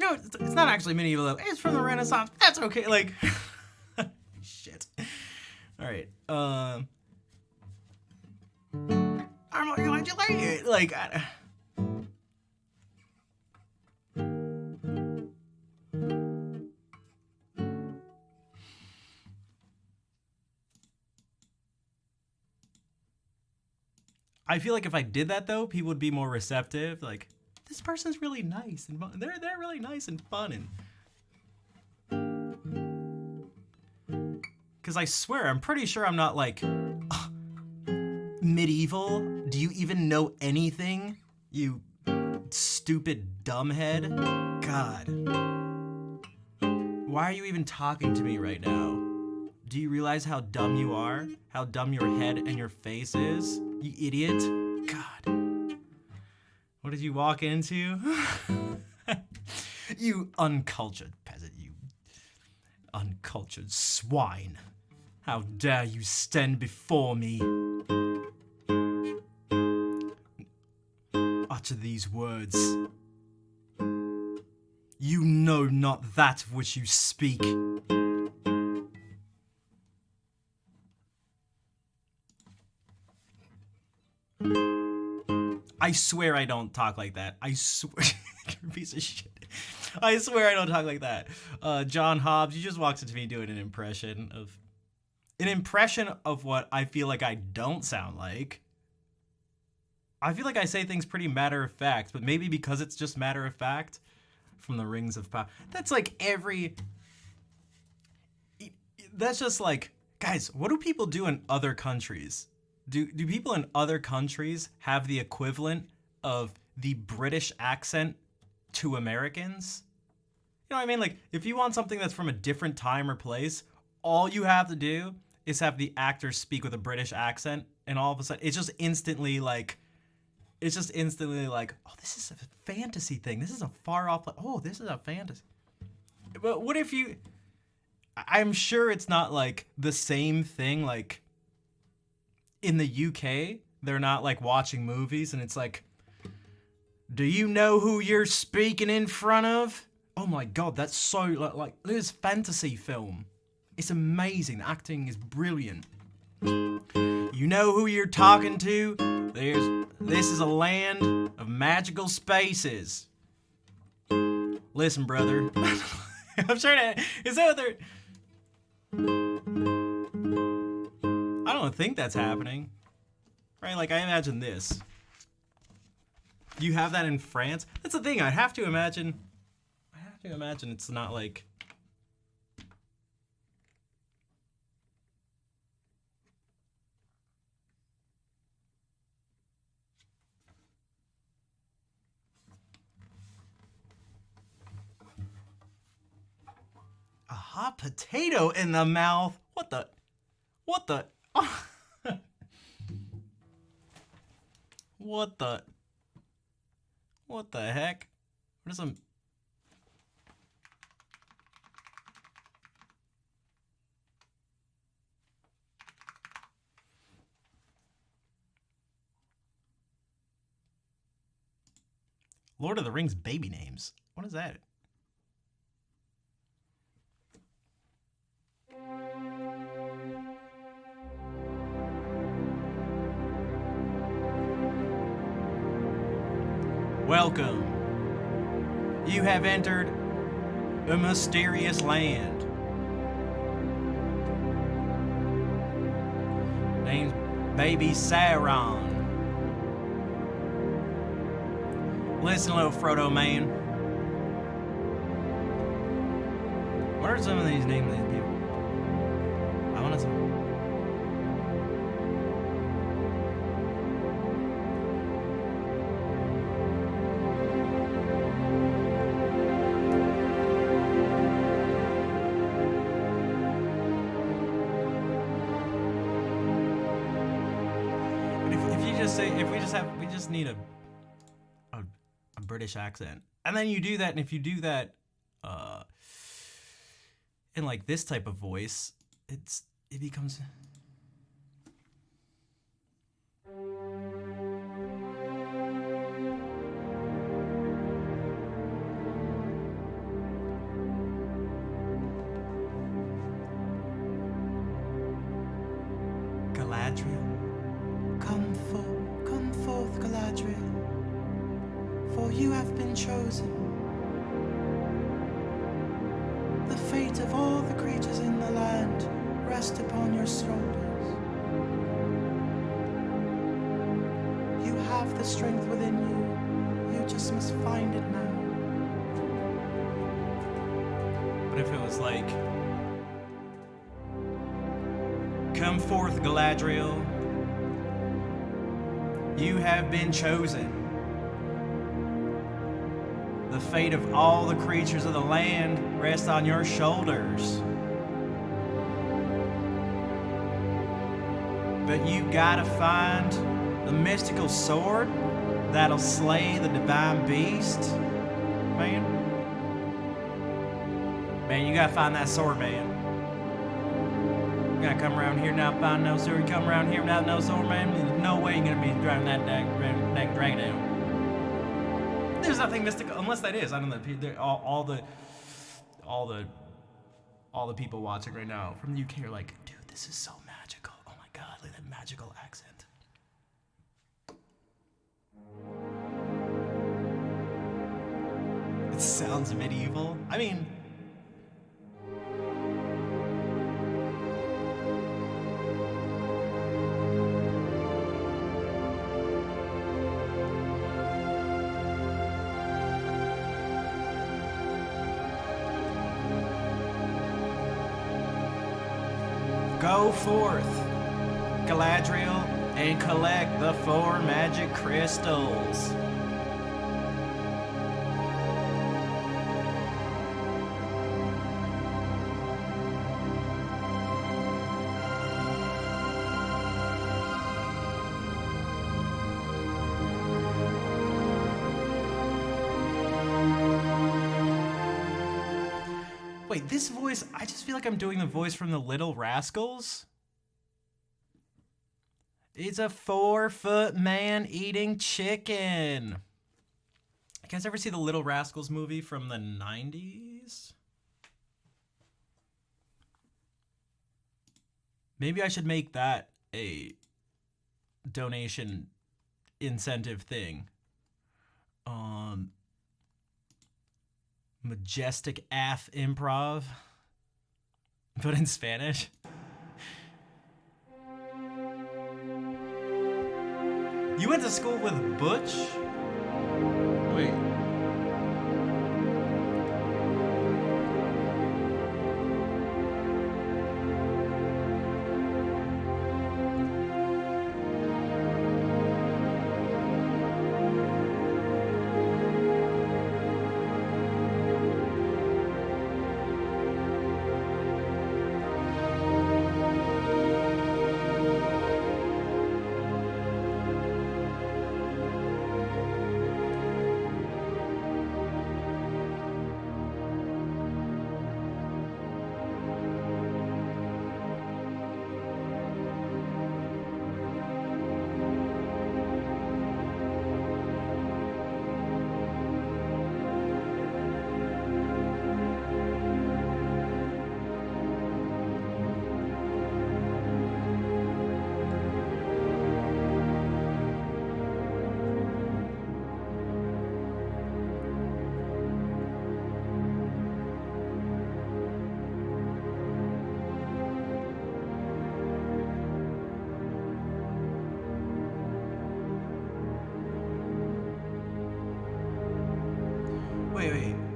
not actually medieval. It's from the Renaissance. That's okay. Like, shit. All right. I'm like, glad you like it. Like, I feel like if I did that though, people would be more receptive. Like, this person's really nice and fun. They're really nice and fun, and because I swear, I'm pretty sure I'm not like medieval? Do you even know anything? You stupid dumbhead? God. Why are you even talking to me right now? Do you realize how dumb you are? How dumb your head and your face is? You idiot. God. What did you walk into? You uncultured peasant, you uncultured swine. How dare you stand before me? Utter these words. You know not that of which you speak. I swear I don't talk like that. I swear. You're a piece of shit. I swear I don't talk like that. John Hobbs, you just walked into me doing an impression of what I feel like I don't sound like. I feel like I say things pretty matter of fact, but maybe because it's just matter of fact from the Rings of Power. That's like that's just like, guys, what do people do in other countries? Do people in other countries have the equivalent of the British accent to Americans? You know what I mean? Like, if you want something that's from a different time or place, all you have to do is have the actors speak with a British accent, and all of a sudden, it's just instantly like, oh, this is a fantasy thing. This is a far off, oh, this is a fantasy. But what if you, I'm sure it's not like the same thing, like, in the UK, they're not like watching movies and it's like, do you know who you're speaking in front of? Oh my god, that's so like this fantasy film. It's amazing. The acting is brilliant. You know who you're talking to? This is a land of magical spaces. Listen, brother. I'm trying to. Is that what they're? I don't think that's happening. Right? Like, I imagine this. You have that in France? That's the thing. I have to imagine it's not like... A hot potato in the mouth? What the... What the... What the heck? What is some... Lord of the Rings baby names. What is that? Welcome. You have entered a mysterious land. Name's Baby Sauron. Listen, little Frodo man. What are some of these names of these people? I want to... we just need a British accent. And then you do that, and if you do that in like this type of voice, it becomes... Galadriel. Come forth, Galadriel, for you have been chosen. The fate of all the creatures in the land rest upon your shoulders. You have the strength within you. You just must find it now. But if it was like, come forth, Galadriel, You have been chosen. The fate of all the creatures of the land rests on your shoulders. But you gotta find the mystical sword that'll slay the divine beast. Man, you gotta find that sword, man. You gotta come around here now, find no sword. Come around here without no sword, man. There's no way you're gonna be driving that dragon down. There's nothing mystical, unless that is. I don't know. All the people watching right now from the UK are like, dude, this is so magical. Oh my god, look at that magical accent. It sounds medieval. I mean, go forth, Galadriel, and collect the 4 magic crystals. Wait, this voice, I just feel like I'm doing the voice from the Little Rascals. It's a 4-foot man eating chicken. You guys ever see the Little Rascals movie from the 90s? Maybe I should make that a donation incentive thing. Majestic AF Improv, but in Spanish. You went to school with Butch? Wait.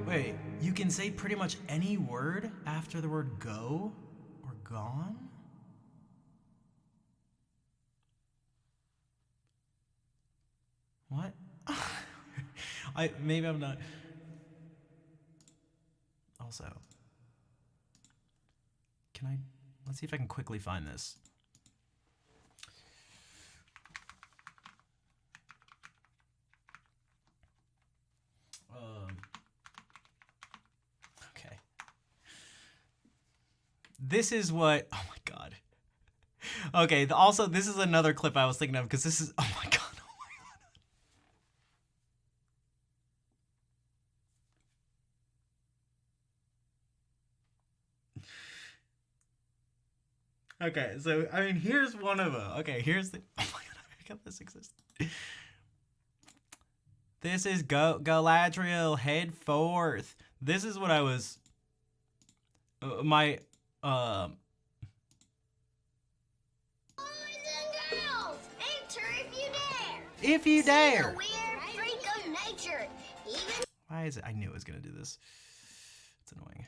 Wait. You can say pretty much any word after the word go or gone? What? Maybe I'm not. Also, let's see if I can quickly find this. Okay. This is what, oh my god. Okay, also, this is another clip I was thinking of, because this is, oh my god. Okay, so, I mean, here's one of them. Okay, here's the... Oh my god, I forgot this exists. This is Galadriel, head forth. This is what I was... Boys and girls, enter if you dare. If you dare. See a weird freak of nature. Even... Why is it? I knew it was going to do this. It's annoying.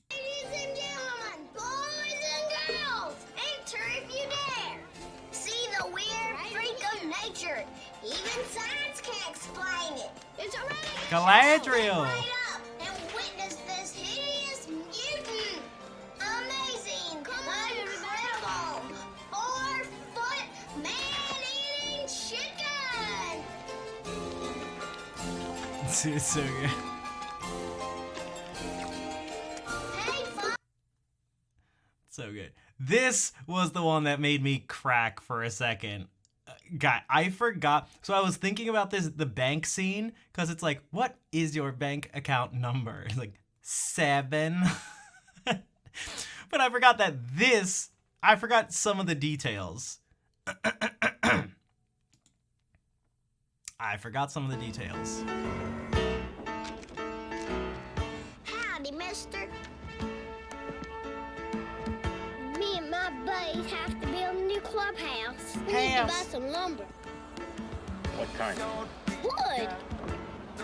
Ladies and gentlemen, boys and girls, enter It's a ready to Galadriel. Right up and witness this hideous mutant. Amazing, incredible, 4-foot man-eating chicken. It's so good. Hey, So good. This was the one that made me crack for a second. God, I forgot. So I was thinking about the bank scene, because it's like, what is your bank account number? It's like 7. But I forgot I forgot some of the details. I forgot some of the details. howdy, mister. Me and my buddies have to build a new clubhouse. We need to buy some lumber. What kind? Wood.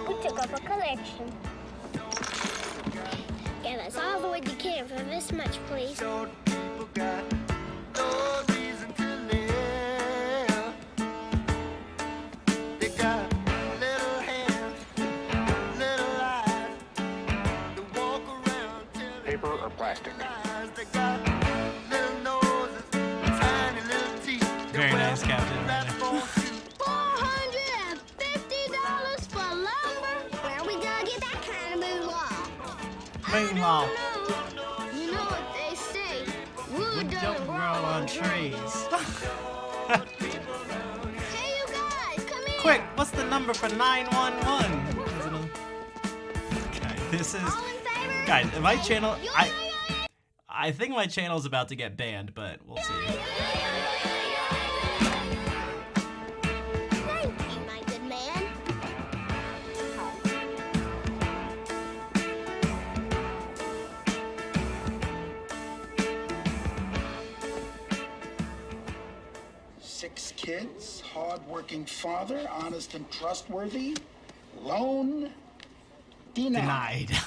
We took up a collection. Get us all the wood you can for this much, please. Paper or plastic? Very nice, Captain. $450 for lumber? Where we gonna get that kind of moolah? Moolah. You know what they say. Wood don't grow on trees. Hey, you guys, come here. Quick, what's the number for 911? Okay, this is... All in favor? Guys, my channel... Yeah. I think my channel's about to get banned, but we'll see. Thank you, my good man. Six kids, hard-working father, honest and trustworthy, loan denied. Denied.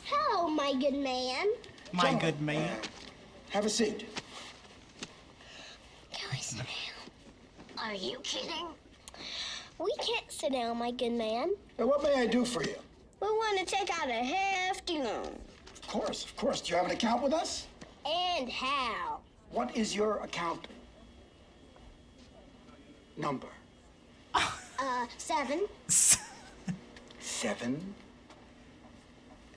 Hello, my good man. My Gentlemen, good man. Have a seat. Can we sit down? Are you kidding? We can't sit down, my good man. Now, what may I do for you? We want to take out a hefty loan. Of course, of course. Do you have an account with us? And how? What is your account number? 7. 7.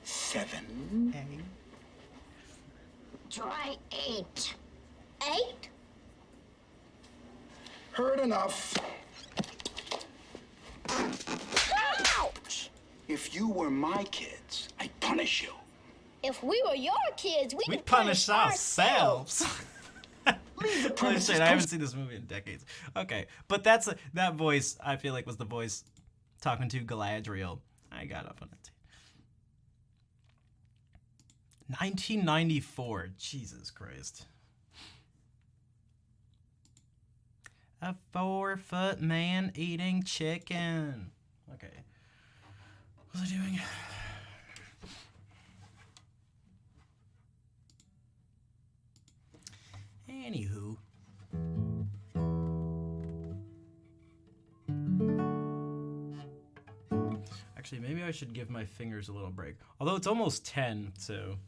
7. Try 8. 8? Heard enough. Ouch! If you were my kids, I'd punish you. If we were your kids, We could punish ourselves. Leave the Holy premises. shit, I haven't seen this movie in decades. Okay, but that voice, I feel like, was the voice talking to Galadriel. I got up on it. 1994. Jesus Christ. A 4-foot man eating chicken. Okay. What was I doing? Anywho. Actually, maybe I should give my fingers a little break. Although it's almost 10, so...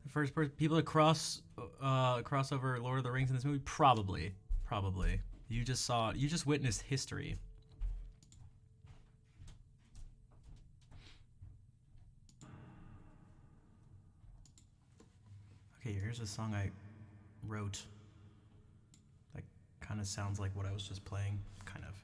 First person people to cross over Lord of the Rings in this movie? Probably. You just witnessed history. Okay, here's a song I wrote that kind of sounds like what I was just playing, kind of.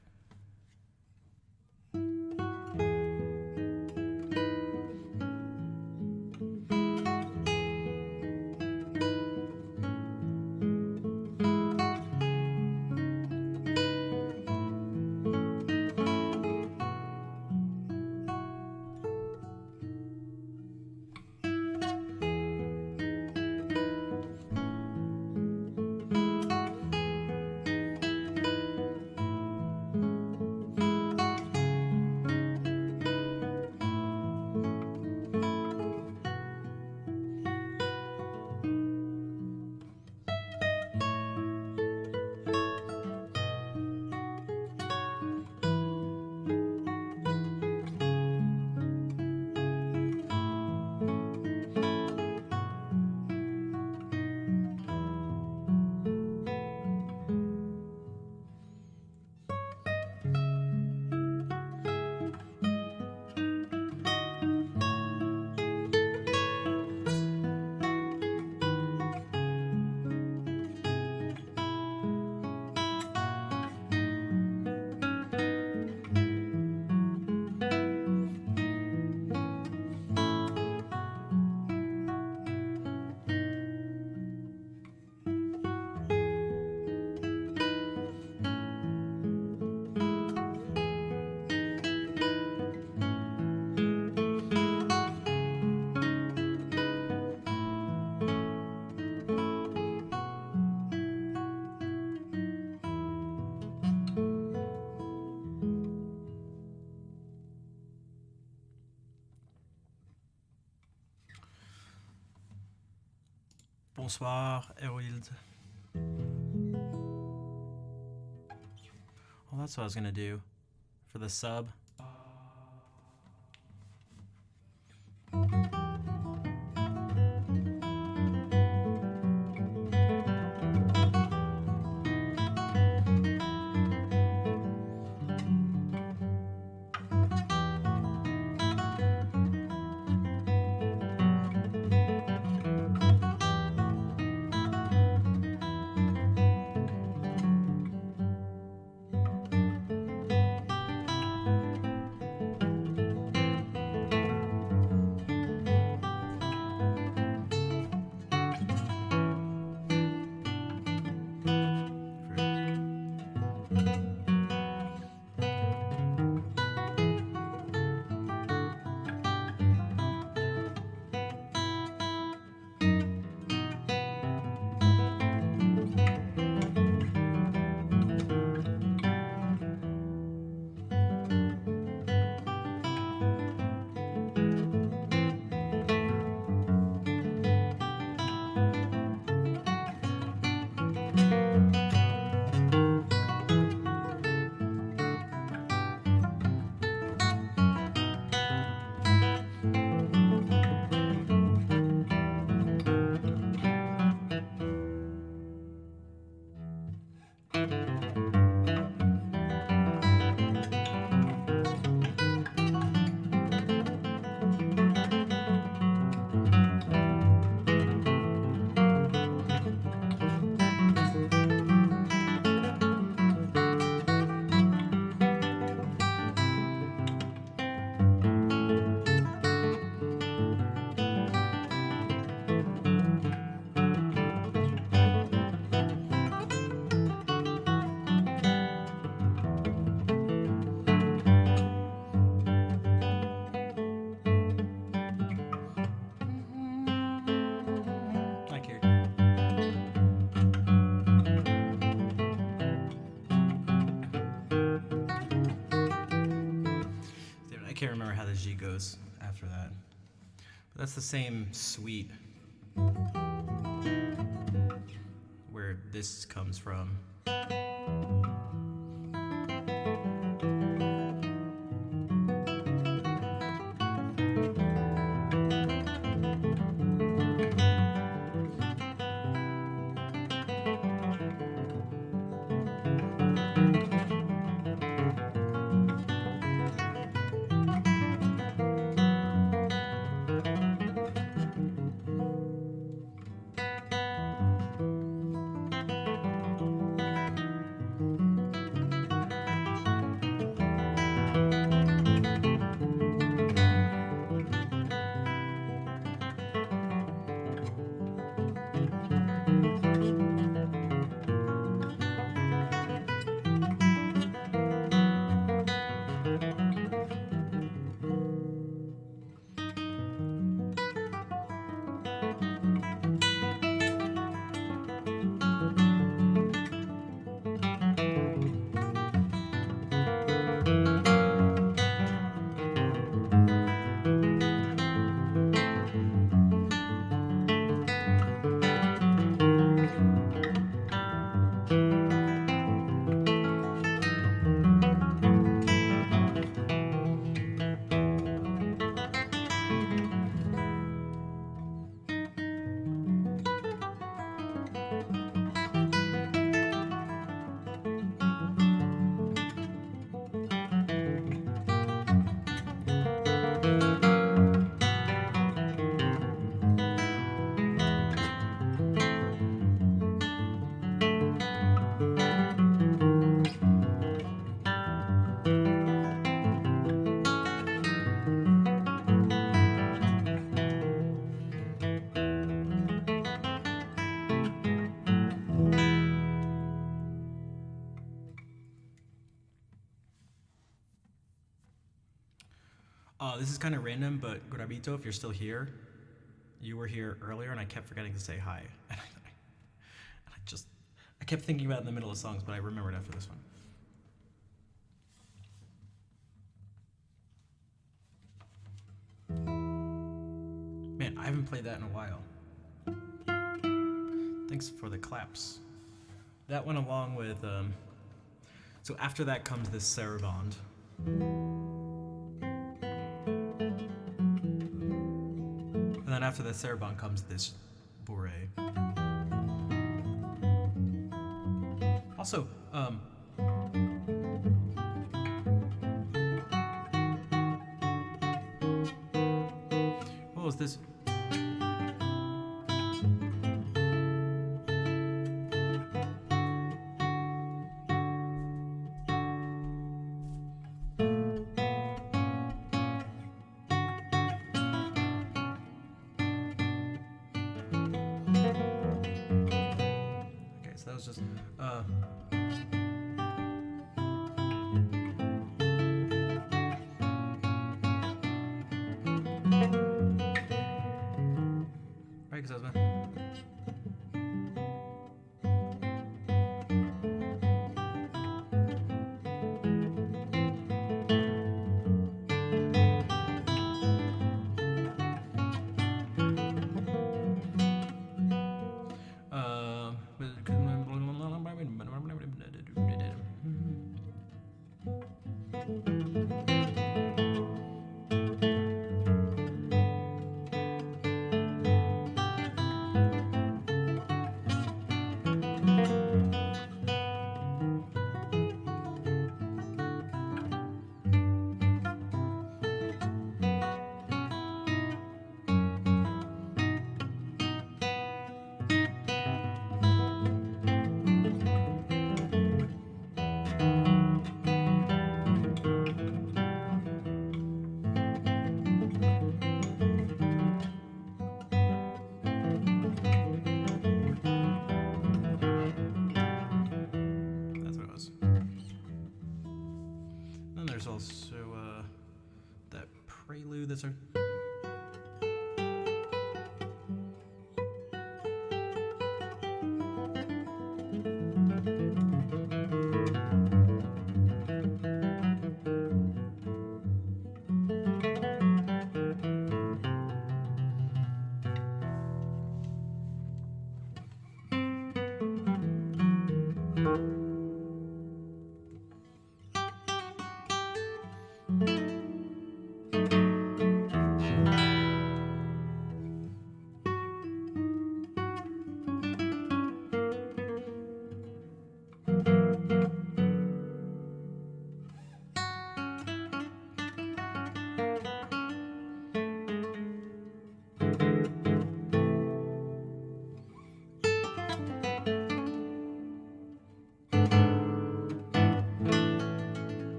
Bonsoir, Eroild. Well, that's what I was gonna do for the sub. I care. Dude, I can't remember how the G goes after that. But that's the same suite where this comes from. This is kind of random, but Grabito, if you're still here, you were here earlier, and I kept forgetting to say hi. And I kept thinking about it in the middle of songs, but I remembered after this one. Man, I haven't played that in a while. Thanks for the claps. That went along with, so after that comes this Saraband. And then after the Saraband comes this Bourrée. Also, what was this? Okay, so that was just right, because I was that's what it was. Then there's also that prelude that's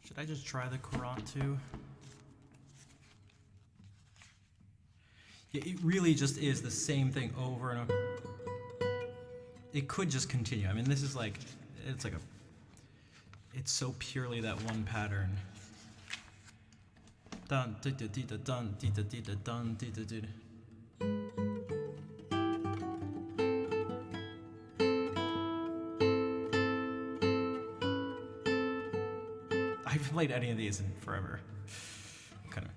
Should I just try the Courant too? Yeah, it really just is the same thing over and over. It could just continue. I mean, this is like, it's like a, it's so purely that one pattern. Dun di da di da dun di da di da dun di da di. I haven't played any of these in forever. Kind of.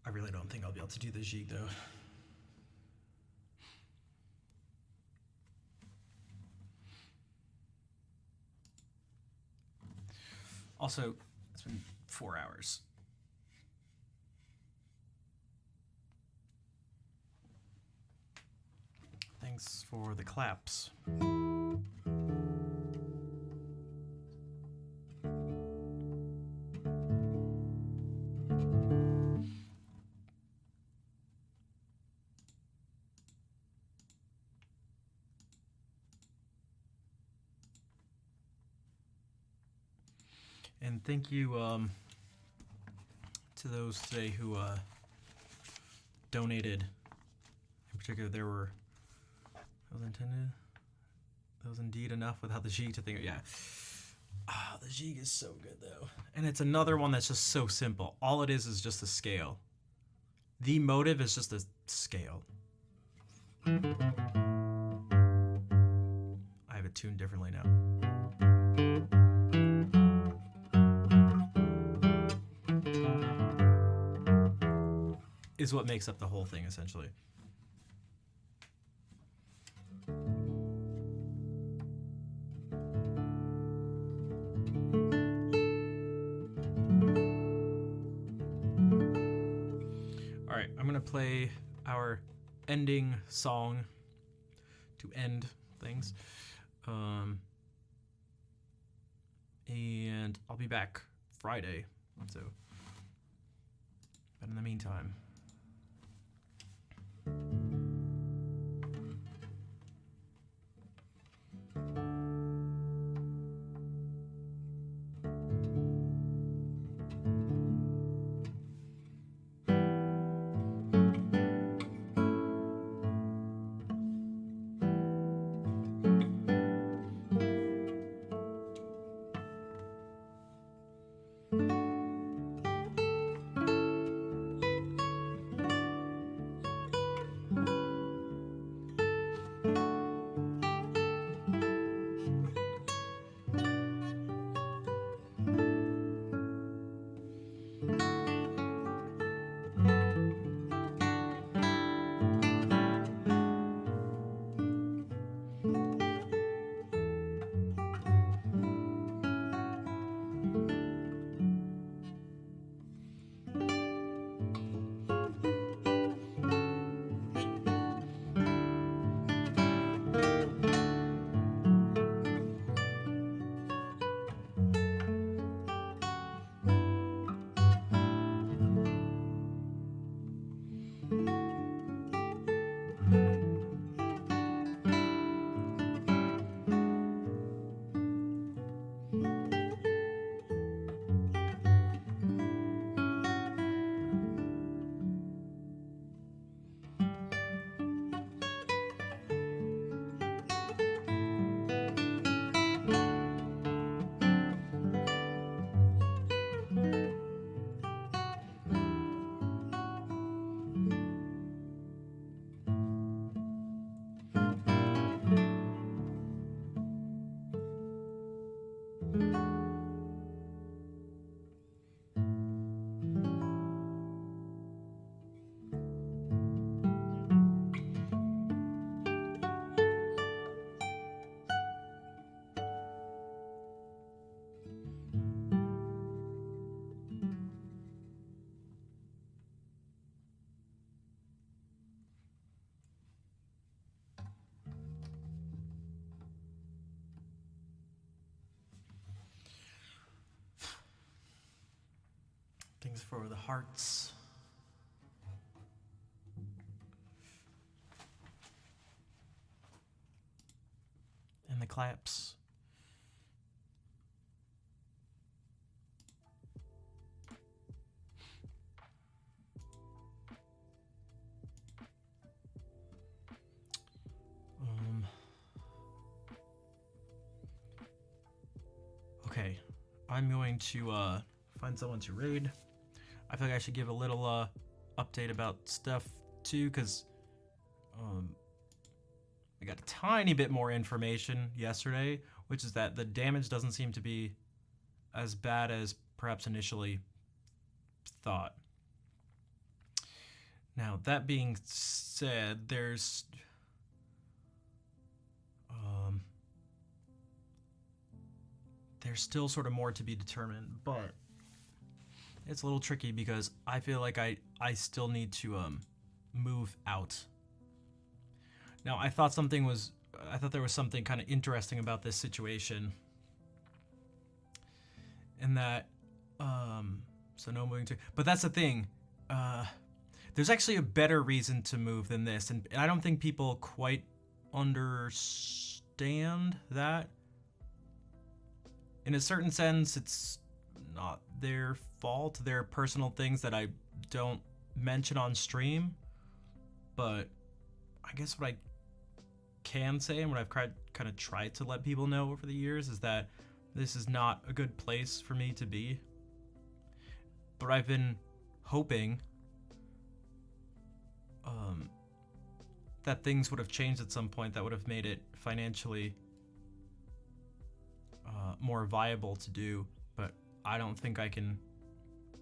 I really don't think I'll be able to do the jig though. Also, it's been 4 hours. Thanks for the claps. And thank you to those today who donated. In particular, there were, that was intended, that was indeed enough without the jig to think, yeah. Ah, the jig is so good though. And it's another one that's just so simple. All it is just a scale. The motive is just a scale. I have it tuned differently now. Is what makes up the whole thing, essentially. All right, I'm gonna play our ending song to end things. And I'll be back Friday, so, but in the meantime, Thanks for the hearts. And the claps. Okay, I'm going to find someone to raid. I feel like I should give a little update about stuff too, because I got a tiny bit more information yesterday, which is that the damage doesn't seem to be as bad as perhaps initially thought. Now, that being said, there's still sort of more to be determined, but it's a little tricky because I feel like I still need to move out. Now, I thought there was something kind of interesting about this situation, in that so no moving to, but that's the thing, there's actually a better reason to move than this, and I don't think people quite understand that. In a certain sense, it's not their fault. They're personal things that I don't mention on stream. But I guess what I can say, and what I've kind of tried to let people know over the years, is that this is not a good place for me to be. But I've been hoping that things would have changed at some point that would have made it financially more viable to do, but I don't think I can.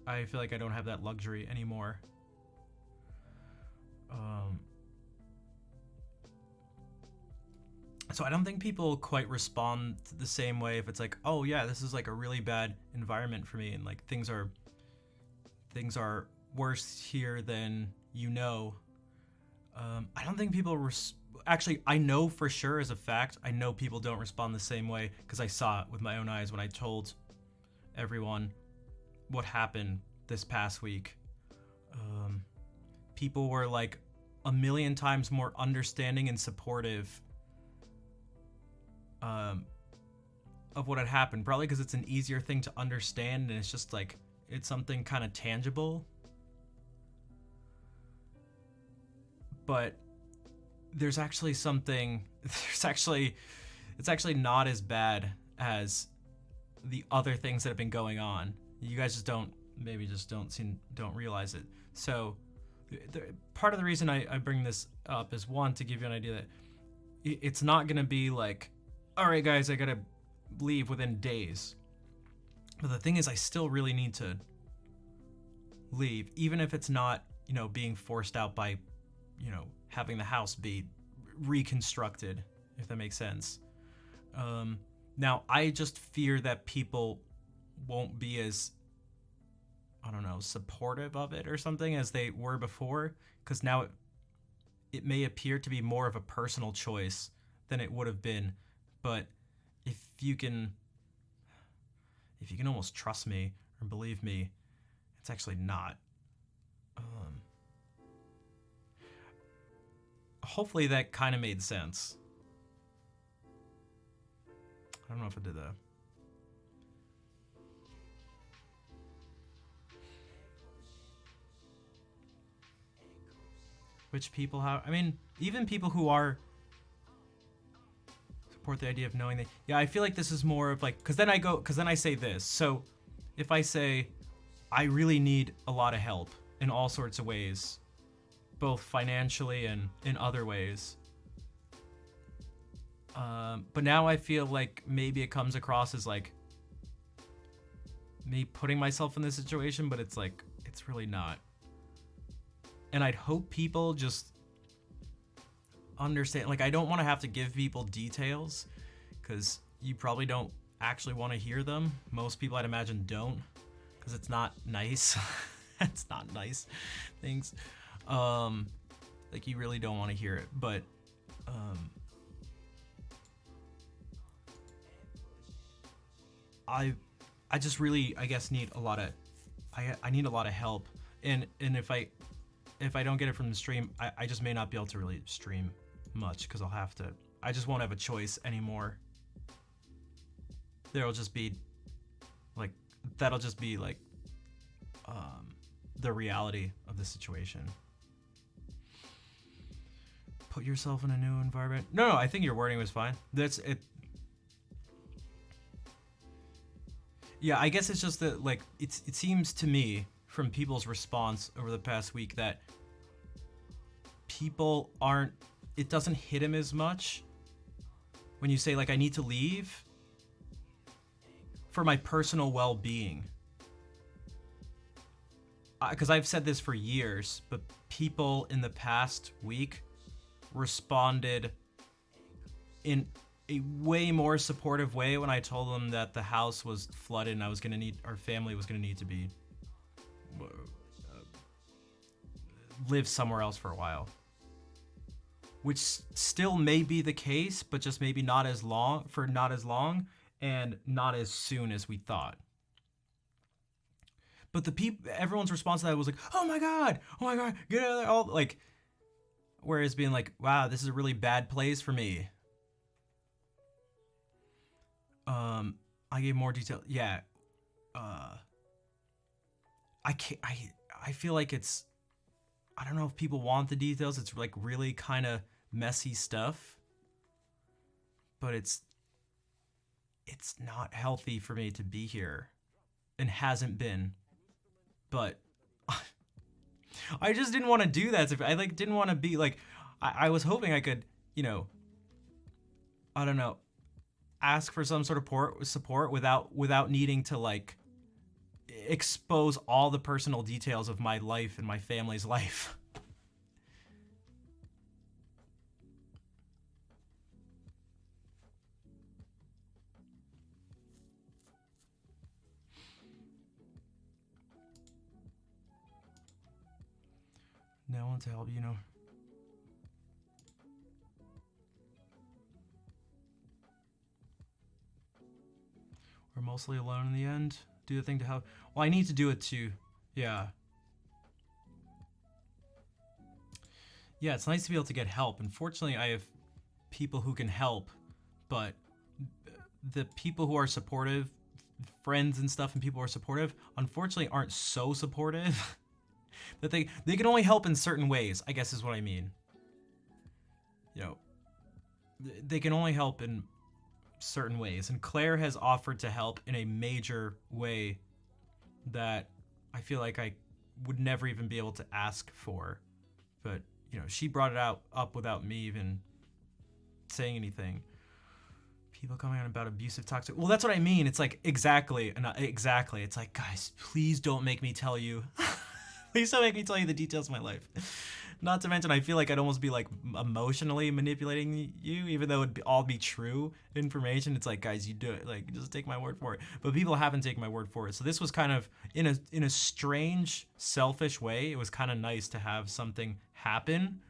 I feel like I don't have that luxury anymore. So I don't think people quite respond the same way if it's like, oh yeah, this is like a really bad environment for me, and like things are worse here than you know. I don't think people actually, I know for sure as a fact, I know people don't respond the same way, because I saw it with my own eyes when I told everyone what happened this past week. People were like a million times more understanding and supportive of what had happened, probably because it's an easier thing to understand, and it's just like, it's something kind of tangible. But there's actually something, it's actually not as bad as the other things that have been going on. You guys just don't realize it. So part of the reason I bring this up is, one, to give you an idea that it's not gonna be like, all right guys, I gotta leave within days. But the thing is, I still really need to leave, even if it's not, being forced out by, having the house be reconstructed, if that makes sense. Now, I just fear that people won't be as, supportive of it or something as they were before, because now it may appear to be more of a personal choice than it would have been. But if you can almost trust me or believe me, it's actually not. Hopefully that kind of made sense. I don't know if it did though. Which people have, even people who are support the idea of knowing that, yeah, I feel like this is more of like, because then I say this. So if I say, I really need a lot of help in all sorts of ways, both financially and in other ways. But now I feel like maybe it comes across as like me putting myself in this situation, but it's like, it's really not. And I'd hope people just understand, like, I don't want to have to give people details, because you probably don't actually want to hear them. Most people, I'd imagine, don't, because it's not nice. It's not nice things. Like, you really don't want to hear it, but I just really, I guess, need a lot of I need a lot of help, and if I don't get it from the stream, I just may not be able to really stream much because I just won't have a choice anymore. There'll just be like that'll just be like the reality of the situation. Put yourself in a new environment. No, I think your wording was fine. That's it. Yeah, I guess it's just that like it seems to me from people's response over the past week that people aren't, it doesn't hit him as much when you say like I need to leave for my personal well-being. Because I've said this for years, but people in the past week responded in a way more supportive way when I told them that the house was flooded and our family was gonna need to be live somewhere else for a while, which still may be the case, but just maybe not as long and not as soon as we thought. But everyone's response to that was like, oh my god, get out of there, all like, whereas being like, wow, this is a really bad place for me. I gave more detail. Yeah. I feel like it's, I don't know if people want the details. It's like really kind of messy stuff, but it's not healthy for me to be here and hasn't been, but I just didn't want to do that. I like didn't want to be like, I was hoping I could, I don't know, ask for some sort of support without needing to like expose all the personal details of my life and my family's life. No one to help, We're mostly alone in the end. Do the thing to help. Well, I need to do it too. Yeah. Yeah, it's nice to be able to get help. Unfortunately, I have people who can help, but the people who are supportive, friends and stuff, and people who are supportive, unfortunately aren't so supportive that they can only help in certain ways, I guess is what I mean. They can only help in certain ways, and Claire has offered to help in a major way that I feel like I would never even be able to ask for, but she brought it up without me even saying anything. People coming on about abusive, toxic. Well, that's what I mean. It's like exactly. It's like, guys, please don't make me tell you. Please don't make me tell you the details of my life. Not to mention, I feel like I'd almost be like emotionally manipulating you, even though it'd all be true information. It's like, guys, you do it. Like, just take my word for it. But people haven't taken my word for it. So this was kind of in a strange, selfish way. It was kind of nice to have something happen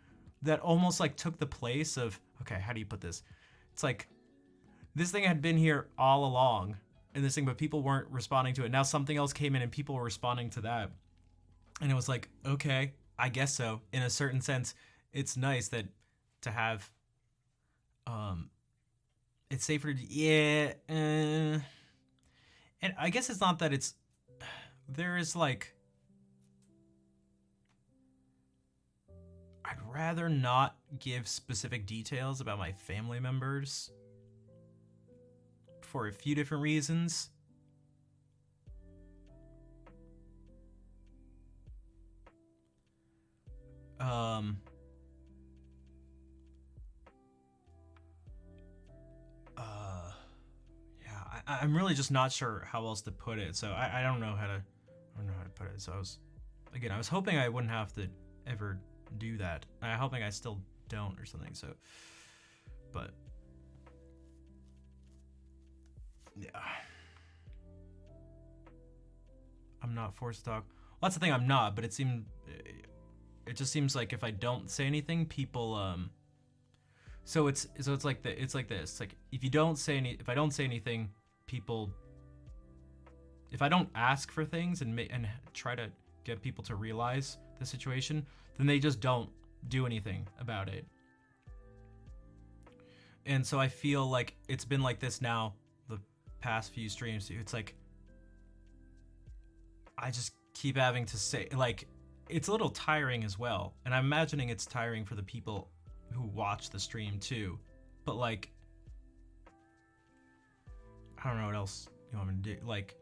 that almost like took the place of, okay, how do you put this? It's like this thing had been here all along, and this thing, but people weren't responding to it. Now something else came in, and people were responding to that, and it was like, okay. I guess so. In a certain sense, it's nice that to have, it's safer to, yeah, and I guess it's not that it's, there is like, I'd rather not give specific details about my family members for a few different reasons. Yeah, I'm really just not sure how else to put it. So I don't know how to put it. So I was hoping I wouldn't have to ever do that. I'm hoping I still don't or something. So, but yeah, I'm not forced to talk. Well, that's the thing. I'm not, but it just seems like if I don't say anything, people so it's like this. It's like if I don't say anything, people if I don't ask for things and try to get people to realize the situation, then they just don't do anything about it. And so I feel like it's been like this now the past few streams. It's like I just keep having to say, like, it's a little tiring as well. And I'm imagining it's tiring for the people who watch the stream too. But like, I don't know what else you want me to do. Like,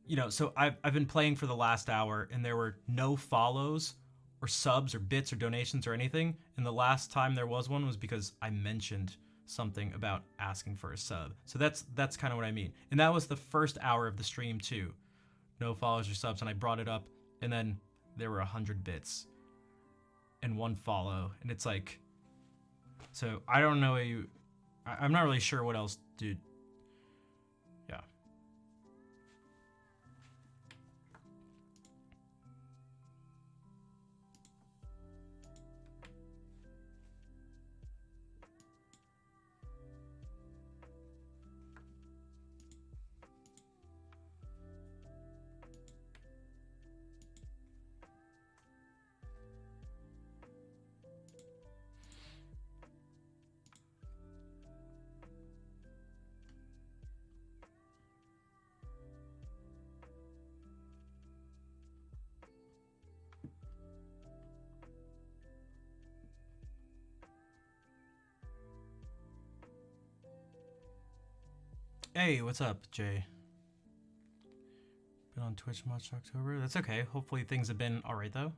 you know, so I've been playing for the last hour and there were no follows or subs or bits or donations or anything. And the last time there was one was because I mentioned something about asking for a sub. So that's kind of what I mean. And that was the first hour of the stream too. No follows or subs, and I brought it up, and then there were 100 bits and 1 follow, and it's like, so I don't know. I'm not really sure what else, dude. Yeah. Hey, what's up, Jay? Been on Twitch much October? That's okay. Hopefully things have been alright though.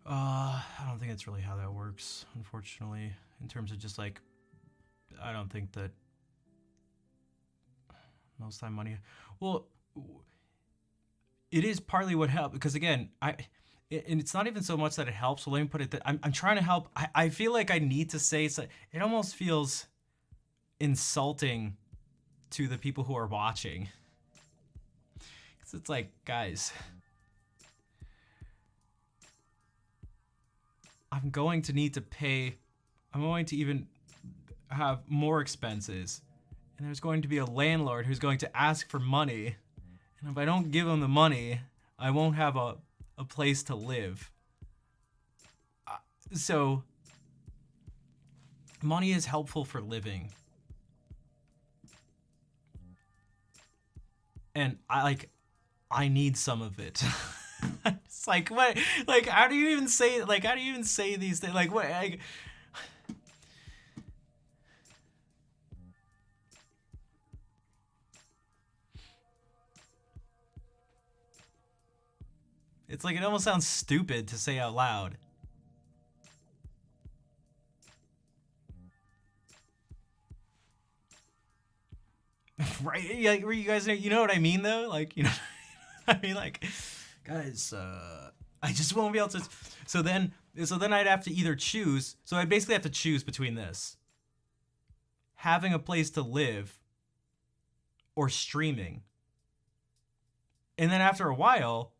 I don't think that's really how that works, unfortunately. In terms of just like, I don't think that most time money. Well, it is partly what helped because again, and it's not even so much that it helps. So let me put it that I'm trying to help. I feel like I need to say so. It almost feels insulting to the people who are watching. Because it's like, guys, I'm going to need to pay. I'm going to even have more expenses. And there's going to be a landlord who's going to ask for money. And if I don't give him the money, I won't have a place to live. So money is helpful for living. And I need some of it. It's like, what, like, how do you even say these things? Like, what, it's like, it almost sounds stupid to say out loud. Right? Like, you guys know, you know what I mean though? Like, you know, I mean, like, guys, I just won't be able to. So then I'd have to either choose. So I basically have to choose between this: having a place to live or streaming. And then after a while,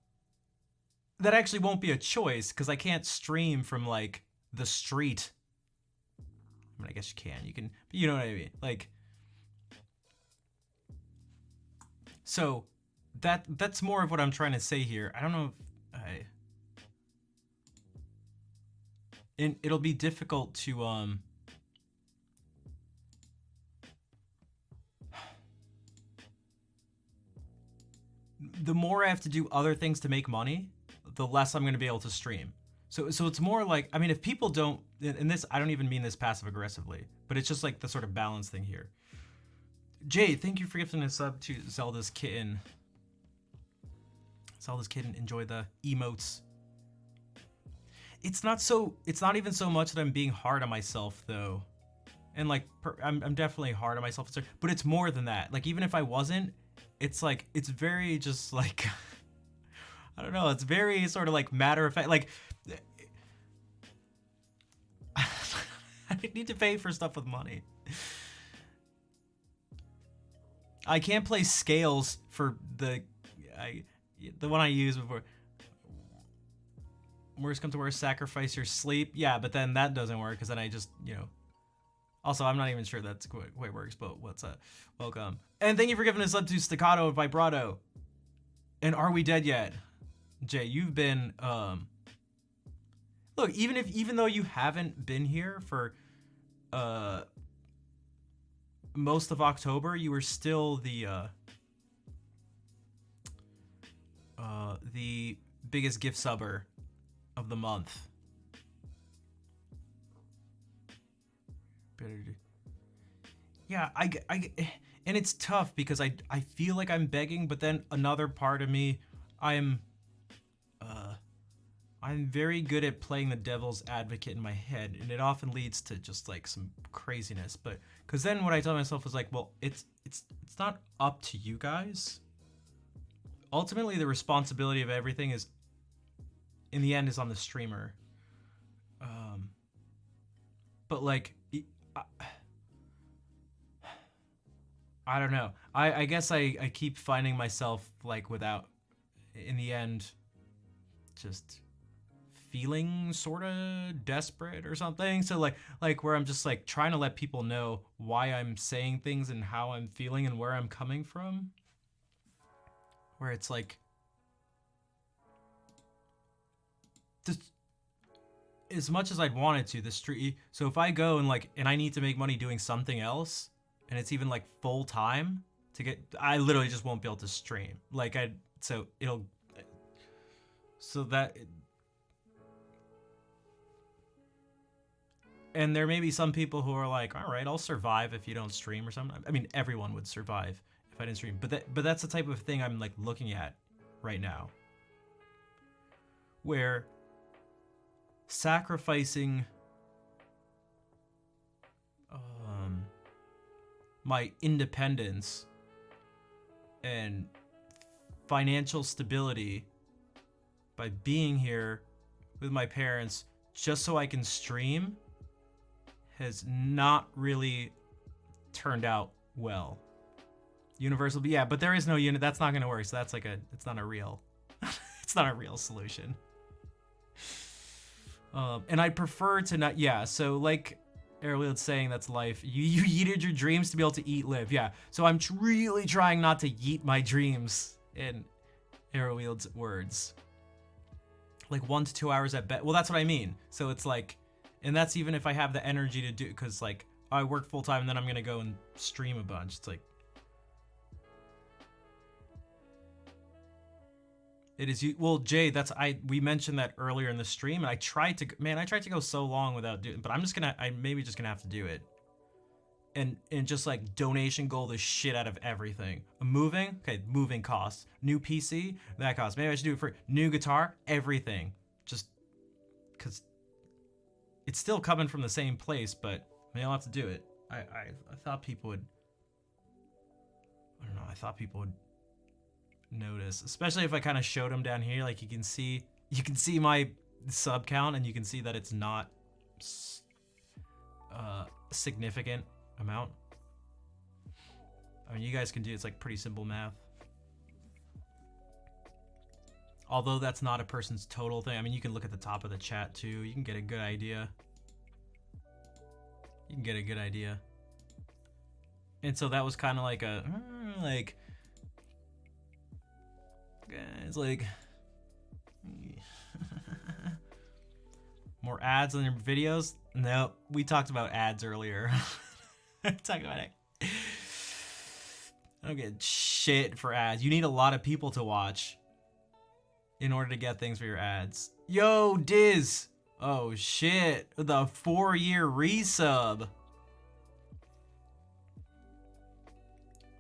that actually won't be a choice because I can't stream from like the street. I mean, I guess you can. You can, but you know what I mean? Like, so that's more of what I'm trying to say here. I don't know if and it'll be difficult to the more I have to do other things to make money, the less I'm going to be able to stream. So it's more like, I mean, if people don't, and this, I don't even mean this passive aggressively, but it's just like the sort of balance thing here. Jay, thank you for gifting a sub to Zelda's Kitten. Zelda's Kitten, enjoy the emotes. It's not even so much that I'm being hard on myself though. And like, I'm definitely hard on myself, but it's more than that. Like, even if I wasn't, it's like, it's very just like, I don't know, it's very sort of like matter of fact, like, I need to pay for stuff with money. I can't play scales for the one I used before. worst come to worst, sacrifice your sleep. Yeah, but then that doesn't work because then I just, you know. Also, I'm not even sure that's quite works, but what's up? Welcome. And thank you for giving us up to Staccato and Vibrato. And Are We Dead Yet? Jay, you've been, look, even though you haven't been here for, most of October, you were still the biggest gift subber of the month. Yeah, and it's tough because I feel like I'm begging, but then another part of me, I'm very good at playing the devil's advocate in my head, and it often leads to just like some craziness. But because then what I tell myself is like, well, it's not up to you guys. Ultimately, the responsibility of everything is, in the end, is on the streamer. But like, I don't know. I guess I keep finding myself like without, in the end, just feeling sort of desperate or something. So like where I'm just like trying to let people know why I'm saying things and how I'm feeling and where I'm coming from. Where it's like, just as much as I'd want it to, the street. So if I go and I need to make money doing something else, and it's even like full time to get, I literally just won't be able to stream. And there may be some people who are like, all right, I'll survive if you don't stream or something. I mean, everyone would survive if I didn't stream, but that's the type of thing I'm like looking at right now, where sacrificing my independence and financial stability by being here with my parents just so I can stream has not really turned out well. Universal, yeah, but there is no unit. That's not gonna work. So that's like it's not a real, it's not a real solution. And I'd prefer to not, yeah. So like Airwheel's saying, that's life. You yeeted your dreams to be able to eat live, yeah. So I'm really trying not to yeet my dreams, in Airwheel's words. Like 1 to 2 hours at bed. Well, that's what I mean. So it's like, and that's even if I have the energy to do, because like I work full time and then I'm gonna go and stream a bunch. It's like, it is you. Well, Jay, we mentioned that earlier in the stream, and I tried to go so long without doing, but I'm maybe just gonna have to do it. And just like donation goal the shit out of everything. Moving costs. New PC, that costs. Maybe I should do it for new guitar, everything. Just because it's still coming from the same place, but maybe I'll have to do it. I thought people would, I don't know, I thought people would notice, especially if I kind of showed them down here. Like you can see my sub count, and you can see that it's not significant amount. I mean, you guys can do, it's like pretty simple math. Although that's not a person's total thing. I mean, you can look at the top of the chat too. You can get a good idea. And so that was kind of like it's like more ads on your videos. No, we talked about ads earlier. Talk about it. I don't get shit for ads. You need a lot of people to watch in order to get things for your ads. Yo, Diz. Oh shit, the 4-year resub.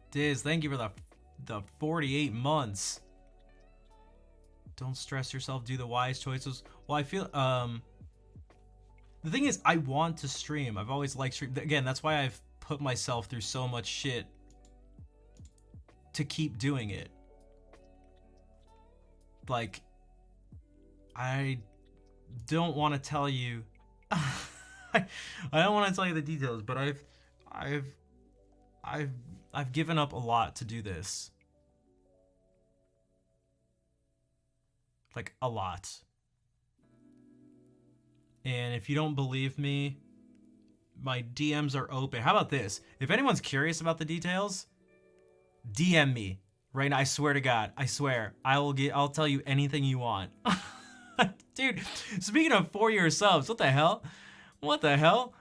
Diz, thank you for the 48 months. Don't stress yourself, do the wise choices. Well, I feel, the thing is, I want to stream. I've always liked stream. Again, that's why I've put myself through so much shit to keep doing it. Like, I don't want to tell you, I don't want to tell you the details, but I've given up a lot to do this. Like, a lot. And if you don't believe me, my DMs are open. How about this? If anyone's curious about the details, DM me right now. I swear to God, I swear, I'll tell you anything you want. Dude, speaking of 4-year subs, what the hell? What the hell?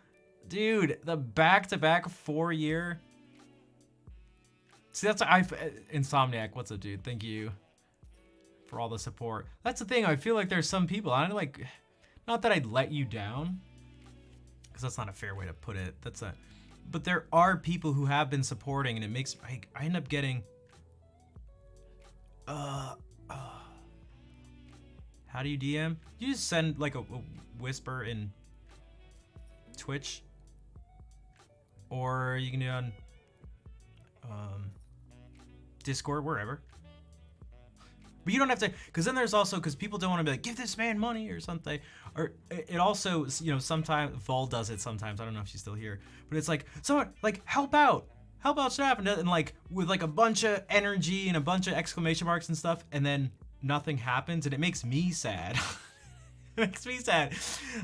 Dude, the back-to-back 4-year. See, that's Insomniac. What's up, dude? Thank you for all the support. That's the thing. I feel like there's some people. I don't like, not that I'd let you down, because that's not a fair way to put it. But there are people who have been supporting, and it makes I end up getting. How do you DM? You just send like a whisper in Twitch, or you can do it on Discord, wherever. But you don't have to, because then there's also, because people don't want to be like, give this man money or something. Or it also, you know, sometimes Vol does it sometimes. I don't know if she's still here, but it's like, someone like help out staff, and like with like a bunch of energy and a bunch of exclamation marks and stuff, and then nothing happens, and it makes me sad. It makes me sad.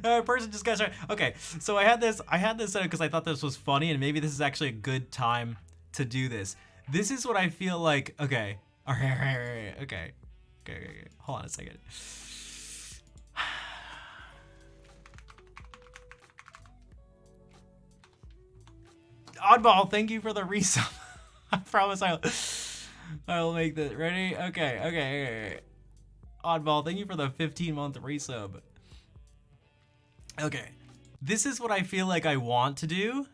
A person just got started. Okay, so I had this set up because I thought this was funny, and maybe this is actually a good time to do this. This is what I feel like. Okay. All right. Okay. Hold on a second. Oddball, thank you for the resub. I promise I'll make this. Ready? Okay. Oddball, thank you for the 15-month resub. Okay. This is what I feel like I want to do.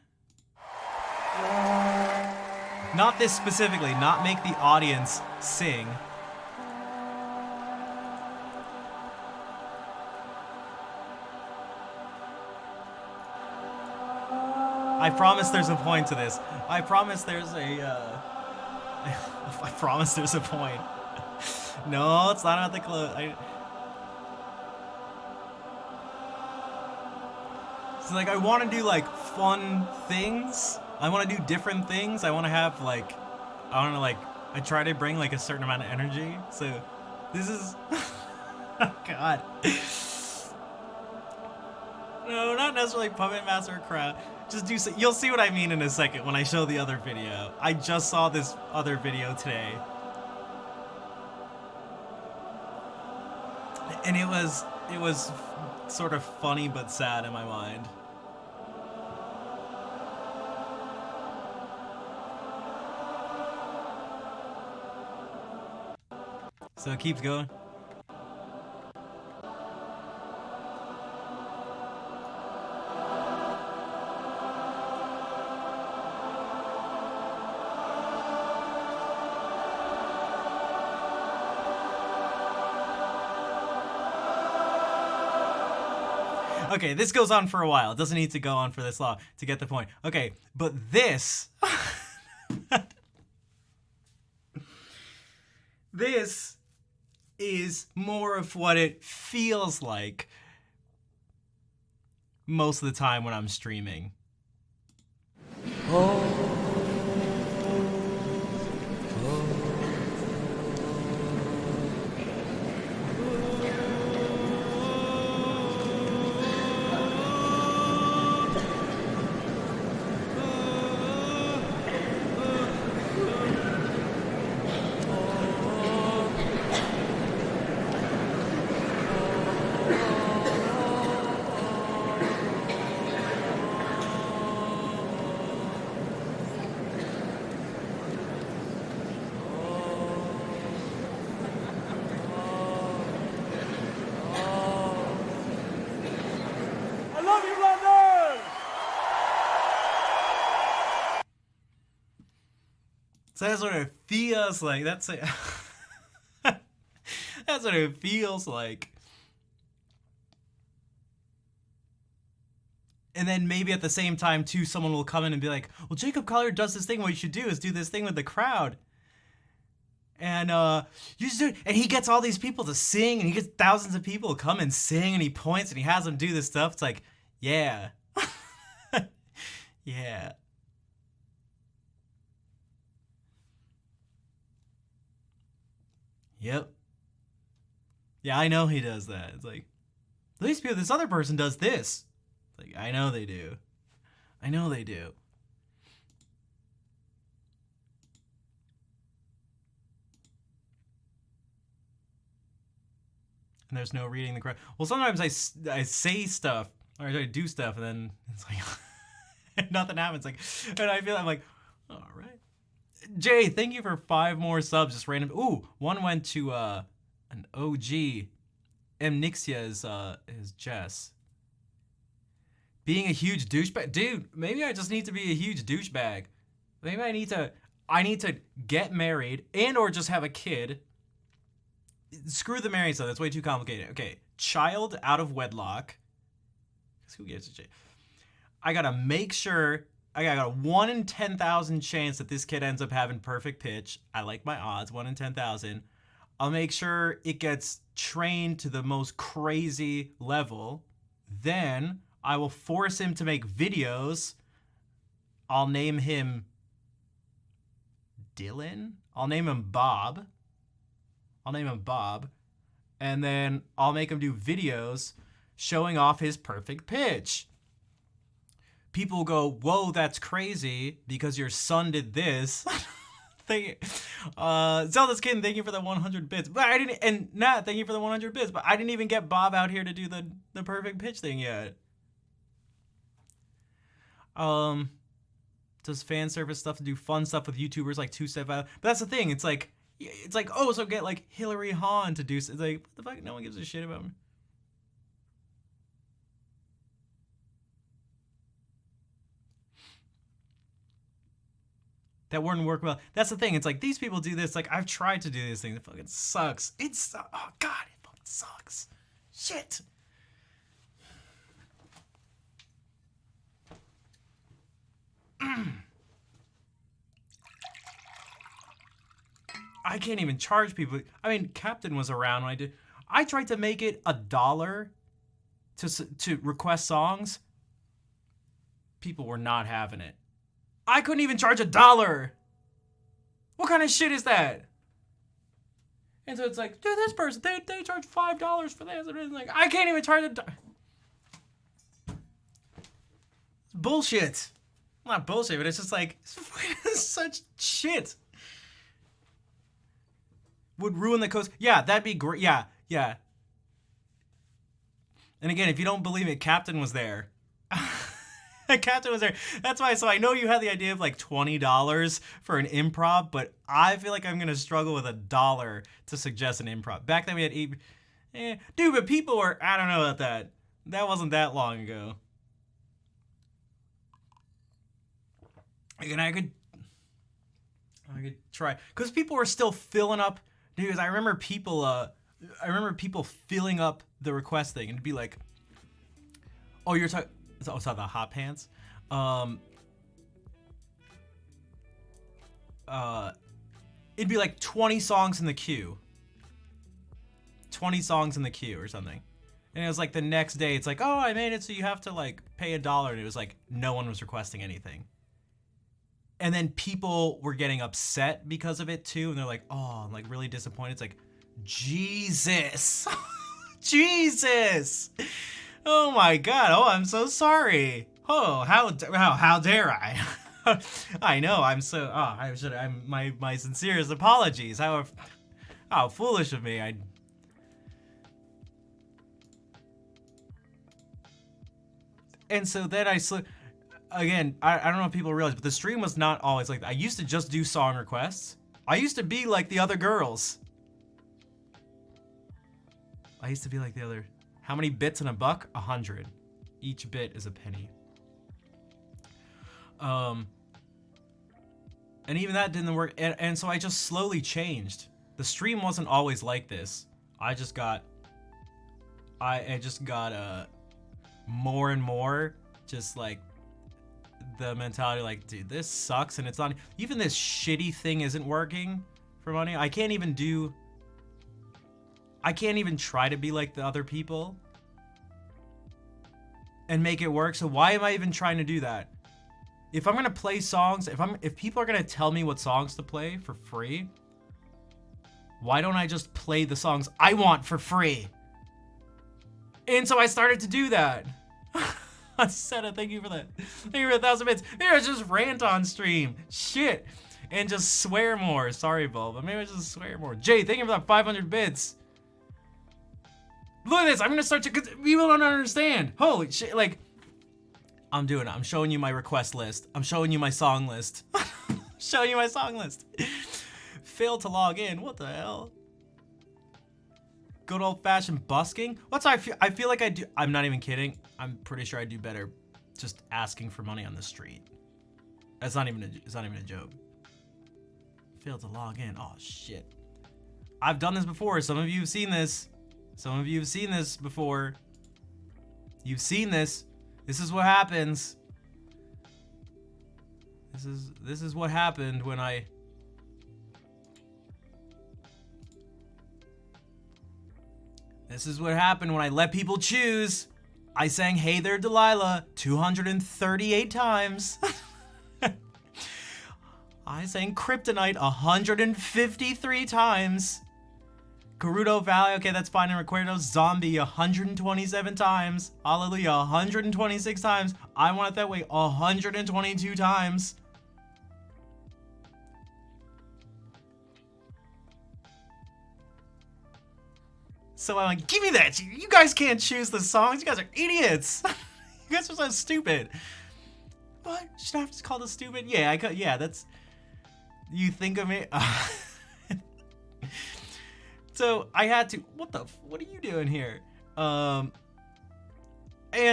Not this specifically, not make the audience sing. I promise there's a point to this. I promise there's a, I promise there's a point. No, it's not about the clothes. So like, I want to do like fun things. I want to do different things. I want to have like, I try to bring like a certain amount of energy. So this is, God. No, not necessarily Puppet Master crowd. Just do, you'll see what I mean in a second when I show the other video. I just saw this other video today. And it was sort of funny but sad in my mind. So it keeps going. Okay, this goes on for a while. It doesn't need to go on for this long to get the point. Okay, but this... this is more of what it feels like most of the time when I'm streaming. So that's what it feels like. That's it. That's what it feels like. And then maybe at the same time, too, someone will come in and be like, well, Jacob Collier does this thing. What you should do is do this thing with the crowd. And you just do it. And he gets all these people to sing, and he gets thousands of people to come and sing, and he points, and he has them do this stuff. It's like, yeah. Yeah. Yep. Yeah, I know he does that. It's like, These people, this other person does this. Like, I know they do. I know they do. And there's no reading the crowd. Well, sometimes I say stuff, or I do stuff, and then it's like, nothing happens. Like, and I feel I'm like, all right. Jay, thank you for 5 more subs, just random. Ooh, one went to an OG. Amnixia is Jess. Being a huge douchebag. Dude, maybe I just need to be a huge douchebag. Maybe I need to get married and or just have a kid. Screw the married stuff. That's way too complicated. Okay, child out of wedlock. Who gives a shit? I gotta make sure. I got a 1 in 10,000 chance that this kid ends up having perfect pitch. I like my odds, 1 in 10,000. I'll make sure it gets trained to the most crazy level. Then I will force him to make videos. I'll name him Dylan. I'll name him Bob. And then I'll make him do videos showing off his perfect pitch. People go, whoa, that's crazy because your son did this. Zelda's Kitten, thank you for the 100 bits. But I didn't, and Nat, thank you for the 100 bits. But I didn't even get Bob out here to do the perfect pitch thing yet. Does fan service stuff to do fun stuff with YouTubers like 2Step Out. But that's the thing. It's like, oh, so get like Hillary Hahn to do. It's like, what the fuck? No one gives a shit about me. That wouldn't work well. That's the thing. It's like these people do this. Like I've tried to do this thing. It fucking sucks. Oh god, it fucking sucks. Shit. I can't even charge people. I mean, Captain was around when I did. I tried to make it $1 to request songs. People were not having it. I couldn't even charge $1. What kind of shit is that? And so it's like, dude, this person, they charge $5 for this. And it's like, I can't even charge $1. It's bullshit. Not bullshit, but it's just like, it's such shit. Would ruin the coast. Yeah, that'd be great. Yeah. And again, if you don't believe it, Captain was there. Captain was there. That's why. So I know you had the idea of like $20 for an improv, but I feel like I'm gonna struggle with $1 to suggest an improv. Back then we had 8. Dude, but people were. I don't know about that. That wasn't that long ago. And I could try because people were still filling up. Dude, I remember people filling up the request thing and it'd be like, oh, you're talking. Oh, the hot pants. It'd be like 20 songs in the queue. 20 songs in the queue or something. And it was like the next day, it's like, oh, I made it, so you have to like pay $1. And it was like, no one was requesting anything. And then people were getting upset because of it too. And they're like, oh, I'm like really disappointed. It's like, Jesus. Jesus. Oh my God! Oh, I'm so sorry. Oh, how dare I? I know. I'm so. Oh, I should. I'm my sincerest apologies. How foolish of me. And so then again. I don't know if people realize, but the stream was not always like that. I used to just do song requests. I used to be like the other girls. I used to be like the other. How many bits in a buck? 100. Each bit is a penny. And even that didn't work. And so I just slowly changed. The stream wasn't always like this. I just got more and more just like the mentality like, dude, this sucks and it's not even this shitty thing isn't working for money. I can't even try to be like the other people and make it work. So why am I even trying to do that? If I'm gonna play songs, if people are gonna tell me what songs to play for free, why don't I just play the songs I want for free? And so I started to do that. I said it. Thank you for that. Thank you for 1,000 bits. Maybe I just rant on stream. Shit. And just swear more. Sorry, Bulb, but maybe I just swear more. Jay, thank you for that 500 bits. Look at this. I'm gonna start to, cause people don't understand. Holy shit, like, I'm doing it. I'm showing you my request list. I'm showing you my song list. Showing you my song list. Failed to log in. What the hell? Good old-fashioned busking? What's I feel like I do. I'm not even kidding. I'm pretty sure I do better just asking for money on the street. It's not even a joke. Failed to log in. Oh shit. I've done this before. Some of you have seen this. Some of you have seen this before. You've seen this. This is what happens. This is what happened when I This is what happened when I let people choose. I sang Hey There Delilah 238 times. I sang Kryptonite 153 times. Gerudo Valley, okay, that's fine. And Recuerdo Zombie 127 times. Hallelujah 126 times. I Want It That Way 122 times. So I'm like, give me that. You guys can't choose the songs. You guys are idiots. You guys are so stupid. What? Should I have to call this stupid? Yeah, I could. Yeah, that's. You think of me? So I had to. What are you doing here? And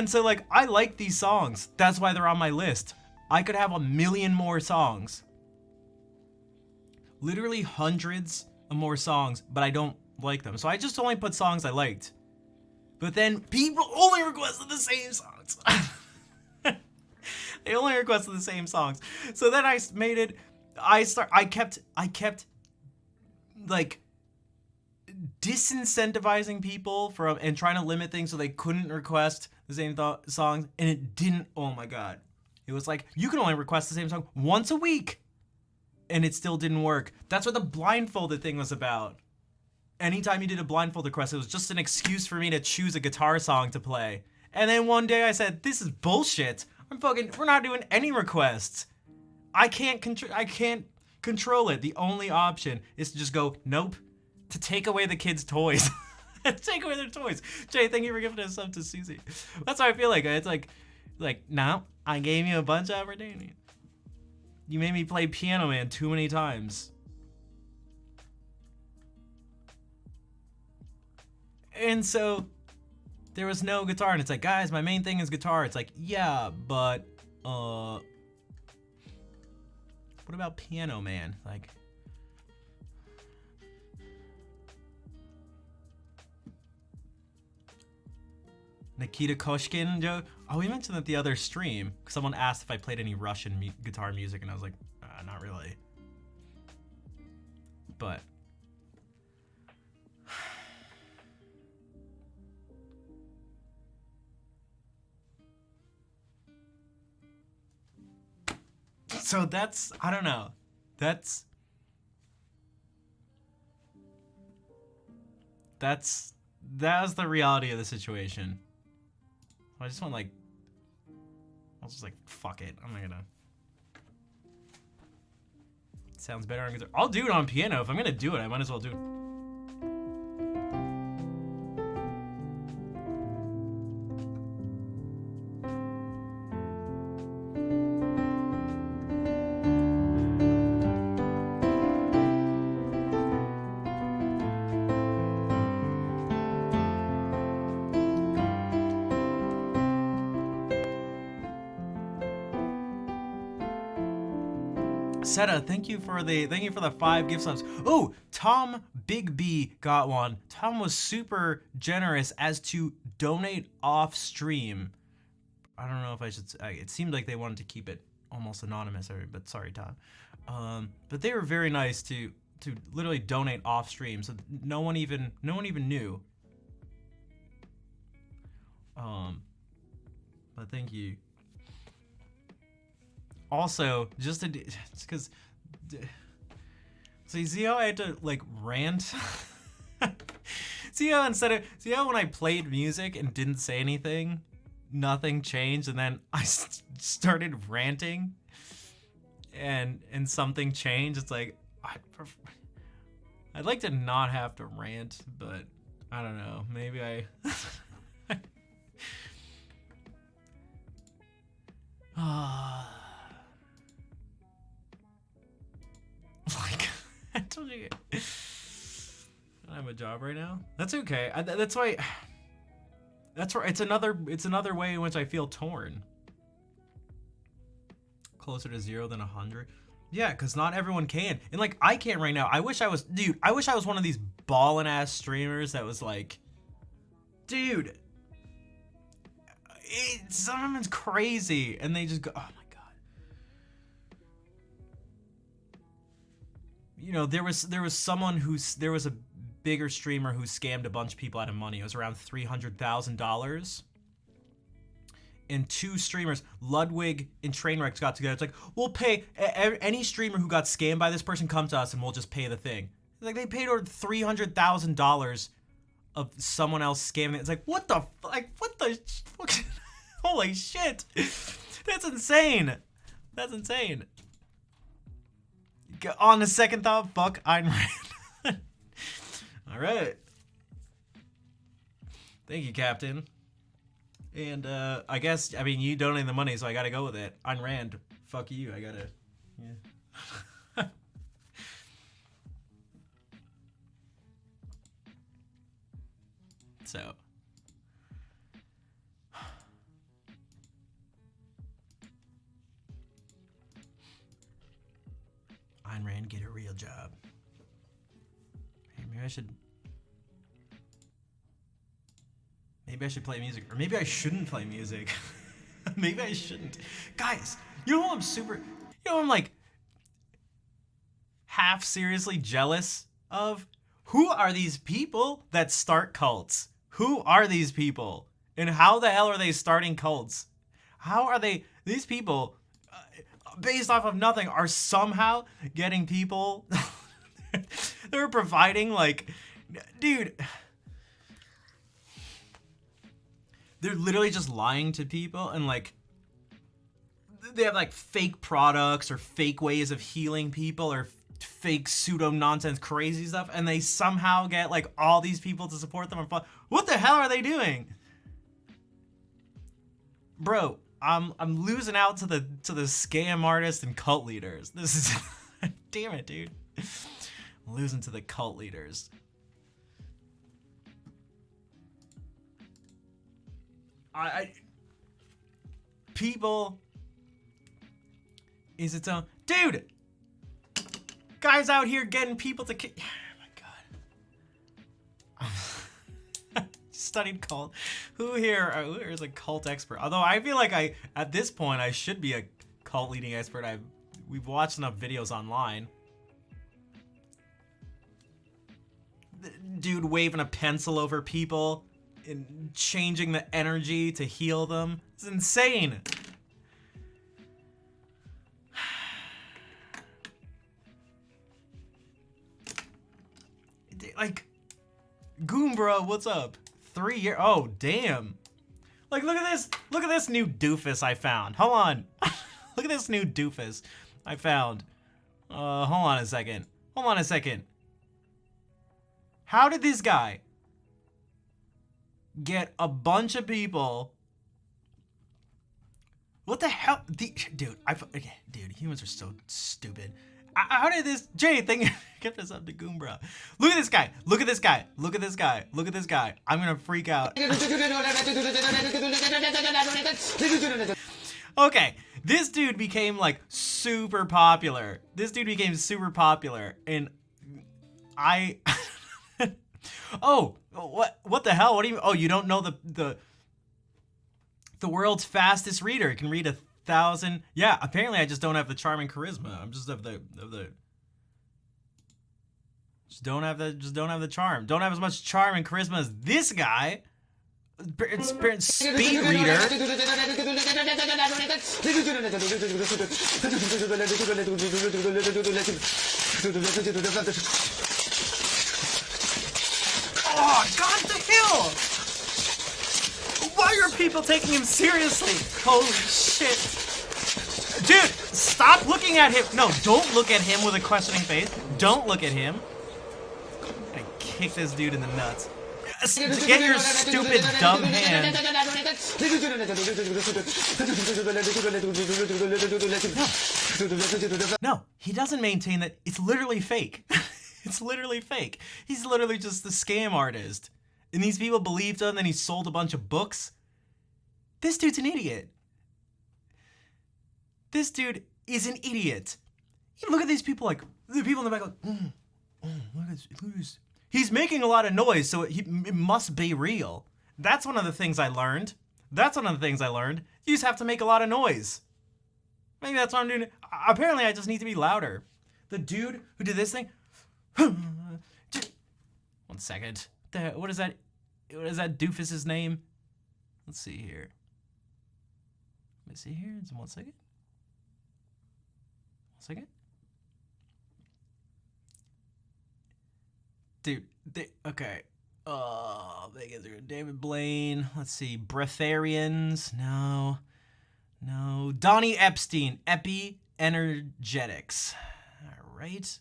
so like I like these songs. That's why they're on my list. I could have a million more songs. Literally hundreds of more songs, but I don't like them. So I just only put songs I liked. But then people only requested the same songs. They only requested the same songs. So then I made it. I kept like disincentivizing people from and trying to limit things so they couldn't request the same songs, and it didn't. Oh my god, it was like you can only request the same song once a week, and it still didn't work. That's what the blindfolded thing was about. Anytime you did a blindfold request, it was just an excuse for me to choose a guitar song to play. And then one day I said, "This is bullshit. We're not doing any requests. I can't control it. The only option is to just go, nope, to take away the kids' toys." Take away their toys. Jay, thank you for giving us up to Susie. That's how I feel like. It's like, no, I gave you a bunch of opportunities. You made me play Piano Man too many times. And so there was no guitar, and it's like, guys, my main thing is guitar. It's like, yeah, but what about Piano Man? Like, Nikita Koshkin joke. Oh, we mentioned that the other stream. Someone asked if I played any Russian guitar music, and I was like, not really. But so that's, I don't know. That's that was the reality of the situation. I just want I was just like, fuck it. I'm not gonna. Sounds better on guitar. I'll do it on piano. If I'm gonna do it, I might as well do it. Seta, thank you for the 5 gift subs. Oh, Tom Big B got one. Tom was super generous as to donate off stream. I don't know if I should. It seemed like they wanted to keep it almost anonymous, but sorry, Tom. But they were very nice to literally donate off stream, so no one even knew. But thank you. Also, just because, see how I had to like rant? See how when I played music and didn't say anything, nothing changed, and then I started ranting, and something changed. It's like I'd like to not have to rant, but I don't know. Maybe I. Like I told you. I have a job right now. That's okay. That's why. That's right. It's another way in which I feel torn. Closer to 0 than 100. Yeah, because not everyone can. And like I can't right now. I wish I was one of these ballin' ass streamers that was like, dude, someone's crazy, and they just go, oh my god. You know, there was a bigger streamer who scammed a bunch of people out of money. It was around $300,000. And 2 streamers, Ludwig and Trainwrecks, got together. It's like, we'll pay any streamer who got scammed by this person, come to us and we'll just pay the thing. Like, they paid over $300,000 of someone else scamming. It's like, what the holy shit. That's insane. That's insane. On the second thought, fuck Ayn Rand. All right. Thank you, Captain. And I guess, I mean, you donated the money, so I gotta go with it. Ayn Rand, fuck you. I gotta, yeah. So. Ayn Rand, get a real job. Hey, maybe I should play music, or maybe I shouldn't play music. Maybe I shouldn't. Guys, you know I'm like half seriously jealous of? Who are these people that start cults? Who are these people? And how the hell are they starting cults? How are these people, based off of nothing, are somehow getting people, they're providing, like, dude, they're literally just lying to people, and like they have like fake products or fake ways of healing people or fake pseudo nonsense crazy stuff, and they somehow get like all these people to support them. What the hell are they doing? Bro, I'm losing out to the scam artists and cult leaders. This is damn it, dude. I'm losing to the cult leaders. People is its own dude. Guys out here getting people to oh my god. Studied cult. Who here is a cult expert? Although I feel like at this point I should be a cult leading expert. We've watched enough videos online. Dude waving a pencil over people and changing the energy to heal them. It's insane. Like, Goombra, what's up? 3 years. Oh, damn. Like, look at this. Look at this new doofus I found. Hold on. Look at this new doofus I found. Hold on a second. Hold on a second. How did this guy get a bunch of people? What the hell? Dude, humans are so stupid. How did this Jay thing get this up to Goombra? Look at this guy. Look at this guy. Look at this guy. Look at this guy. I'm gonna freak out. Okay, this dude became like super popular. And I oh, what the hell? What do you? Oh, you don't know the world's fastest reader. It can read 1,000. Yeah, apparently I just don't have the charm and charisma. I'm just just don't have the charm. Don't have as much charm and charisma as this guy. Speed reader. Oh, God the hell! Why are people taking him seriously? Holy shit. Dude, stop looking at him. No, don't look at him with a questioning face. Don't look at him. I kick this dude in the nuts. Get your stupid, dumb hand. No, he doesn't maintain that. It's literally fake. It's literally fake. He's literally just the scam artist. And these people believed him, and he sold a bunch of books. This dude's an idiot. This dude is an idiot. You look at these people like, the people in the back like, look at this. He's making a lot of noise, so it must be real. That's one of the things I learned. You just have to make a lot of noise. Maybe that's what I'm doing. Apparently, I just need to be louder. The dude who did this thing. 1 second. What is that? What is that doofus's name? Let's see here. Let me see here. It's 1 second. 1 second. Dude, okay. David Blaine. Let's see. Breatharians. No. Donnie Epstein. Epi Energetics. All right.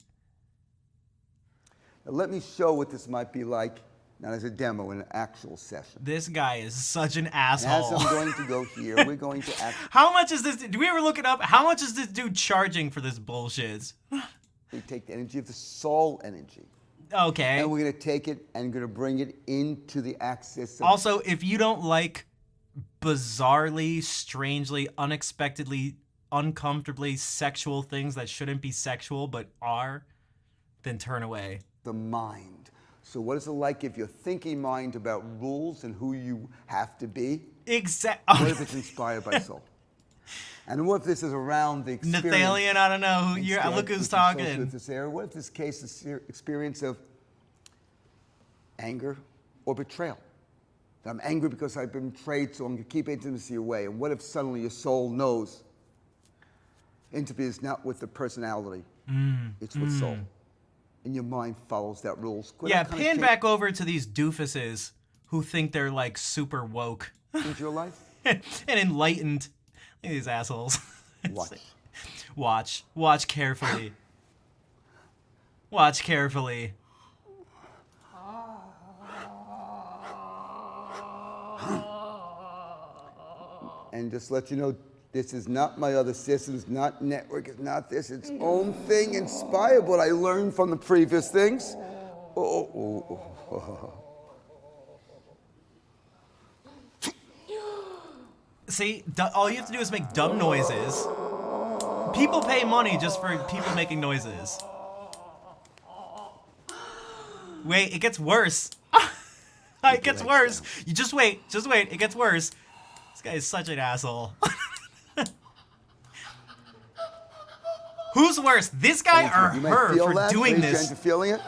Now let me show what this might be like, not as a demo, in an actual session. This guy is such an And asshole. as I'm going to go here, we're going to act. How much is this? Do we ever look it up? How much is this dude charging for this bullshit? We take the energy of the soul energy, Okay. and we're going to take it and going to bring it into the axis of Also, if you don't like bizarrely, strangely, unexpectedly, uncomfortably sexual things that shouldn't be sexual but are, then turn away. the mind. So what is it like if you're thinking mind about rules and who you have to be? Exactly. What if it's inspired by soul? And what if this is around the experience? Nathalian, I don't know who you're. instead, Look which who's is associated talking. with this area? What if this case is experience of anger or betrayal? That I'm angry because I've been betrayed, so I'm going to keep intimacy away. And what if suddenly your soul knows intimacy is not with the personality, it's with soul. And your mind follows that rules. Could Yeah, that kinda pan change- back over to these doofuses who think they're like super woke change your life? and enlightened. Look at these assholes. Watch. Watch carefully. Watch carefully. And just let you know, this is not my other systems, not network, it's not this, it's own thing, inspired what I learned from the previous things. See, all you have to do is make dumb noises. People pay money just for people making noises. Wait, it gets worse. It gets worse. You just wait, it gets worse. This guy is such an asshole. Who's worse, this guy or You may her feel for that, doing raise your this? hand, you feeling it?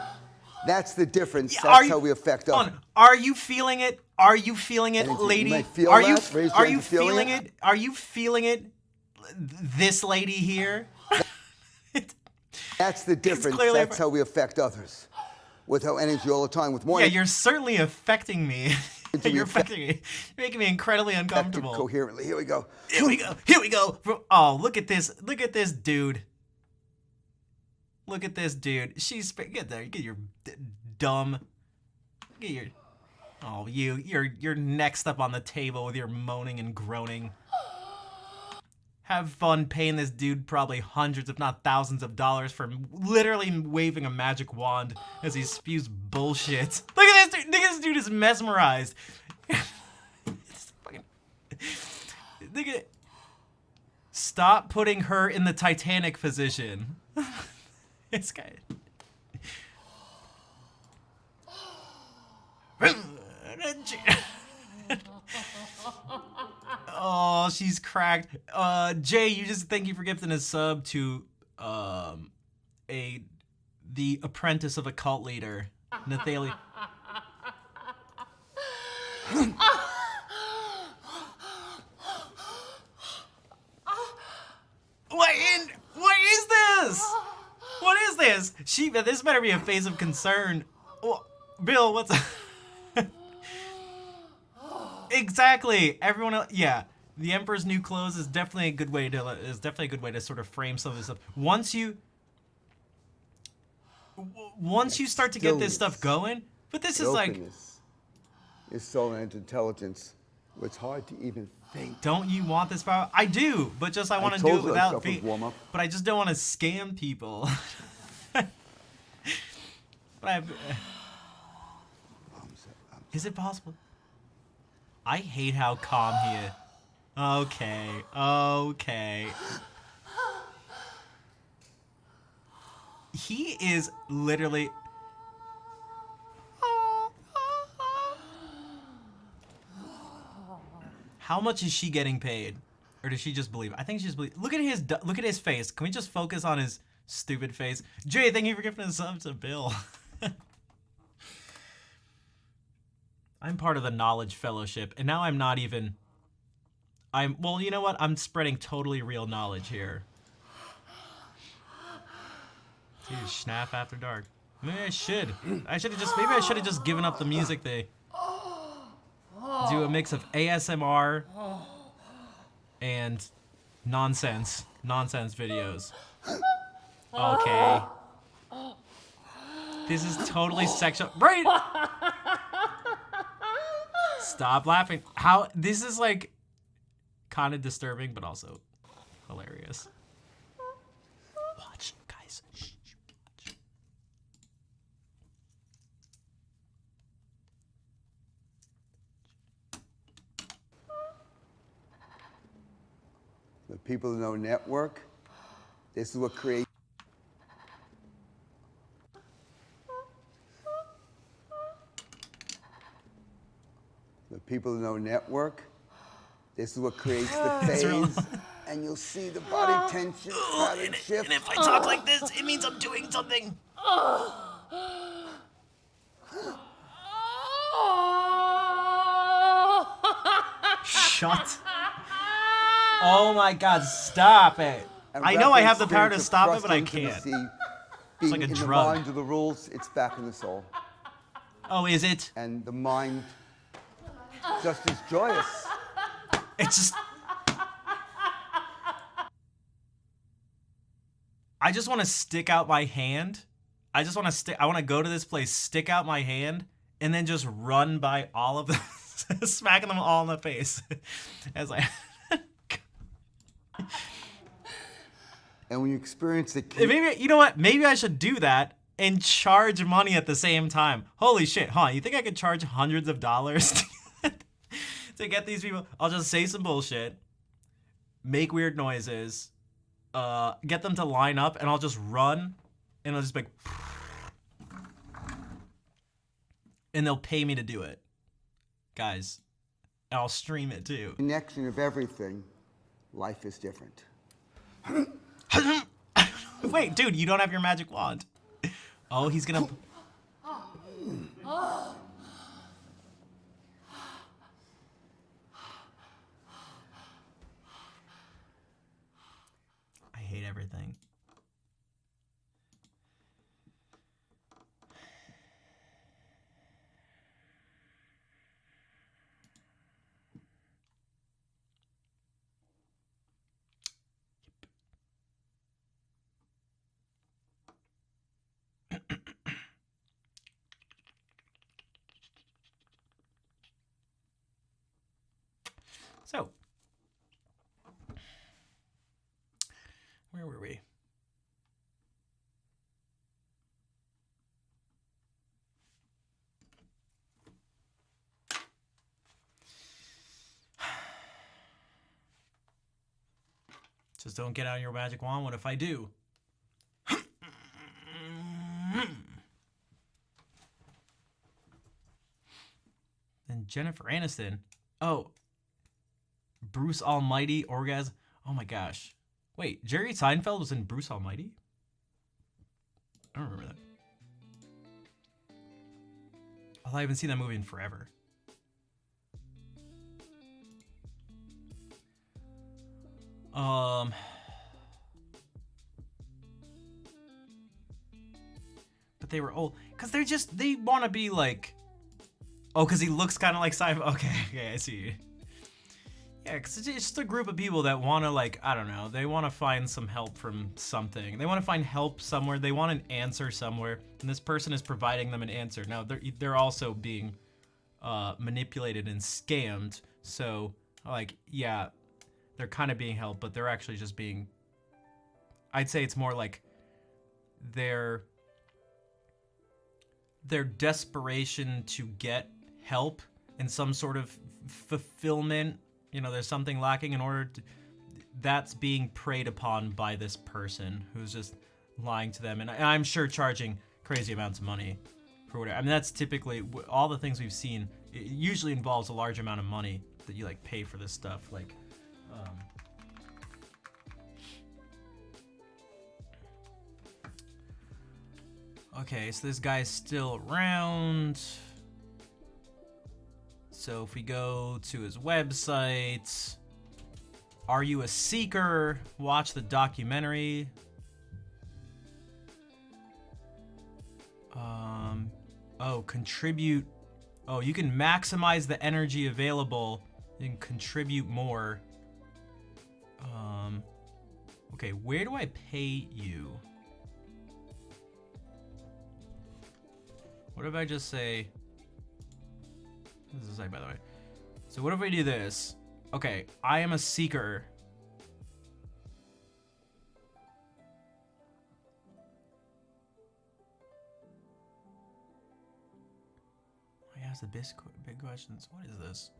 That's the difference. Yeah, That's how we affect hold others. on. Are you feeling it? Are you feeling it, Energy. You lady? may feel are that. you Raise your are hand you if you're feeling feeling it. it? Are you feeling it? This lady here? That's the difference. clearly- That's how we affect others. With our energy all the time. With more Yeah, you're certainly affecting me. You're affecting me. You're making me incredibly uncomfortable. coherently. Here we go. Here we go. Here we go. Oh, look at this. Look at this dude. Look at this dude. Get there. Get your dumb. Get your. Oh, you're next up on the table with your moaning and groaning. Have fun paying this dude probably hundreds, if not thousands of dollars for literally waving a magic wand as he spews bullshit. Look at this dude. Look at this dude is mesmerized. Look at. Stop putting her in the Titanic position. This guy. Oh, she's cracked. Jay, thank you for gifting a sub to the apprentice of a cult leader, Nathalie. What is this? What is this? This better be a face of concern. Oh, Bill, what's Exactly. Everyone else, yeah. The Emperor's New Clothes is definitely a good way to sort of frame some of this stuff. Once you start to get this stuff going, but this is like, Openness is soul and intelligence. It's hard to even think. don't you want this power? I do, but just I want to told do it you without myself being. would warm up. But I just don't want to scam people. But is it possible? I hate how calm he is. Okay, okay. He is literally. How much is she getting paid, or does she just believe? I think she just believes. Look at his face. Can we just focus on his stupid face? Jay, thank you for giving a sub to Bill. I'm part of the Knowledge Fellowship, and now I'm not even. Well, you know what? I'm spreading totally real knowledge here. Dude, Schnapp After Dark. Maybe I should. Maybe I should have just given up the music thing. Do a mix of ASMR and nonsense videos. Okay. This is totally sexual. Right! Stop laughing. How this is like kind of disturbing, but also hilarious. Watch, guys. Shh, watch. The people who know network, this is what creates. The people who know network, this is what creates the phase, and you'll see the body tension pattern shift. And if I talk like this, it means I'm doing something. Shut. Oh my God! Stop it. And I know I have the rapid power to experience of stop it, but I cross can't. intimacy, being like a in drug. the mind of the rules, it's back in the soul. Oh, is it? And the mind just as joyous. It's just. I just want to stick out my hand. I want to go to this place, stick out my hand, and then just run by all of them, smacking them all in the face. As I. And when you experience it, Maybe, you know what? Maybe I should do that and charge money at the same time. Holy shit, huh? You think I could charge hundreds of dollars to get these people? I'll just say some bullshit, make weird noises, get them to line up, and I'll just run, and I'll just be like, and they'll pay me to do it. Guys, and I'll stream it too. connection of everything, life is different. Wait, dude, you don't have your magic wand. Oh, he's gonna. I hate everything. So, where were we? Just don't get out your magic wand. What if I do? Then Jennifer Aniston. Oh. Bruce Almighty orgasm. Oh my gosh. Wait, Jerry Seinfeld was in Bruce Almighty? I don't remember that. Oh, I haven't seen that movie in forever. But they were old. Because they want to be like Oh, because he looks kind of like Cypher. Okay, okay, I see. Yeah, because it's just a group of people that want to, like, I don't know, they want to find some help from something. They want to find help somewhere. They want an answer somewhere, and this person is providing them an answer. Now, they're also being manipulated and scammed, so, like, yeah, they're kind of being helped, but they're actually just being... I'd say it's more like their desperation to get help and some sort of fulfillment. You know, there's something lacking in order to... That's being preyed upon by this person who's just lying to them. And I'm sure charging crazy amounts of money for whatever. I mean, that's typically... All the things we've seen, it usually involves a large amount of money that you, like, pay for this stuff. Like, okay, so this guy's still around. So if we go to his website, Are You a Seeker? Watch the documentary. Oh, contribute. Oh, you can maximize the energy available and contribute more. Okay, where do I pay you? What if I just say... What does this say, by the way? So what if we do this? Okay, I am a seeker. I ask the big questions. What is this?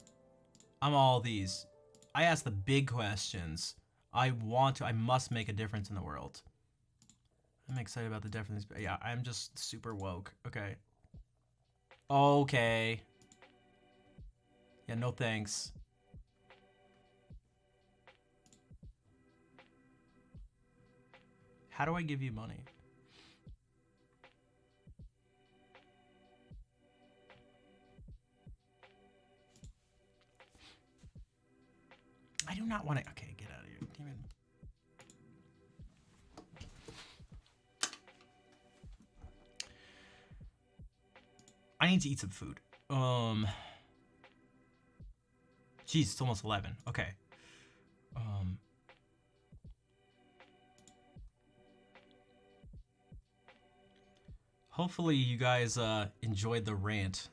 I'm all these. I ask the big questions. I must make a difference in the world. I'm excited about the difference. Yeah, I'm just super woke. Okay. Okay. Yeah, no thanks. How do I give you money? I do not want to... Okay, get out of here. Damn it. I need to eat some food. Jeez, it's almost 11. Okay. Hopefully you guys enjoyed the rant.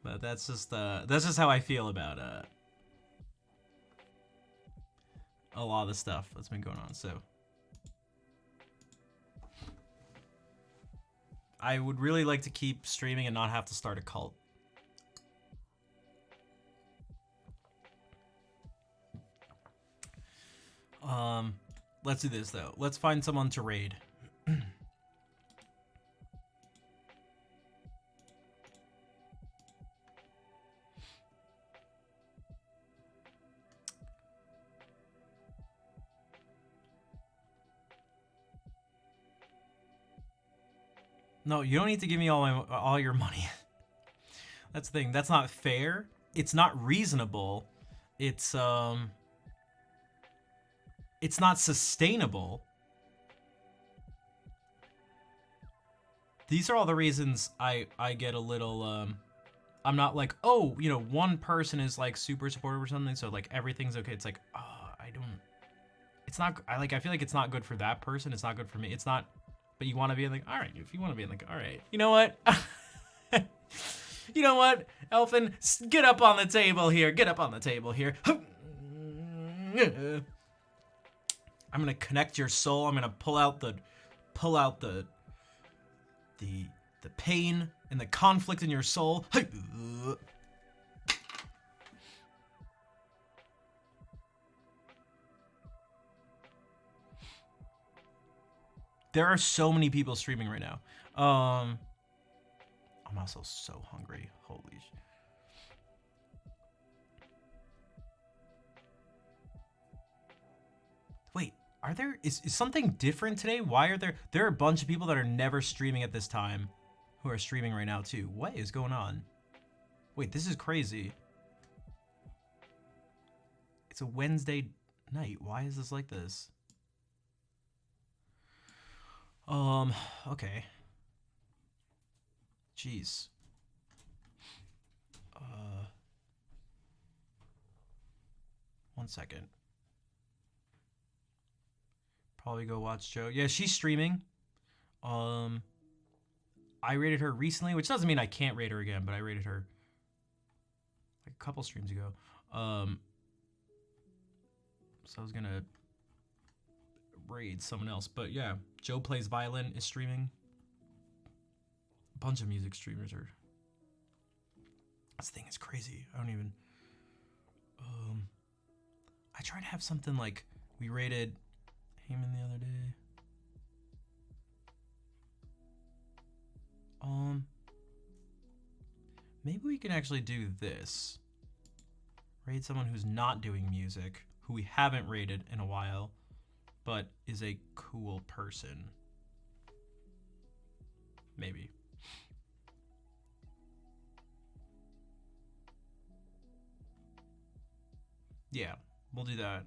But that's just how I feel about a lot of the stuff that's been going on. So I would really like to keep streaming and not have to start a cult. Let's do this though. Let's find someone to raid. No, you don't need to give me all your money. That's the thing. That's not fair. It's not reasonable. It's not sustainable. These are all the reasons I get a little I'm not like, oh, you know, one person is like super supportive or something, so like everything's okay. It's like, oh, it's not, I feel like it's not good for that person. It's not good for me. It's not, but you want to be like, all right, if you want to be like, all right, you know what? You know what, Elfin, get up on the table here. Get up on the table here. I'm gonna connect your soul. I'm gonna pull out the pain and the conflict in your soul. There are so many people streaming right now. I'm also so hungry. Holy sh... Wait, is something different today? Why are there are a bunch of people that are never streaming at this time who are streaming right now too. What is going on? Wait, this is crazy. It's a Wednesday night. Why is this like this? Okay. Jeez. One second. Probably go watch Joe. Yeah, she's streaming. I rated her recently, which doesn't mean I can't rate her again, but I rated her like a couple streams ago. So I was gonna raid someone else, but yeah, Joe Plays Violin is streaming. A bunch of music streamers are. This thing is crazy. I don't even. I tried to have something like we rated Heyman the other day. Maybe we can actually do this. Raid someone who's not doing music, who we haven't rated in a while, but is a cool person. Maybe. Yeah, we'll do that.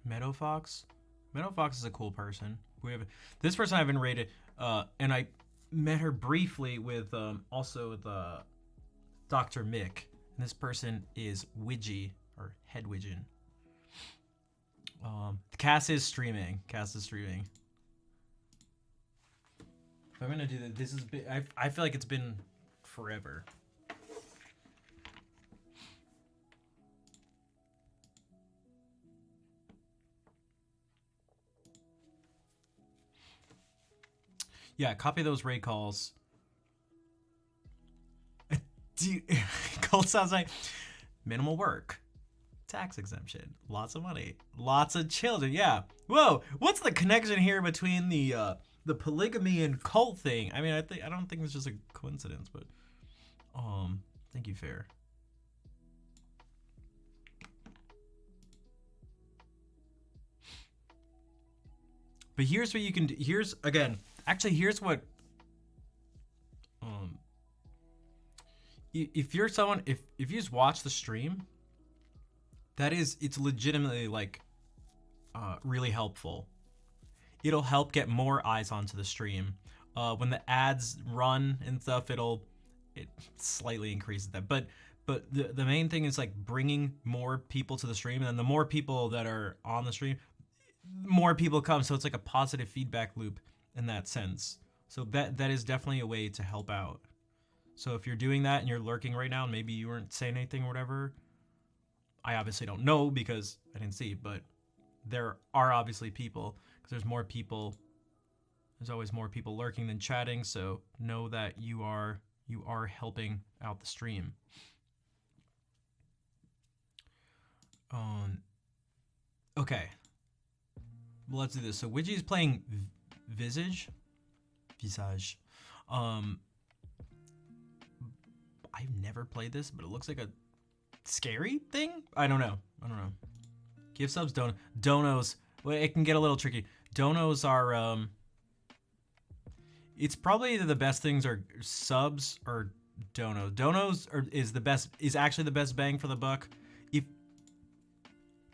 Meadow Fox. Meadow Fox is a cool person. We have this person I haven't rated, and I met her briefly with also with Dr. Mick. And this person is Widgie or Headwidgeon. Cass is streaming. Cass is streaming. If I'm gonna do that, this is. I feel like it's been forever. Yeah, copy those raid calls. Cold sounds like minimal work, tax exemption, lots of money, lots of children. Yeah. Whoa. What's the connection here between the polygamy and cult thing? I mean, I don't think it's just a coincidence, but thank you, Fair. But here's what you can do. Here's again. Actually, here's what. If you're someone, if you just watch the stream, it's legitimately like, really helpful. It'll help get more eyes onto the stream. When the ads run and stuff, it slightly increases that. But the main thing is like bringing more people to the stream, and then the more people that are on the stream, more people come. So it's like a positive feedback loop in that sense. So that is definitely a way to help out. So if you're doing that and you're lurking right now and maybe you weren't saying anything or whatever, I obviously don't know because I didn't see, but there are obviously people, because there's more people. There's always more people lurking than chatting, so know that you are helping out the stream. Okay. Well, let's do this. So Widgie is playing Visage. I've never played this, but it looks like a scary thing? I don't know. Give subs, donos. Well, it can get a little tricky. Donos are, it's probably either the best things are subs or donos. Donos is actually the best bang for the buck.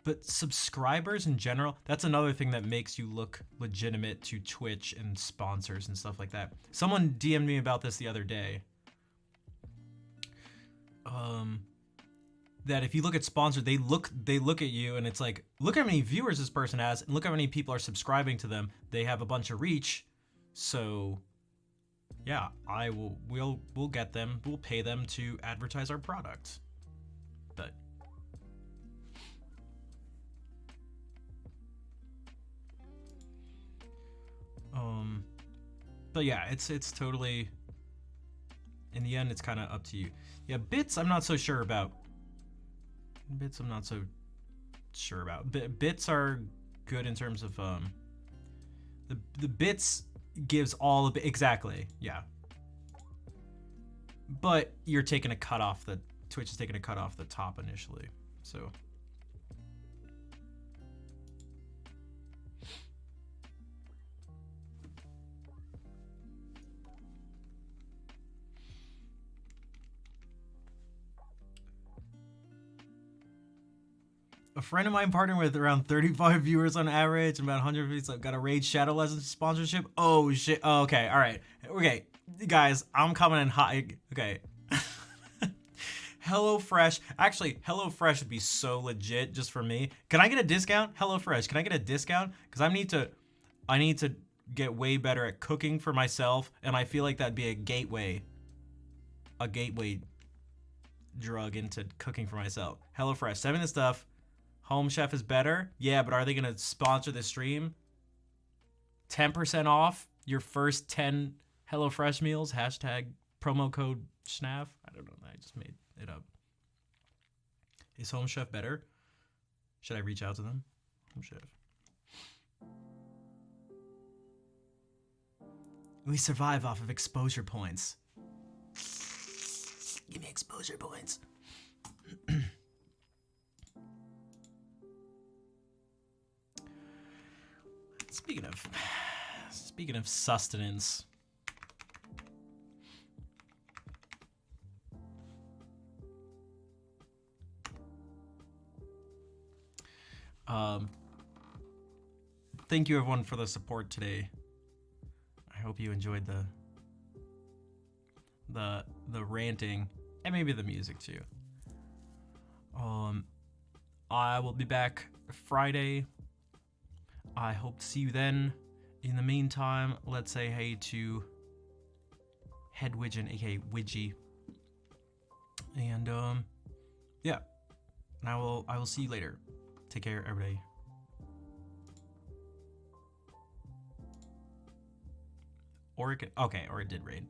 But subscribers in general, that's another thing that makes you look legitimate to Twitch and sponsors and stuff like that. Someone DM'd me about this the other day. That if you look at sponsors, they look at you and it's like, look how many viewers this person has and look how many people are subscribing to them. They have a bunch of reach. So yeah, we'll get them, we'll pay them to advertise our product. But yeah, it's totally, in the end, it's kind of up to you. Yeah, bits, I'm not so sure about. Bits are good in terms of, the bits gives all of it, exactly, yeah. But you're taking a cut off Twitch is taking a cut off the top initially, so. A friend of mine partnered with around 35 viewers on average, and about 150. So got a Raid Shadow Legends sponsorship. Oh shit. Oh, okay. All right. Okay, guys, I'm coming in hot. Okay. HelloFresh. Actually, HelloFresh would be so legit just for me. Can I get a discount? HelloFresh. Can I get a discount? Because I need to get way better at cooking for myself, and I feel like that'd be a gateway drug into cooking for myself. HelloFresh. Send me the stuff. Home Chef is better. Yeah, but are they gonna sponsor the stream? 10% off your first 10 HelloFresh meals. Hashtag promo code SNAF. I don't know. I just made it up. Is Home Chef better? Should I reach out to them? Home Chef. We survive off of exposure points. Give me exposure points. Speaking of sustenance. Thank you everyone for the support today. I hope you enjoyed the ranting and maybe the music too. I will be back Friday. I hope to see you then. In the meantime, let's say hey to Headwidgeon, aka Widgie. And yeah. And I will see you later. Take care, everybody. Or it did raid.